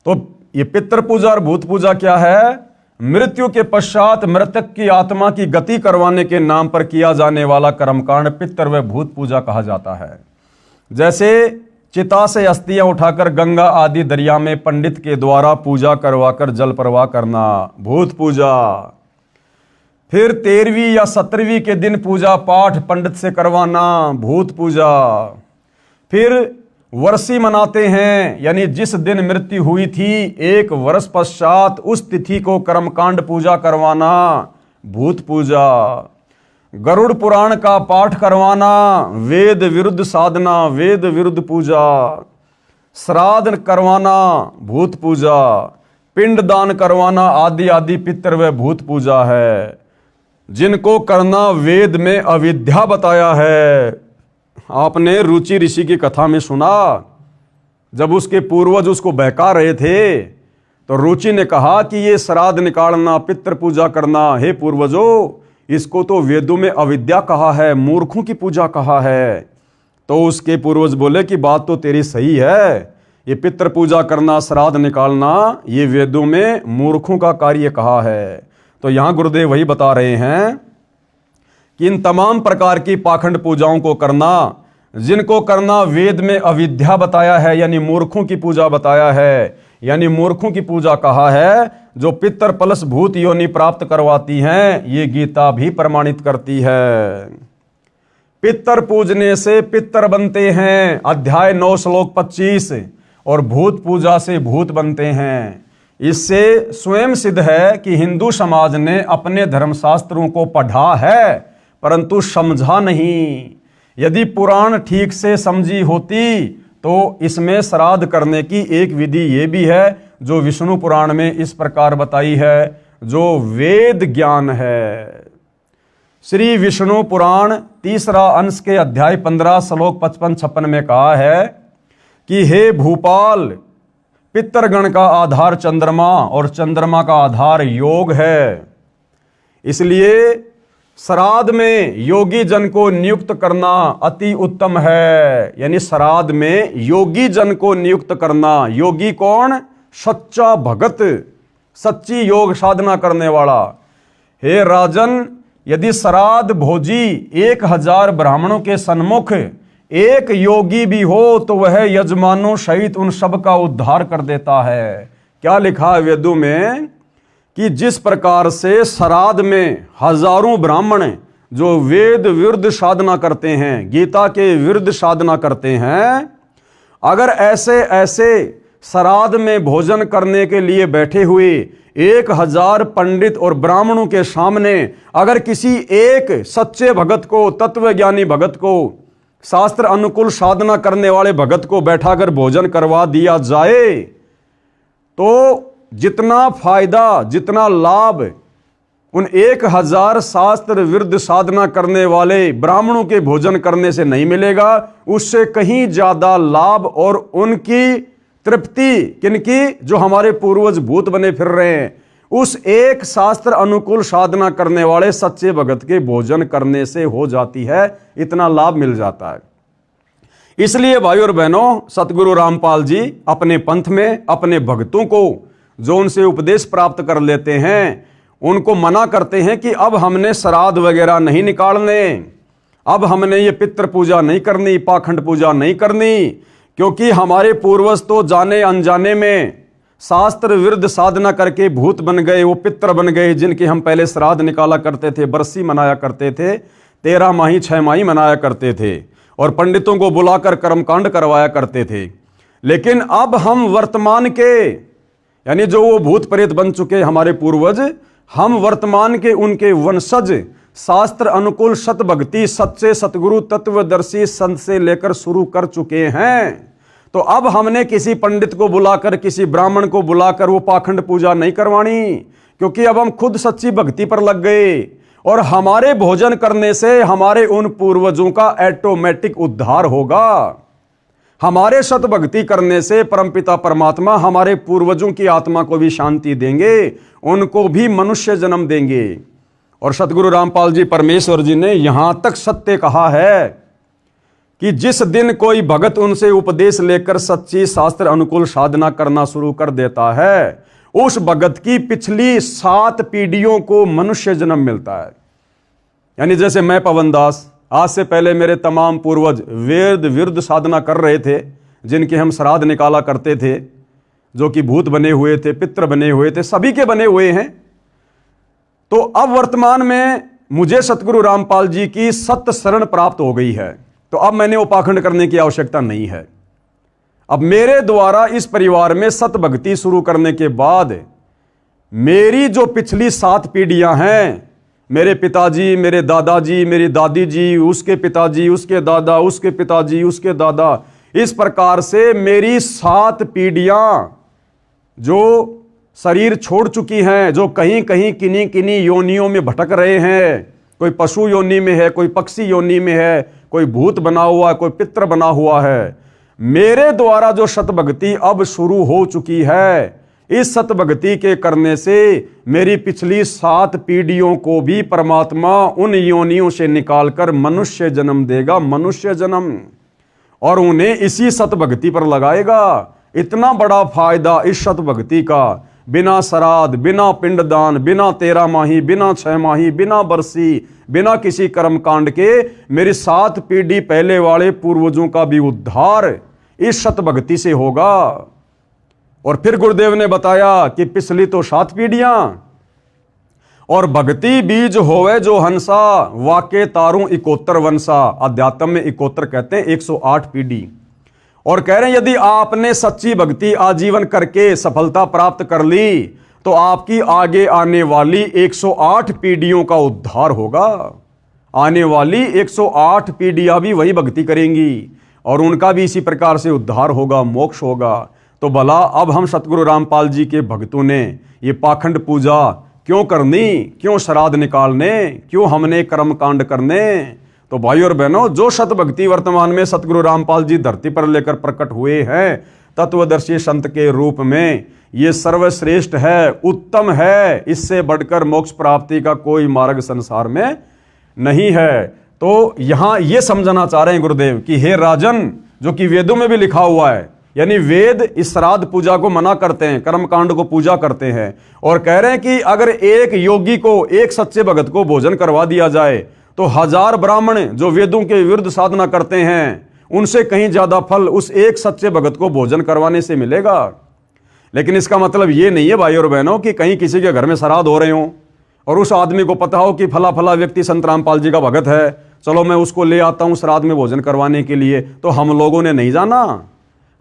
तो ये पितृ पूजा और भूत पूजा क्या है? मृत्यु के पश्चात मृतक की आत्मा की गति करवाने के नाम पर किया जाने वाला कर्मकांड पितृ व भूत पूजा कहा जाता है। जैसे चिता से अस्थियां उठाकर गंगा आदि दरिया में पंडित के द्वारा पूजा करवाकर जल प्रवाह करना, भूत पूजा। फिर 13वीं या 17वीं के दिन पूजा पाठ पंडित से करवाना, भूत पूजा। फिर वर्षी मनाते हैं, यानी जिस दिन मृत्यु हुई थी 1 वर्ष पश्चात उस तिथि को कर्मकांड पूजा करवाना, भूत पूजा। गरुड़ पुराण का पाठ करवाना, वेद विरुद्ध साधना, वेद विरुद्ध पूजा। श्राद्ध करवाना, भूत पूजा। पिंड दान करवाना आदि आदि पितृ व भूत पूजा है, जिनको करना वेद में अविद्या बताया है। आपने रुचि ऋषि की कथा में सुना, जब उसके पूर्वज उसको बहका रहे थे तो रुचि ने कहा कि ये श्राद्ध निकालना, पितृ पूजा करना, हे पूर्वजों, इसको तो वेदों में अविद्या कहा है, मूर्खों की पूजा कहा है। तो उसके पूर्वज बोले कि बात तो तेरी सही है, ये पितृ पूजा करना, श्राद्ध निकालना, ये वेदों में मूर्खों का कार्य कहा है। तो यहां गुरुदेव वही बता रहे हैं कि इन तमाम प्रकार की पाखंड पूजाओं को करना, जिनको करना वेद में अविद्या बताया है, यानी मूर्खों की पूजा बताया है, यानी मूर्खों की पूजा कहा है, जो पितर प्लस भूत योनि प्राप्त करवाती हैं, ये गीता भी प्रमाणित करती है। पितर पूजने से पितर बनते हैं, अध्याय 9 श्लोक 25, और भूत पूजा से भूत बनते हैं। इससे स्वयं सिद्ध है कि हिंदू समाज ने अपने धर्मशास्त्रों को पढ़ा है परंतु समझा नहीं। यदि पुराण ठीक से समझी होती तो इसमें श्राद्ध करने की एक विधि ये भी है जो विष्णु पुराण में इस प्रकार बताई है, जो वेद ज्ञान है। श्री विष्णु पुराण 3रा अंश के अध्याय 15 श्लोक 55-56 में कहा है कि हे भूपाल, पितरगण का आधार चंद्रमा और चंद्रमा का आधार योग है, इसलिए श्राद्ध में योगी जन को नियुक्त करना अति उत्तम है। यानी श्राद्ध में योगी जन को नियुक्त करना। योगी कौन? सच्चा भगत, सच्ची योग साधना करने वाला। हे राजन, यदि श्राद्ध भोजी 1000 ब्राह्मणों के सन्मुख एक योगी भी हो तो वह यजमानों सहित उन सब का उद्धार कर देता है। क्या लिखा है वेदों में कि जिस प्रकार से श्राद्ध में हजारों ब्राह्मण जो वेद विरुद्ध साधना करते हैं, गीता के विरुद्ध साधना करते हैं, अगर ऐसे ऐसे श्राद्ध में भोजन करने के लिए बैठे हुए 1000 पंडित और ब्राह्मणों के सामने अगर किसी एक सच्चे भगत को, तत्वज्ञानी भगत को, शास्त्र अनुकूल साधना करने वाले भगत को बैठाकर भोजन करवा दिया जाए तो जितना फायदा, जितना लाभ उन 1000 शास्त्र विरुद्ध साधना करने वाले ब्राह्मणों के भोजन करने से नहीं मिलेगा, उससे कहीं ज्यादा लाभ और उनकी तृप्ति किनकी? जो हमारे पूर्वज भूत बने फिर रहे हैं, उस एक शास्त्र अनुकूल साधना करने वाले सच्चे भगत के भोजन करने से हो जाती है। इतना लाभ मिल जाता है। इसलिए भाइयों और बहनों, सतगुरु रामपाल जी अपने पंथ में अपने भक्तों को जो उनसे उपदेश प्राप्त कर लेते हैं उनको मना करते हैं कि अब हमने श्राद्ध वगैरह नहीं निकालने, अब हमने ये पितृ पूजा नहीं करनी, पाखंड पूजा नहीं करनी, क्योंकि हमारे पूर्वज तो जाने अनजाने में शास्त्र विरुद्ध साधना करके भूत बन गए, वो पितर बन गए, जिनके हम पहले श्राद्ध निकाला करते थे, बरसी मनाया करते थे, 13 माही 6 माही मनाया करते थे और पंडितों को बुलाकर कर्मकांड करवाया करते थे। लेकिन अब हम वर्तमान के, यानी जो वो भूत प्रेत बन चुके हमारे पूर्वज, हम वर्तमान के उनके वंशज शास्त्र अनुकूल सत भक्ति सच्चे सतगुरु तत्वदर्शी संत से लेकर शुरू कर चुके हैं। तो अब हमने किसी पंडित को बुलाकर, किसी ब्राह्मण को बुलाकर वो पाखंड पूजा नहीं करवानी, क्योंकि अब हम खुद सच्ची भक्ति पर लग गए और हमारे भोजन करने से हमारे उन पूर्वजों का ऑटोमेटिक उद्धार होगा। हमारे सत भक्ति करने से परमपिता परमात्मा हमारे पूर्वजों की आत्मा को भी शांति देंगे, उनको भी मनुष्य जन्म देंगे। और सतगुरु रामपाल जी परमेश्वर जी ने यहां तक सत्य कहा है कि जिस दिन कोई भगत उनसे उपदेश लेकर सच्ची शास्त्र अनुकूल साधना करना शुरू कर देता है, उस भगत की पिछली 7 पीढ़ियों को मनुष्य जन्म मिलता है। यानी जैसे मैं पवन दास, आज से पहले मेरे तमाम पूर्वज वेद विरुद्ध साधना कर रहे थे, जिनके हम श्राद्ध निकाला करते थे, जो कि भूत बने हुए थे, पित्र बने हुए थे, सभी के बने हुए हैं। तो अब वर्तमान में मुझे सतगुरु रामपाल जी की सत्य शरण प्राप्त हो गई है, तो अब मैंने वो पाखंड करने की आवश्यकता नहीं है। अब मेरे द्वारा इस परिवार में सत भक्ति शुरू करने के बाद मेरी जो पिछली 7 पीढ़ियां हैं, मेरे पिताजी, मेरे दादाजी, मेरी दादी जी, उसके पिताजी, उसके दादा, उसके पिताजी, उसके दादा, इस प्रकार से मेरी 7 पीढ़ियां जो शरीर छोड़ चुकी हैं, जो कहीं कहीं किन्हीं किन्हीं योनियों में भटक रहे हैं, कोई पशु योनि में है, कोई पक्षी योनि में है, कोई भूत बना हुआ है, कोई पितर बना हुआ है, मेरे द्वारा जो सतभक्ति अब शुरू हो चुकी है, इस सतभक्ति के करने से मेरी पिछली 7 पीढ़ियों को भी परमात्मा उन योनियों से निकालकर मनुष्य जन्म देगा, मनुष्य जन्म, और उन्हें इसी सतभक्ति पर लगाएगा। इतना बड़ा फायदा इस सतभक्ति का, बिना श्राद्ध, बिना पिंडदान, बिना 13 माही, बिना 6 माही, बिना बरसी, बिना किसी कर्मकांड के मेरी 7 पीढ़ी पहले वाले पूर्वजों का भी उद्धार इस सतभक्ति से होगा। और फिर गुरुदेव ने बताया कि पिछली तो 7 पीढ़ियां, और भक्ति बीज होवे जो हंसा, वाके तारू 71 वंशा। अध्यात्म में 71 कहते हैं, 108 पीढ़ी। और कह रहे हैं यदि आपने सच्ची भक्ति आजीवन करके सफलता प्राप्त कर ली, तो आपकी आगे आने वाली 108 पीढ़ियों का उद्धार होगा। आने वाली 108 पीढ़ियां भी वही भक्ति करेंगी और उनका भी इसी प्रकार से उद्धार होगा, मोक्ष होगा। तो भला अब हम सतगुरु रामपाल जी के भक्तों ने ये पाखंड पूजा क्यों करनी, क्यों श्राद्ध निकालने, क्यों हमने कर्मकांड करने? तो भाई और बहनों, जो सतभक्ति वर्तमान में सतगुरु रामपाल जी धरती पर लेकर प्रकट हुए हैं तत्वदर्शी संत के रूप में, ये सर्वश्रेष्ठ है, उत्तम है। इससे बढ़कर मोक्ष प्राप्ति का कोई मार्ग संसार में नहीं है। तो यहां ये समझना चाह रहे हैं गुरुदेव कि हे राजन, जो कि वेदों में भी लिखा हुआ है, यानी वेद इस श्राद्ध पूजा को मना करते हैं, कर्मकांड को पूजा करते हैं, और कह रहे हैं कि अगर एक योगी को, एक सच्चे भगत को भोजन करवा दिया जाए तो 1000 ब्राह्मण जो वेदों के विरुद्ध साधना करते हैं, उनसे कहीं ज्यादा फल उस एक सच्चे भगत को भोजन करवाने से मिलेगा। लेकिन इसका मतलब ये नहीं है भाई और बहनों कि कहीं किसी के घर में श्राद्ध हो रहे हो और उस आदमी को पता हो कि फला फला व्यक्ति संत रामपाल जी का भगत है, चलो मैं उसको ले आता हूं श्राद्ध में भोजन करवाने के लिए। तो हम लोगों ने नहीं जाना,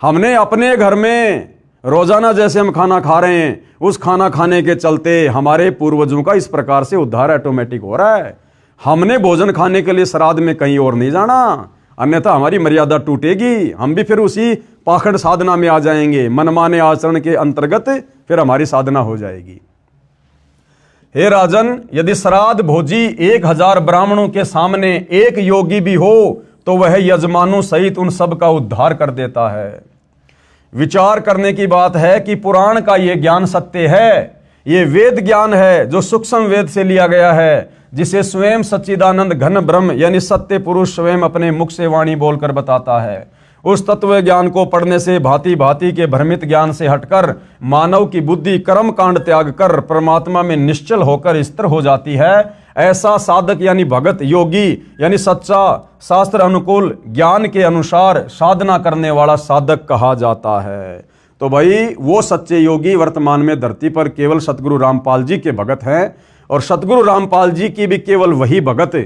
हमने अपने घर में रोजाना जैसे हम खाना खा रहे हैं, उस खाना खाने के चलते हमारे पूर्वजों का इस प्रकार से उद्धार ऑटोमेटिक हो रहा है। हमने भोजन खाने के लिए श्राद्ध में कहीं और नहीं जाना, अन्यथा हमारी मर्यादा टूटेगी, हम भी फिर उसी पाखंड साधना में आ जाएंगे। मनमाने आचरण के अंतर्गत फिर हमारी साधना हो जाएगी। हे राजन, यदि श्राद्ध भोजी 1000 ब्राह्मणों के सामने एक योगी भी हो तो वह यजमानों सहित उन सब का उद्धार कर देता है। विचार करने की बात है कि पुराण का यह ज्ञान सत्य है, यह वेद ज्ञान है जो सूक्ष्म वेद से लिया गया है, जिसे स्वयं सच्चिदानंद घन ब्रह्म यानी सत्य पुरुष स्वयं अपने मुख से वाणी बोलकर बताता है। उस तत्व ज्ञान को पढ़ने से भांति भांति के भ्रमित ज्ञान से हटकर मानव की बुद्धि कर्म कांड त्याग कर परमात्मा में निश्चल होकर स्थिर हो जाती है। ऐसा साधक यानी भगत, योगी यानी सच्चा शास्त्र अनुकूल ज्ञान के अनुसार साधना करने वाला साधक कहा जाता है। तो भाई वो सच्चे योगी वर्तमान में धरती पर केवल सतगुरु रामपाल जी के भगत हैं, और सतगुरु रामपाल जी की भी केवल वही भगत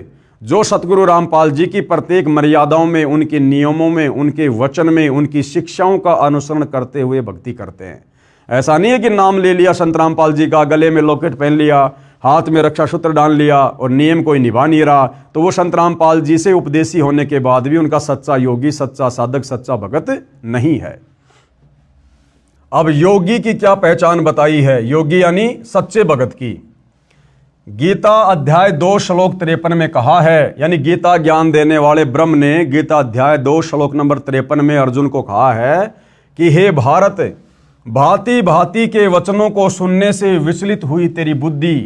जो सतगुरु रामपाल जी की प्रत्येक मर्यादाओं में, उनके नियमों में, उनके वचन में, उनकी शिक्षाओं का अनुसरण करते हुए भक्ति करते हैं। ऐसा नहीं है कि नाम ले लिया संत रामपाल जी का, गले में लॉकेट पहन लिया, हाथ में रक्षा सूत्र डाल लिया और नियम कोई निभा नहीं रहा, तो वो संत रामपाल जी से उपदेशी होने के बाद भी उनका सच्चा योगी, सच्चा साधक, सच्चा भगत नहीं है। अब योगी की क्या पहचान बताई है? योगी यानी सच्चे भगत की गीता अध्याय 2 श्लोक 53 में कहा है, यानी गीता ज्ञान देने वाले ब्रह्म ने गीता अध्याय 2 श्लोक नंबर 53 में अर्जुन को कहा है कि हे भारत, भांति भांति के वचनों को सुनने से विचलित हुई तेरी बुद्धि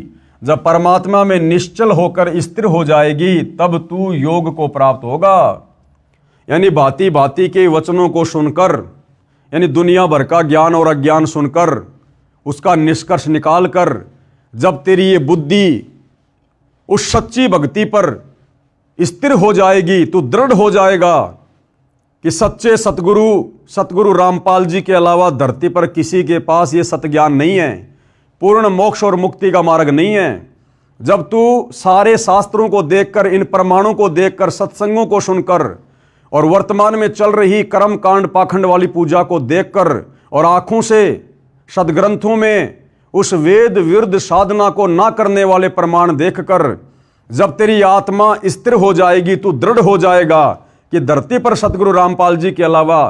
जब परमात्मा में निश्चल होकर स्थिर हो जाएगी तब तू योग को प्राप्त होगा। यानी भांति भांति के वचनों को सुनकर, यानी दुनिया भर का ज्ञान और अज्ञान सुनकर उसका निष्कर्ष निकालकर जब तेरी ये बुद्धि उस सच्ची भक्ति पर स्थिर हो जाएगी, तू दृढ़ हो जाएगा कि सच्चे सतगुरु रामपाल जी के अलावा धरती पर किसी के पास ये सतज्ञान नहीं है, पूर्ण मोक्ष और मुक्ति का मार्ग नहीं है। जब तू सारे शास्त्रों को देखकर, इन प्रमाणों को देखकर, सत्संगों को सुनकर और वर्तमान में चल रही कर्म कांड पाखंड वाली पूजा को देखकर और आंखों से सदग्रंथों में उस वेद विरुद्ध साधना को ना करने वाले प्रमाण देखकर जब तेरी आत्मा स्थिर हो जाएगी, तू दृढ़ हो जाएगा कि धरती पर सतगुरु रामपाल जी के अलावा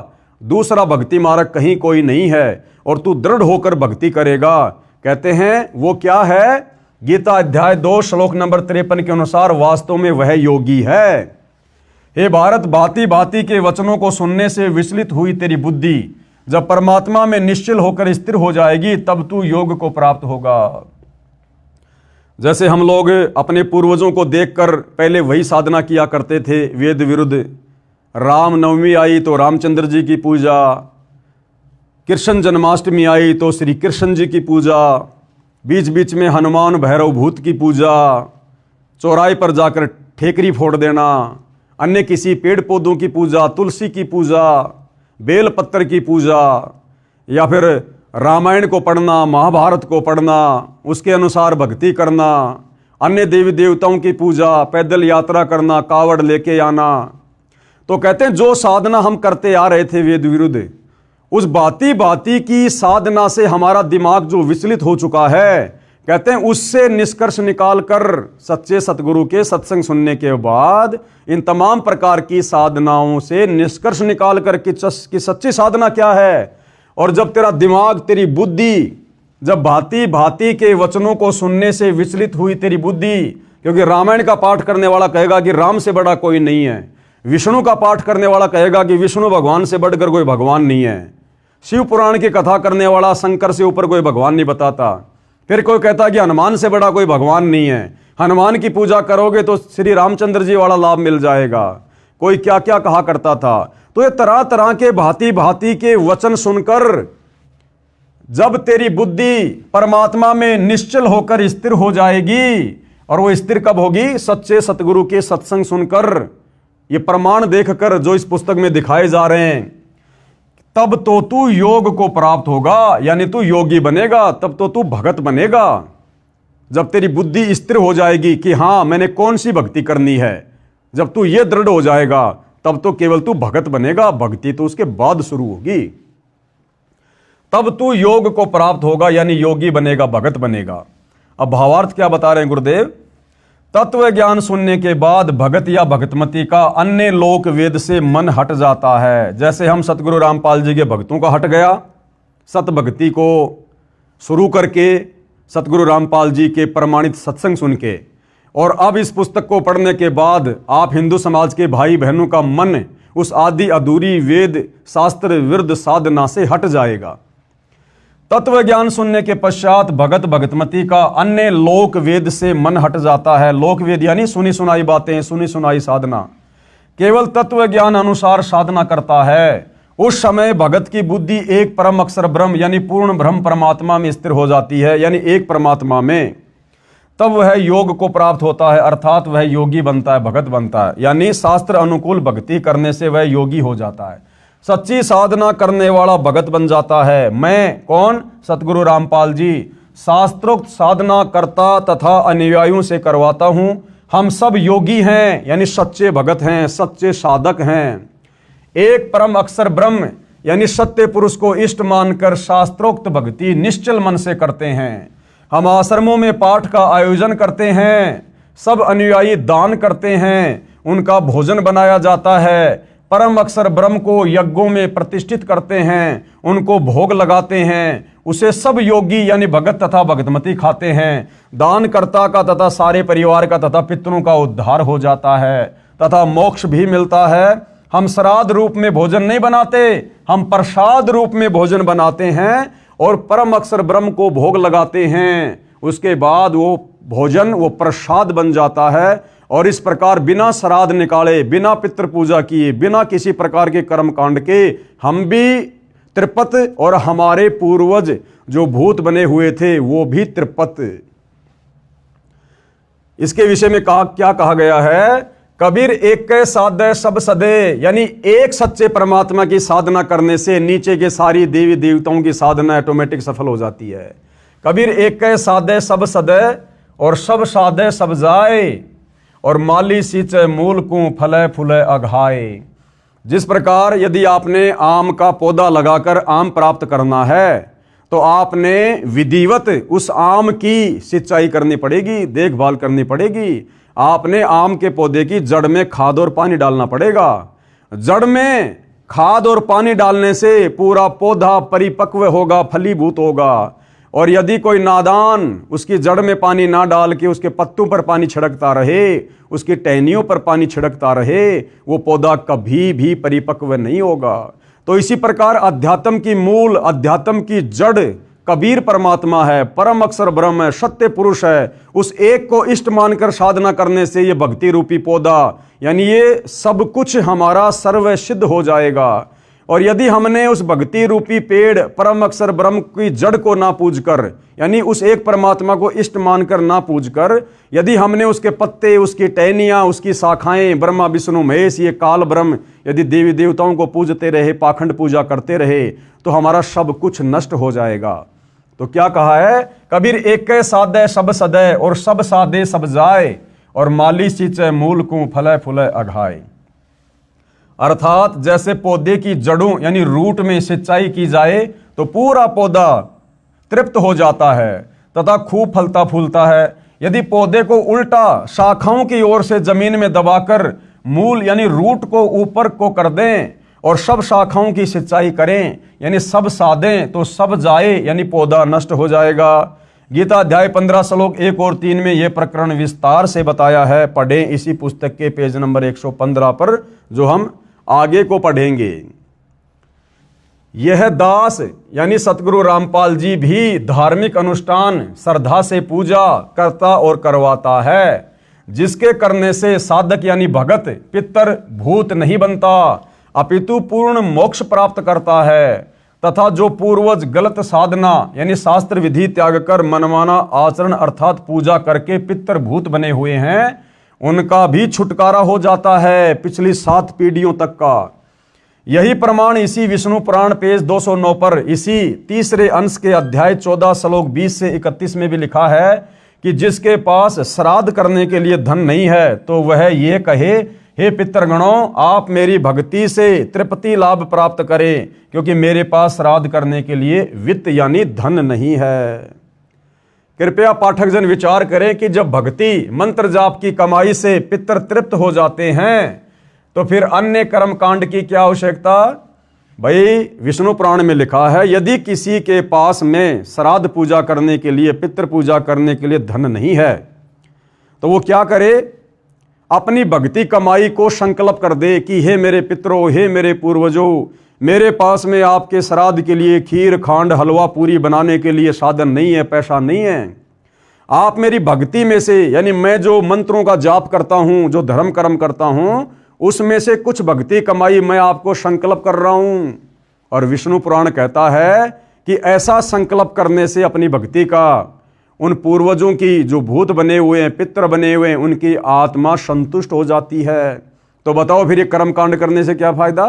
दूसरा भक्ति मार्ग कहीं कोई नहीं है, और तू दृढ़ होकर भक्ति करेगा। कहते हैं वो क्या है? गीता अध्याय 2 श्लोक नंबर 53 के अनुसार वास्तव में वह योगी है। हे भारत, भांति भांति के वचनों को सुनने से विचलित हुई तेरी बुद्धि जब परमात्मा में निश्चल होकर स्थिर हो जाएगी तब तू योग को प्राप्त होगा। जैसे हम लोग अपने पूर्वजों को देखकर पहले वही साधना किया करते थे वेद विरुद्ध। राम नवमी आई तो रामचंद्र जी की पूजा, कृष्ण जन्माष्टमी आई तो श्री कृष्ण जी की पूजा, बीच बीच में हनुमान भैरव भूत की पूजा, चौराहे पर जाकर ठेकरी फोड़ देना, अन्य किसी पेड़ पौधों की पूजा, तुलसी की पूजा, बेल पत्तर की पूजा, या फिर रामायण को पढ़ना, महाभारत को पढ़ना, उसके अनुसार भक्ति करना, अन्य देवी देवताओं की पूजा, पैदल यात्रा करना, कावड़ लेके आना। तो कहते हैं जो साधना हम करते आ रहे थे वेद विरुद्ध, उस भांति भांति की साधना से हमारा दिमाग जो विचलित हो चुका है, कहते हैं उससे निष्कर्ष निकालकर सच्चे सतगुरु के सत्संग सुनने के बाद इन तमाम प्रकार की साधनाओं से निष्कर्ष निकालकर कि सच्ची साधना क्या है, और जब तेरा दिमाग, तेरी बुद्धि, जब भांति भांति के वचनों को सुनने से विचलित हुई तेरी बुद्धि, क्योंकि रामायण का पाठ करने वाला कहेगा कि राम से बड़ा कोई नहीं है, विष्णु का पाठ करने वाला कहेगा कि विष्णु भगवान से बढ़कर कोई भगवान नहीं है, शिव पुराण की कथा करने वाला शंकर से ऊपर कोई भगवान नहीं बताता, फिर कोई कहता कि हनुमान से बड़ा कोई भगवान नहीं है, हनुमान की पूजा करोगे तो श्री रामचंद्र जी वाला लाभ मिल जाएगा, कोई क्या क्या कहा करता था। तो ये तरह तरह के भांति भांति के वचन सुनकर जब तेरी बुद्धि परमात्मा में निश्चल होकर स्थिर हो जाएगी, और वो स्थिर कब होगी? सच्चे सतगुरु के सत्संग सुनकर, ये प्रमाण देखकर जो इस पुस्तक में दिखाए जा रहे हैं, तब तो तू योग को प्राप्त होगा, यानी तू योगी बनेगा, तब तो तू भगत बनेगा। जब तेरी बुद्धि स्थिर हो जाएगी कि हाँ मैंने कौन सी भक्ति करनी है, जब तू ये दृढ़ हो जाएगा तब तो केवल तू भगत बनेगा, भक्ति तो उसके बाद शुरू होगी। तब तू योग को प्राप्त होगा, यानी योगी बनेगा, भगत बनेगा। अब भावार्थ क्या बता रहे हैं गुरुदेव? तत्व ज्ञान सुनने के बाद भगत या भगतमती का अन्य लोक वेद से मन हट जाता है। जैसे हम सतगुरु रामपाल जी के भक्तों का हट गया, सत भक्ति को शुरू करके सतगुरु रामपाल जी के प्रमाणित सत्संग सुन के, और अब इस पुस्तक को पढ़ने के बाद आप हिंदू समाज के भाई बहनों का मन उस आदि अधूरी वेद शास्त्र विरुद्ध साधना से हट जाएगा। तत्व ज्ञान सुनने के पश्चात भगत भगतमती का अन्य लोक वेद से मन हट जाता है। लोक वेद यानी सुनी सुनाई बातें, सुनी सुनाई साधना, केवल तत्व ज्ञान अनुसार साधना करता है। उस समय भगत की बुद्धि एक परम अक्षर ब्रह्म यानी पूर्ण ब्रह्म परमात्मा में स्थिर हो जाती है, यानी एक परमात्मा में। तब वह योग को प्राप्त होता है, अर्थात वह योगी बनता है, भगत बनता है। यानी शास्त्र अनुकूल भक्ति करने से वह योगी हो जाता है, सच्ची साधना करने वाला भगत बन जाता है। मैं कौन? सतगुरु रामपाल जी शास्त्रोक्त साधना करता तथा अनुयायियों से करवाता हूं। हम सब योगी हैं, यानी सच्चे भगत हैं, सच्चे साधक हैं। एक परम अक्षर ब्रह्म यानी सत्य पुरुष को इष्ट मानकर शास्त्रोक्त भक्ति निश्चल मन से करते हैं। हम आश्रमों में पाठ का आयोजन करते हैं, सब अनुयायी दान करते हैं, उनका भोजन बनाया जाता है, परम अक्षर ब्रह्म को यज्ञों में प्रतिष्ठित करते हैं, उनको भोग लगाते हैं, उसे सब योगी यानी भगत तथा भगतमती खाते हैं। दानकर्ता का तथा सारे परिवार का तथा पितरों का उद्धार हो जाता है तथा मोक्ष भी मिलता है। हम श्राद्ध रूप में भोजन नहीं बनाते, हम प्रसाद रूप में भोजन बनाते हैं और परम अक्षर ब्रह्म को भोग लगाते हैं। उसके बाद वो भोजन वो प्रसाद बन जाता है और इस प्रकार बिना श्राद्ध निकाले, बिना पितृ पूजा किए, बिना किसी प्रकार के कर्म कांड के हम भी त्रिपत और हमारे पूर्वज जो भूत बने हुए थे वो भी त्रिपत। इसके विषय में क्या कहा गया है? कबीर एक के साधे सब सदे, यानी एक सच्चे परमात्मा की साधना करने से नीचे के सारी देवी देवताओं की साधना ऑटोमेटिक सफल हो जाती है। कबीर एक के साधे सब सदे और सब साधे सब जाए और माली सींचे मूल को फले फूले अघाए। जिस प्रकार यदि आपने आम का पौधा लगाकर आम प्राप्त करना है तो आपने विधिवत उस आम की सिंचाई करनी पड़ेगी, देखभाल करनी पड़ेगी। आपने आम के पौधे की जड़ में खाद और पानी डालना पड़ेगा। जड़ में खाद और पानी डालने से पूरा पौधा परिपक्व होगा, फलीभूत होगा। और यदि कोई नादान उसकी जड़ में पानी ना डाल के उसके पत्तों पर पानी छिड़कता रहे, उसकी टहनियों पर पानी छिड़कता रहे, वो पौधा कभी भी परिपक्व नहीं होगा। तो इसी प्रकार अध्यात्म की मूल, अध्यात्म की जड़ कबीर परमात्मा है, परम अक्षर ब्रह्म है, सत्य पुरुष है। उस एक को इष्ट मानकर साधना करने से ये भक्ति रूपी पौधा यानी ये सब कुछ हमारा सर्व सिद्ध हो जाएगा। और यदि हमने उस भक्ति रूपी पेड़ परम अक्षर ब्रह्म की जड़ को ना पूजकर, यानी उस एक परमात्मा को इष्ट मानकर ना पूजकर, यदि हमने उसके पत्ते, उसकी टहनियां, उसकी शाखाएं, ब्रह्मा विष्णु महेश, ये काल ब्रह्म, यदि देवी देवताओं को पूजते रहे, पाखंड पूजा करते रहे, तो हमारा सब कुछ नष्ट हो जाएगा। तो क्या कहा है? कबीर एक के साधे सब सदे और सब साधे सब जाए और माली सींचे मूल को फले फूले अघाए। अर्थात जैसे पौधे की जड़ों यानी रूट में सिंचाई की जाए तो पूरा पौधा तृप्त हो जाता है तथा खूब फलता फूलता है। यदि पौधे को उल्टा शाखाओं की ओर से जमीन में दबाकर मूल यानी रूट को ऊपर को कर दें और सब शाखाओं की सिंचाई करें यानी सब साधें तो सब जाए यानी पौधा नष्ट हो जाएगा। गीता अध्याय 15 श्लोक 1 और 3 में यह प्रकरण विस्तार से बताया है। पढ़ें इसी पुस्तक के पेज नंबर 115 पर, जो हम आगे को पढ़ेंगे। यह दास यानी सतगुरु रामपाल जी भी धार्मिक अनुष्ठान श्रद्धा से पूजा करता और करवाता है, जिसके करने से साधक यानी भगत पितर भूत नहीं बनता अपितु पूर्ण मोक्ष प्राप्त करता है, तथा जो पूर्वज गलत साधना यानी शास्त्र विधि त्याग कर मनमाना आचरण अर्थात पूजा करके पितर भूत बने हुए हैं, उनका भी छुटकारा हो जाता है पिछली 7 पीढ़ियों तक का। यही प्रमाण इसी विष्णु पुराण पेज 209 पर इसी तीसरे अंश के अध्याय 14 श्लोक 20 से 31 में भी लिखा है कि जिसके पास श्राद्ध करने के लिए धन नहीं है तो वह ये कहे, हे पितृगणों, आप मेरी भक्ति से तृप्ति लाभ प्राप्त करें, क्योंकि मेरे पास श्राद्ध करने के लिए वित्त यानी धन नहीं है। कृपया पाठक जन विचार करें कि जब भक्ति मंत्र जाप की कमाई से पितर तृप्त हो जाते हैं तो फिर अन्य कर्म कांड की क्या आवश्यकता? भाई विष्णु पुराण में लिखा है, यदि किसी के पास में श्राद्ध पूजा करने के लिए, पितृ पूजा करने के लिए धन नहीं है तो वो क्या करे? अपनी भक्ति कमाई को संकल्प कर दे कि हे मेरे पितरों, हे मेरे पूर्वजों, मेरे पास में आपके श्राद्ध के लिए खीर खांड हलवा पूरी बनाने के लिए साधन नहीं है, पैसा नहीं है। आप मेरी भक्ति में से यानी मैं जो मंत्रों का जाप करता हूं, जो धर्म कर्म करता हूं, उसमें से कुछ भक्ति कमाई मैं आपको संकल्प कर रहा हूं। और विष्णु पुराण कहता है कि ऐसा संकल्प करने से अपनी भक्ति का उन पूर्वजों की जो भूत बने हुए हैं, पितर बने हुए हैं, उनकी आत्मा संतुष्ट हो जाती है। तो बताओ फिर ये कर्मकांड करने से क्या फायदा?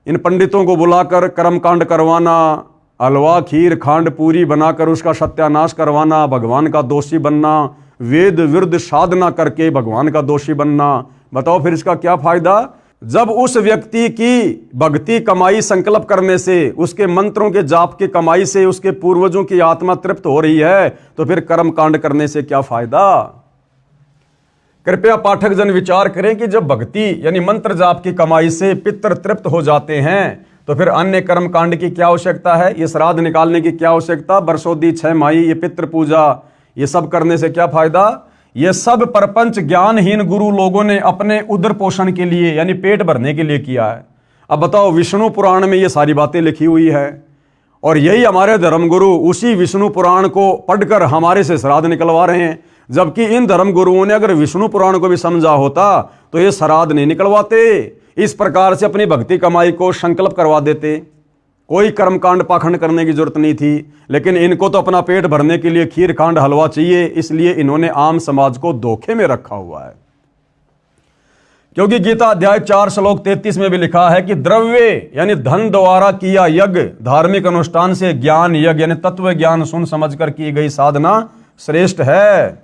इन पंडितों को बुलाकर कर्मकांड करवाना, हलवा खीर खांड पूरी बनाकर उसका सत्यानाश करवाना, भगवान का दोषी बनना, वेद विरुद्ध साधना करके भगवान का दोषी बनना, बताओ फिर इसका क्या फायदा? जब उस व्यक्ति की भक्ति कमाई संकल्प करने से, उसके मंत्रों के जाप की कमाई से उसके पूर्वजों की आत्मा तृप्त हो रही है, तो फिर कर्मकांड करने से क्या फायदा? कृपया पाठक जन विचार करें कि जब भक्ति यानी मंत्र जाप की कमाई से पितर तृप्त हो जाते हैं, तो फिर अन्य कर्म कांड की क्या आवश्यकता है? ये श्राद्ध निकालने की क्या आवश्यकता? बरसोदी 6 माही, ये पितृ पूजा, ये सब करने से क्या फायदा? ये सब परपंच ज्ञानहीन गुरु लोगों ने अपने उदर पोषण के लिए यानी पेट भरने के लिए किया है। अब बताओ, विष्णु पुराण में ये सारी बातें लिखी हुई है और यही हमारे धर्मगुरु उसी विष्णु पुराण को पढ़कर हमारे से श्राद्ध निकलवा रहे हैं। जबकि इन धर्म गुरुओं ने अगर विष्णु पुराण को भी समझा होता तो ये श्राद्ध नहीं निकलवाते, इस प्रकार से अपनी भक्ति कमाई को संकल्प करवा देते। कोई कर्मकांड पाखंड करने की जरूरत नहीं थी, लेकिन इनको तो अपना पेट भरने के लिए खीर खांड हलवा चाहिए, इसलिए इन्होंने आम समाज को धोखे में रखा हुआ है। क्योंकि गीता अध्याय 4 श्लोक 33 में भी लिखा है कि द्रव्य यानी धन द्वारा किया यज्ञ, धार्मिक अनुष्ठान से ज्ञान यज्ञ यानी तत्व ज्ञान सुन समझकर की गई साधना श्रेष्ठ है।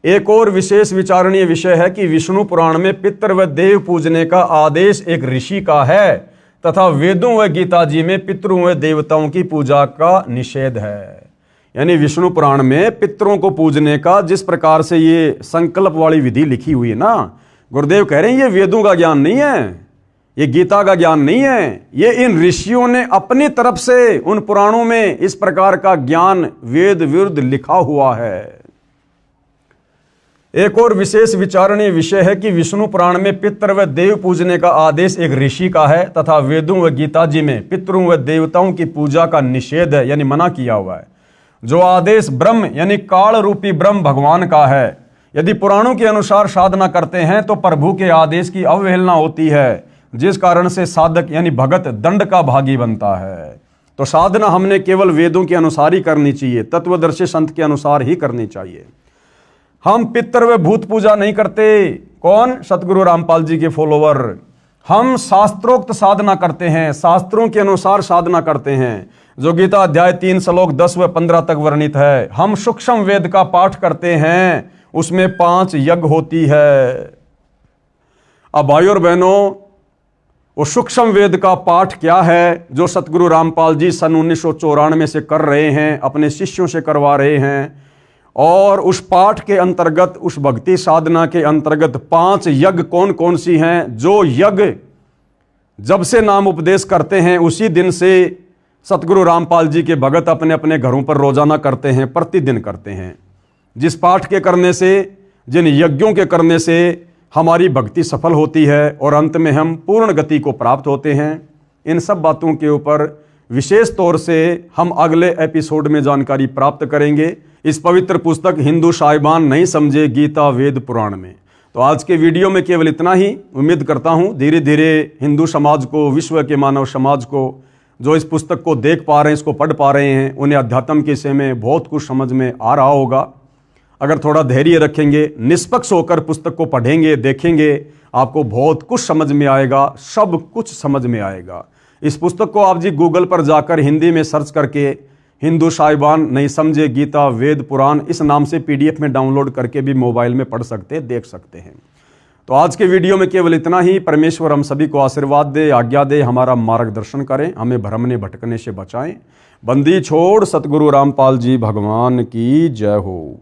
एक और विशेष विचारणीय विषय है कि विष्णु पुराण में पितर व देव पूजने का आदेश एक ऋषि का है तथा वेदों व गीता जी में पितरों व देवताओं की पूजा का निषेध है। यानी विष्णु पुराण में पितरों को पूजने का जिस प्रकार से ये संकल्प वाली विधि लिखी हुई है ना, गुरुदेव कह रहे हैं ये वेदों का ज्ञान नहीं है, ये गीता का ज्ञान नहीं है, ये इन ऋषियों ने अपनी तरफ से उन पुराणों में इस प्रकार का ज्ञान वेद विरुद्ध लिखा हुआ है। एक और विशेष विचारणीय विषय है कि विष्णु पुराण में पितर व देव पूजने का आदेश एक ऋषि का है तथा वेदों व गीता जी में पितरों व देवताओं की पूजा का निषेध है यानी मना किया हुआ है। जो आदेश ब्रह्म यानी काल रूपी ब्रह्म भगवान का है, यदि पुराणों के अनुसार साधना करते हैं तो प्रभु के आदेश की अवहेलना होती है, जिस कारण से साधक यानी भगत दंड का भागी बनता है। तो साधना हमने केवल वेदों के अनुसार ही करनी चाहिए, तत्वदर्शी संत के अनुसार ही करनी चाहिए। हम पितर व भूत पूजा नहीं करते। कौन? सतगुरु रामपाल जी के फॉलोवर। हम शास्त्रोक्त साधना करते हैं, शास्त्रों के अनुसार साधना करते हैं, जो गीता अध्याय 3 श्लोक 10 व 15 तक वर्णित है। हम सूक्ष्म वेद का पाठ करते हैं, उसमें 5 यज्ञ होती है। अब भाइयों और बहनों, वो सूक्ष्म वेद का पाठ क्या है जो सतगुरु रामपाल जी सन 1994 से कर रहे हैं, अपने शिष्यों से करवा रहे हैं। और उस पाठ के अंतर्गत, उस भक्ति साधना के अंतर्गत 5 यज्ञ कौन कौन सी हैं, जो यज्ञ जब से नाम उपदेश करते हैं उसी दिन से सतगुरु रामपाल जी के भगत अपने अपने घरों पर रोजाना करते हैं, प्रतिदिन करते हैं। जिस पाठ के करने से, जिन यज्ञों के करने से हमारी भक्ति सफल होती है और अंत में हम पूर्ण गति को प्राप्त होते हैं। इन सब बातों के ऊपर विशेष तौर से हम अगले एपिसोड में जानकारी प्राप्त करेंगे, इस पवित्र पुस्तक हिंदू साहिबान नहीं समझे गीता वेद पुराण में। तो आज के वीडियो में केवल इतना ही। उम्मीद करता हूँ धीरे धीरे हिंदू समाज को, विश्व के मानव समाज को, जो इस पुस्तक को देख पा रहे हैं, इसको पढ़ पा रहे हैं, उन्हें अध्यात्म के विषय में बहुत कुछ समझ में आ रहा होगा। अगर थोड़ा धैर्य रखेंगे, निष्पक्ष होकर पुस्तक को पढ़ेंगे, देखेंगे, आपको बहुत कुछ समझ में आएगा, सब कुछ समझ में आएगा। इस पुस्तक को आप जी गूगल पर जाकर हिंदी में सर्च करके हिंदू साहिबान नहीं समझे गीता वेद पुराण इस नाम से PDF में डाउनलोड करके भी मोबाइल में पढ़ सकते, देख सकते हैं। तो आज के वीडियो में केवल इतना ही। परमेश्वर हम सभी को आशीर्वाद दे, आज्ञा दे, हमारा मार्गदर्शन करें, हमें भ्रमने भटकने से बचाएं। बंदी छोड़ सतगुरु रामपाल जी भगवान की जय हो।